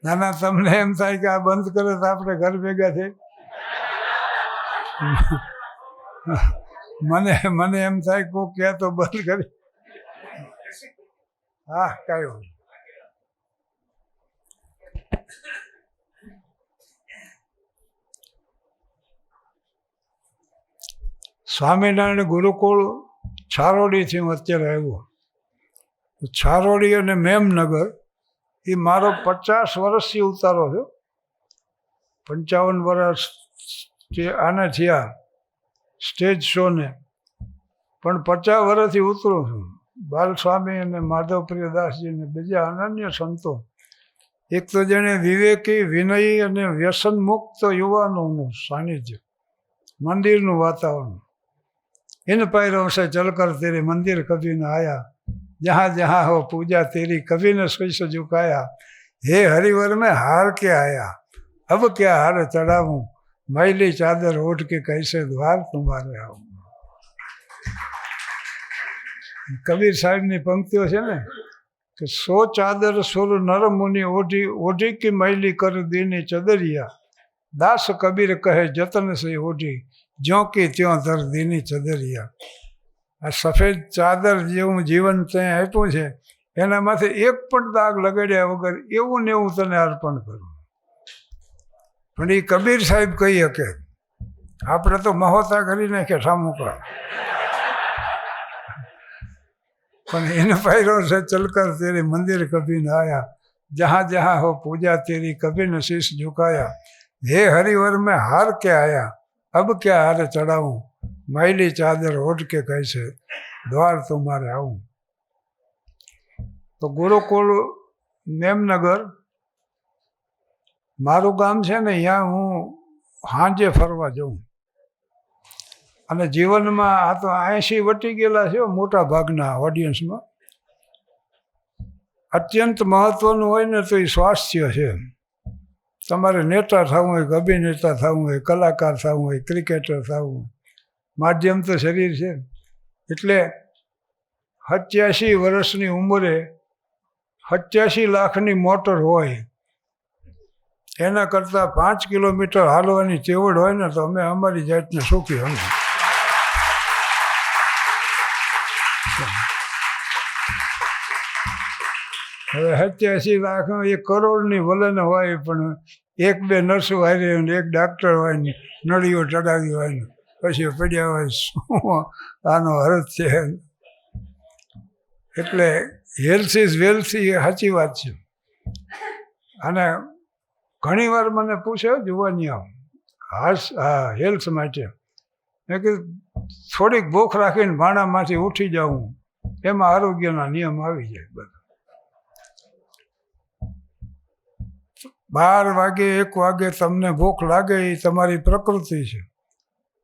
ના ના, તમને એમ થાય કે આ બંધ કરે તો આપણે ઘર ભેગા થઈ. મને એમ થાય કોક ક્યાં તો બંધ કરી. હા, કાંઈ હોય. સ્વામિનારાયણ ગુરુકુળ છારોડીથી હું અત્યારે આવ્યો. છારોડી અને મેમનગર એ મારો 50 વર્ષથી ઉતારો થયો. 55 વર્ષ આને થયા સ્ટેજ શોને, પણ 50 વર્ષથી ઉતરું છું. બાલસ્વામી અને માધવપ્રિયદાસજી અને બીજા અનન્ય સંતો. એક તો જેણે વિવેકી, વિનયી અને વ્યસન મુક્ત યુવાનોનું સાનિધ્ય, મંદિરનું વાતાવરણ. इन पैरों से चलकर तेरे मंदिर कभी न आया, जहाँ जहाँ हो पूजा तेरी कभी न शीश झुकाया. हे हरिवर में हार के आया, अब क्या हार चढ़ाऊं, मैली चादर ओढ़ के कैसे द्वार तुम्हारे आऊं. કબીર સાહેબની પંક્તિઓ છે ને કે 100 ચાદર સુર નર મુનિ ઓઢી ઓઢી કે મૈલી કર દીની ચદરિયા, દાસ કબીર કહે જતન સે ઓઢી જ્યો કે ત્યો ધર દીની ચદરિયા. આ સફેદ ચાદર જેવું જીવન ત્યાં આપ્યું છે, એનામાંથી એક પણ દાગ લગાડ્યા વગર એવું ને એવું તને અર્પણ કરું. પણ એ કબીર સાહેબ કહી શકે, આપણે તો મહોતા કરી નાખ્યા ઠામુકા. પણ એને પાયરો છે ચલકર તેરે મંદિર કભી ન આયા, જहाँ जहाँ हो पूजा तेरी कभी न शीश झुकाया. हे हरिवर में हार के आया, अब क्या हार चढ़ाऊं, मैली चादर ओढ़ के कैसे द्वार तुम्हारे आऊं. તો ગુરુકુળ મેમનગર મારું ગામ છે ને, ત્યાં હું સાંજે ફરવા જાઉં. અને જીવનમાં આ તો 80 વટી ગયેલા છે મોટા ભાગના ઓડિયન્સમાં. અત્યંત મહત્ત્વનું હોય ને તો એ સ્વાસ્થ્ય છે. તમારે નેતા થવું હોય, અભિનેતા થવું હોય, કલાકાર થવું હોય, ક્રિકેટર થવું હોય, માધ્યમ તો શરીર છે. એટલે 87 વર્ષની ઉંમરે 87 લાખની મોટર હોય, એના કરતાં 5 કિલોમીટર હાલવાની ચેવડ હોય ને તો અમે અમારી જાતને સુખી હોય. હવે 87 લાખ 1 કરોડની વલન હોય, પણ 1-2 નર્સો હારે ને 1 ડાક્ટર હોય ને નળીઓ ચડાવી હોય ને પછી પડ્યા હોય, શું આનો અર્થ છે? એટલે હેલ્થ ઇઝ વેલ્થ એ સાચી વાત છે. અને ઘણી વાર મને પૂછે જુવાનિયા હેલ્થ માટે, મેં કીધું થોડીક ભૂખ રાખીને ભાણામાંથી ઉઠી જાઉં, એમાં આરોગ્યના નિયમ આવી જાય. બધા 12 વાગે 1 વાગે તમને ભૂખ લાગે એ તમારી પ્રકૃતિ છે,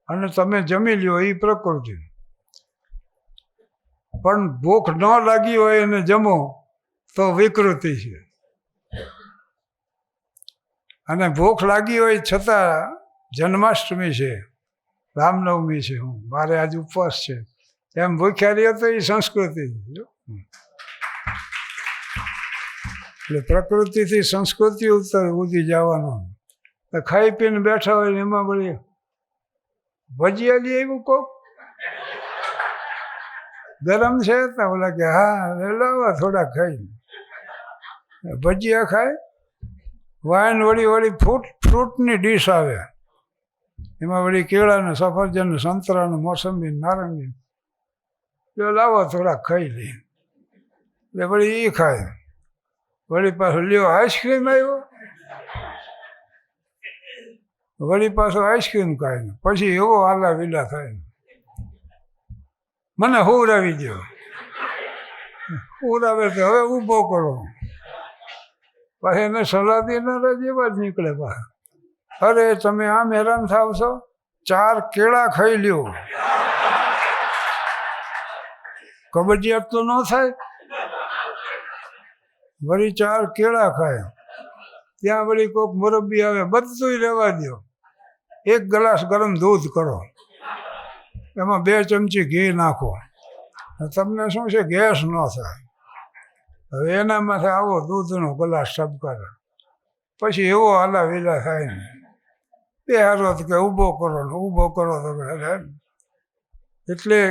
અને તમે જમી લ્યો એ પ્રકૃતિ. પણ ભૂખ ન લાગી હોય અને જમો તો વિકૃતિ છે. અને ભૂખ લાગી હોય છતાં જન્માષ્ટમી છે, રામનવમી છે, મારે આજ ઉપવાસ છે, એમ ભૂખ્યા રહ્યો તો એ સંસ્કૃતિ છે જો. એટલે પ્રકૃતિથી સંસ્કૃતિ ઉદી જવાનો. ખાઈ પીને બેઠા હોય ને એમાં વળી ભજીયા લઈ આવ્યું કોક ગરમ છે તો બોલા કે હા લાવવા થોડા ખાઈ. ભજીયા ખાય, વાઈન વળી ફ્રૂટની ડીશ આવે, એમાં વળી કેળાને સફરજન સંતરાને મોસંબી નારંગી, જો લાવો થોડા ખાઈ લે. એટલે વળી એ ખાય, વળી પાછું લ્યો આઈસ્ક્રીમ આવ્યો, વળી પાછો આઈસ્ક્રીમ ખાય ને પછી એવો આલા વિલા થાય ને મને હુવરાવી દો. હુવરાવે તો હવે ઊભો કરો, પછી એને સલાહ દેનારા જેવા જ નીકળે પાછા. અરે તમે આમ હેરાન થાવ છો, 4 કેળા ખાઈ લ્યો, કબજિયાત તો ન થાય. વળી 4 કેળા ખાય, ત્યાં વળી કોઈક મુરબ્બી આવે, બધું રહેવા દો, 1 ગ્લાસ ગરમ દૂધ કરો, એમાં 2 ચમચી ઘી નાખો, તમને શું છે ગેસ ન થાય. હવે એના માથે આવો દૂધનો ગ્લાસ ટપકારે, પછી એવો હાલા વેલા થાય ને બે હારો કે ઊભો કરો ને ઊભો કરો તો એટલે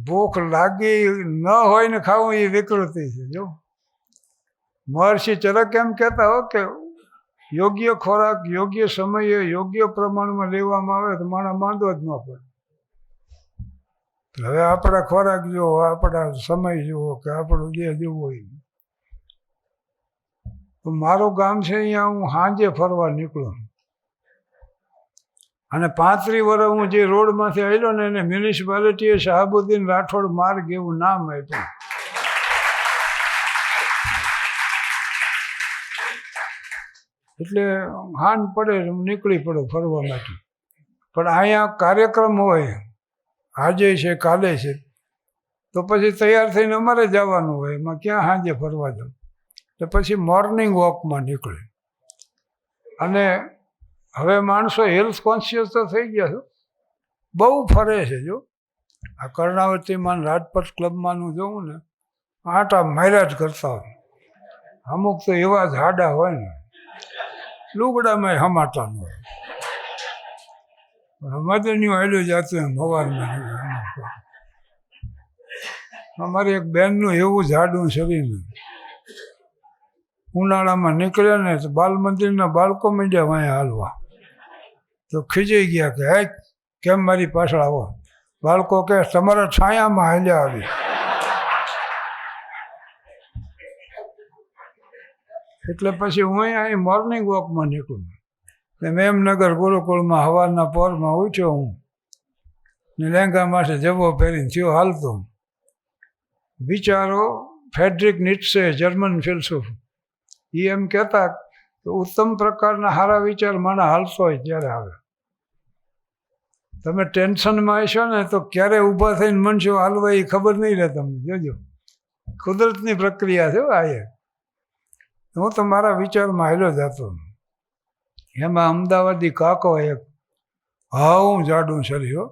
ભૂખ લાગી ન હોય ને ખાવું એ વિકૃતિ છે. જો મહર્ષિ ચરક એમ કહેતા હો કે યોગ્ય ખોરાક યોગ્ય સમયે યોગ્ય પ્રમાણમાં લેવામાં આવે તો માણસ માંદો જ ન પડે. હવે આપણા ખોરાક જુઓ, આપણા સમય જુઓ કે આપણું જે જોવું હોય. તો મારું ગામ છે, અહીંયા હું સાંજે ફરવા નીકળું અને 35 વર્ષ હું જે રોડમાંથી આવેલો ને એને મ્યુનિસિપાલિટીએ શાહબુદ્દીન રાઠોડ માર્ગ એવું નામ આપ્યું. એટલે હાન પડે હું નીકળી પડું ફરવા માટે. પણ અહીંયા કાર્યક્રમ હોય, આજે છે કાલે છે, તો પછી તૈયાર થઈને અમારે જવાનું હોય, એમાં ક્યાં સાંજે ફરવા જાઉં. તો પછી મોર્નિંગ વોકમાં નીકળે. અને હવે માણસો હેલ્થ કોન્શિયસ તો થઈ ગયા છે, બહુ ફરે છે. જો આ કર્ણાવતીમાં રાજપથ ક્લબમાંનું જોઉં ને, આટા માર્યા જ કરતા હોય. અમુક તો એવા જાડા હોય ને લુગડામાં હમાતા ન હોય, મદનિયું આવેલું જતું એમ સવારમાં. અમારે એક બેનનું એવું જાડું શરીર, ઉનાળામાં નીકળ્યા ને તો બાલ મંદિરના બાળકો માંડ્યા વાંહે હાલવા, તો ખીજાઈ ગયા કે હે કેમ મારી પાછળ આવો. બાળકો કહે તમારા છાયામાં હાલ્યા આવી. એટલે પછી હું અહીં મોર્નિંગ વોકમાં નીકળું. મેમનગર ગુરુકુળમાં સવારના પોરમાં ઉઠ્યો હું ને લેંગા માટે જબો પહેરીને થયો હાલતો. વિચારો ફ્રેડરિક નીટ્સે, જર્મન ફિલસૂફ, એ એમ કહેતા કે ઉત્તમ પ્રકારના સારા વિચાર માણસ હાલતો હોય ત્યારે આવે. તમે ટેન્શનમાં હશો ને તો ક્યારે ઊભા થઈને મનશો હાલવા એ ખબર નહીં રહે તમને. જોજો કુદરતની પ્રક્રિયા છે આ. હું તો મારા વિચારમાં હાલ્યો જતો. એમાં અમદાવાદી કાકો એક હાવું જાડું શરીર,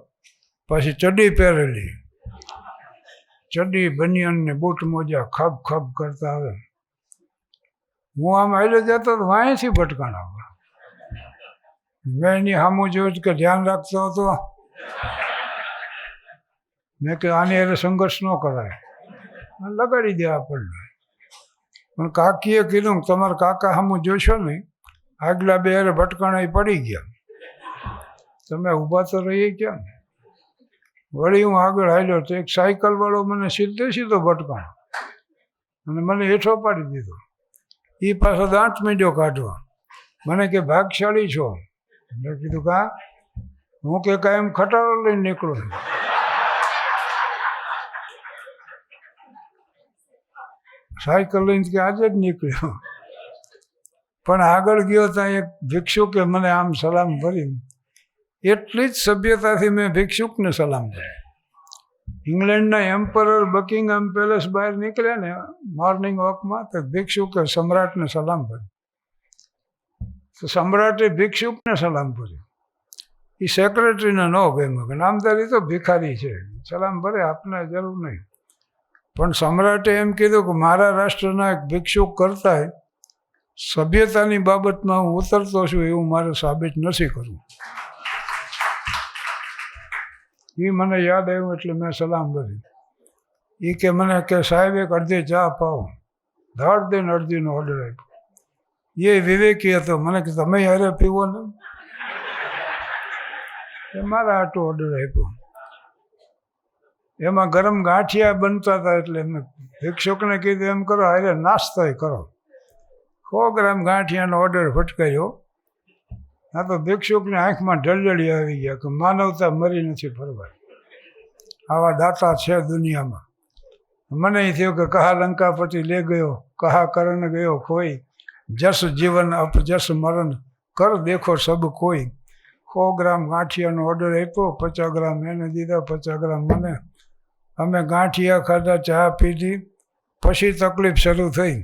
પછી ચડ્ડી પહેરેલી, ચડ્ડી બનિયાન ને બૂટ મોજા ખબ ખબ કરતા આવે. હું આમ હાલ્યો જતો તો વાંયથી ભટકાણા. મેં એની સામું જોયું કે ધ્યાન રાખતો હતો. મેં કે આની એને સંઘર્ષ ન કરાય, લગાડી દે આપણને. પણ કાકીએ કીધું તમારા કાકા સામું જોશો ને, આગલા 2 ભટકાણા પડી ગયા, તમે ઊભા તો રહીએ ક્યાં. વળી હું આગળ હાલ્યો તો એક સાયકલ વાળો મને સીધો ભટકાણો અને મને હેઠો પાડી દીધો. એ પાછો દાંત મીંડ્યો કાઢવા. મને કે ભાગશાળી છો. મેં કીધું કા, હું કે કાંઈ એમ ખટારો લઈને નીકળું છું. સાયકલ લઈને કે આજે જ નીકળ્યો. પણ આગળ ગયો ત્યાં એક ભિક્ષુકે મને આમ સલામ કરી. એટલી જ સભ્યતાથી મેં ભિક્ષુકને સલામ કરી. ઇંગ્લેન્ડના એમ્પરર બકિંગહામ પેલેસ બહાર નીકળ્યા ને મોર્નિંગ વોકમાં, તો ભિક્ષુકે સમ્રાટને સલામ કરી. તો સમ્રાટે ભિક્ષુકને સલામ કર્યો. એ સેક્રેટરીને ન ગમ્યું કે નામદારી તો ભિખારી છે, સલામ ભરે, આપને જરૂર નહીં. પણ સમ્રાટે એમ કીધું કે મારા રાષ્ટ્રના એક ભિક્ષુક કરતાંય સભ્યતાની બાબતમાં હું ઉતરતો છું એવું મારે સાબિત નથી કરવું. એ મને યાદ આવ્યું એટલે મેં સલામ ભરી. એ કે મને કે સાહેબ એક અડધી ચા પાવો, ધાડ દઈને અડધીનો ઓર્ડર આપ્યો. એ વિવેકી હતો, મને કે તમે યારે પીવો ને, એ મારા આટલો ઓર્ડર આપ્યો. એમાં ગરમ ગાંઠિયા બનતા હતા એટલે એમને ભિક્ષુકને કીધું એમ કરો હારે નાસ્તોય કરો. 100 ગ્રામ ગાંઠિયાનો ઓર્ડર ફટકાર્યો. આ તો ભિક્ષુકની આંખમાં ઢળઢળી આવી ગયા કે માનવતા મરી નથી ફરવા, આવા દાતા છે દુનિયામાં. મને એ થયું કે કહા લંકાપતિ લે ગયો, કહા કરણ ગયો કોઈ, જસ જીવન અપ જસ મરણ કર દેખો સબ કોઈ. 100 ગ્રામ ગાંઠિયાનો ઓર્ડર આપ્યો, 50 ગ્રામ એને દીધા, 50 ગ્રામ મને. અમે ગાંઠિયા ખાધા, ચા પીધી, પછી તકલીફ શરૂ થઈ.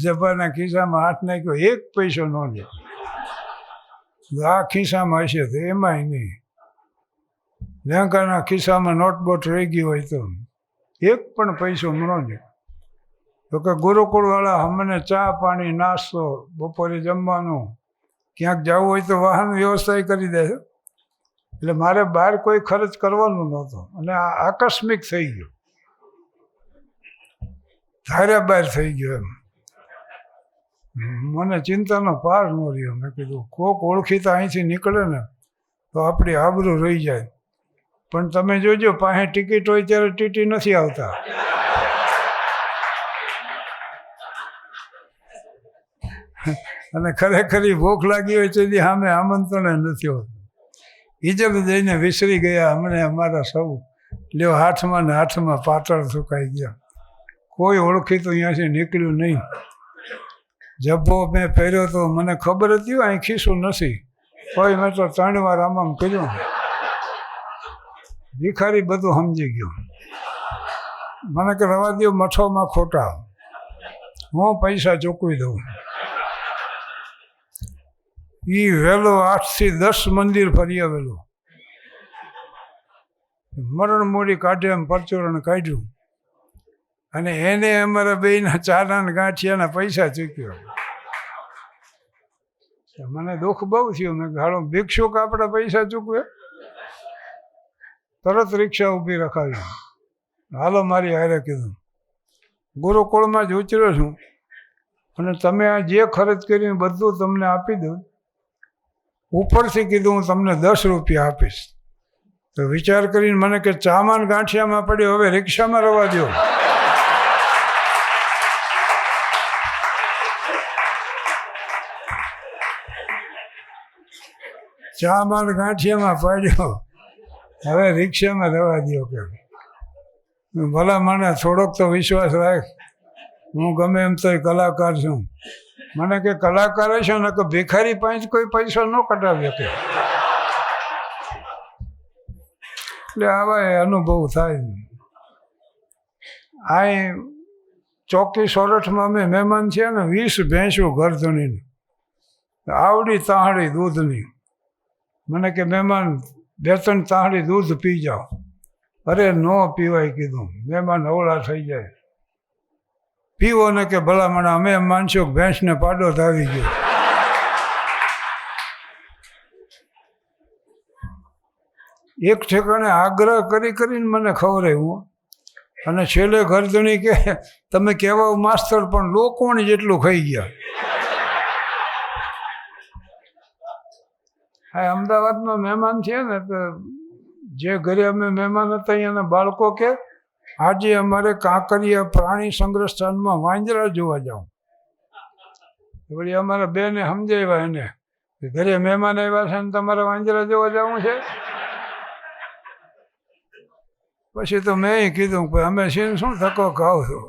જબાના ખિસ્સામાં હાથ નાખ્યો, 1 પૈસો ન લે. આ ખિસ્સામાં હશે તો એમાંય નહીં. લેંકાના ખિસ્સામાં નોટબોટ રહી ગઈ હોય તો 1 પણ પૈસો ન લે. તો કે ગુરુકુળવાળા અમને ચા પાણી નાસ્તો, બપોરે જમવાનું, ક્યાંક જવું હોય તો વાહન વ્યવસ્થા કરી દે છે. એટલે મારે બહાર કોઈ ખર્ચ કરવાનું નહોતો અને આ આકસ્મિક થઈ ગયો, ધાર્યા બહાર થઈ ગયો. એમ મને ચિંતાનો પાર ન રહ્યો. મેં કીધું કોક ઓળખીતા અહીંથી નીકળે ને તો આપણી આબરૂ રહી જાય. પણ તમે જોજો પાસે ટિકિટ હોય ત્યારે ટીટી નથી આવતા. અને ખરેખર ભૂખ લાગી હોય તેથી સામે આમંત્રણ નથી હોતું. ઇજબ જઈને વિસરી ગયા અમને અમારા સૌ. લ્યો હાથમાં ને હાથમાં પાતળ સુકાઈ ગયા. કોઈ ઓળખી તો અહીંયાથી નીકળ્યું નહીં. જબ્બો મેં પહેર્યો તો મને ખબર હતી અહીં ખીસું નથી, કોઈ મેં તો 3 વાર આમ કર્યું. ભિખારી બધું સમજી ગયો. મને કે રવા દો, મઠોમાં ખોટા, હું પૈસા ચૂકવી દઉં. એ વહેલો 8 થી 10 મંદિર ફરી આવેલો. મરણ મૂડી કાઢે એમ પરચુરણ કાઢ્યું અને એને અમારા બેયના ચાના ગાંઠિયાના પૈસા ચૂક્યો. મને દુઃખ બહુ થયું. મેં ગાળો ભિક્ષુક આપણા પૈસા ચૂકવે. તરત રિક્ષા ઊભી રખાવી, હાલો મારી હારે કીધું. ગુરુકુળમાં જ ઉતર્યો છું અને તમે આ જે ખર્ચ કર્યું બધું તમને આપી દઉં. ઉપરથી કીધું હું તમને 10 રૂપિયા આપીશ. તો વિચાર કરીને મને કે ચામાન ગાંઠિયામાં પડ્યો, હવે રિક્ષામાં રવા દો. ચામાન ગાંઠિયામાં પડ્યો, હવે રિક્ષામાં રવા દો. કે ભલા મને થોડોક તો વિશ્વાસ રાખ, હું ગમે એમ તો કલાકાર છું. મને કે કલાકાર છે ને કે ભિખારી પાસે કોઈ પૈસા ન કઢાવી શકે. એટલે આવા અનુભવ થાય. આ ચોકી સોરઠમાં અમે મહેમાન છે ને, 20 ભેંસો ગરધણીને આવડી તાહડી દૂધની. મને કે મહેમાન 2-3 તાહડી દૂધ પી જાઓ. અરે ન પીવાય કીધું, મહેમાન અવળા થઈ જાય. પીવો ને કે ભલામણ અમે માનશો ભેંસને પાડો તો આવી ગયો. એક ઠેકાણે આગ્રહ કરીને મને ખવડાવ્યું અને છેલ્લે ગરદણી કે તમે કહેવા માસ્તર પણ લોકોને જેટલું ખાઈ ગયા. હા, અમદાવાદમાં મહેમાન છે ને, તો જે ઘરે અમે મહેમાન હતા અહીંયાના બાળકો કે આજે અમારે કાંકરિયા પ્રાણી સંગ્રહસ્થાનમાં વાંદરા જોવા જાઉં. વળી અમારા બેને સમજાવ્યા એને ઘરે મહેમાન આવ્યા છે ને તમારે વાંદરા જોવા જવું છે. પછી તો મેં કીધું કે અમે સીન શું ધક્કો ખાવ છો.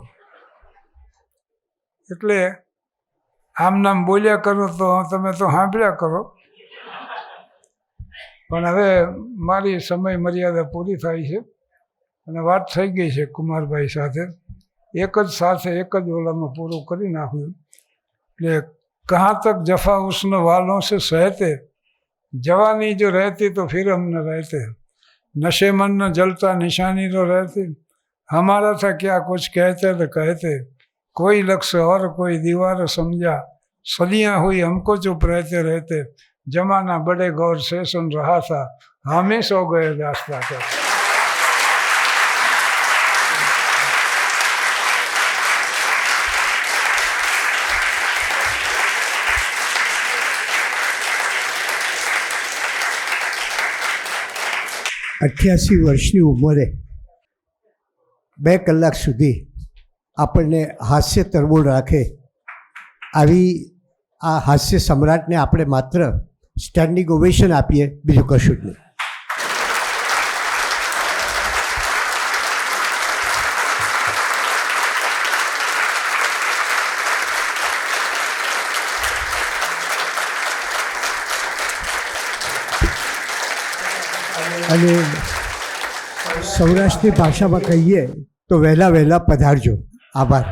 એટલે આમ નામ બોલ્યા કરો તો તમે તો સાંભળ્યા કરો. પણ હવે મારી સમય મર્યાદા પૂરી થાય છે અને વાત થઈ ગઈ છે કુમારભાઈ સાથે. એક જ સાથે એક જ ઓલામાં પૂરું કરી નાખ્યું. એટલે કહાં તક જફા ઉસનો વાલો છે સહેતે जवानी जो रहती तो फिर हम न रहते, नशे मन न जलता निशानी तो रहती, हमारा था क्या कुछ कहते तो कहते, कोई लक्ष्य और कोई दीवार समझा, सदियाँ हुई हमको चुप रहते रहते, जमाना बड़े गौर से सुन रहा था, हम ही सो गए दास्ता कर। અઠ્યાસી વર્ષની ઉંમરે 2 કલાક સુધી આપણને હાસ્ય તરબોળ રાખે આવી આ હાસ્ય સમ્રાટને આપણે માત્ર સ્ટેન્ડિંગ ઓવેશન આપીએ, બીજું કશું જ નહીં. અને સૌરાષ્ટ્રની ભાષામાં કહીએ તો વહેલા પધારજો. આભાર.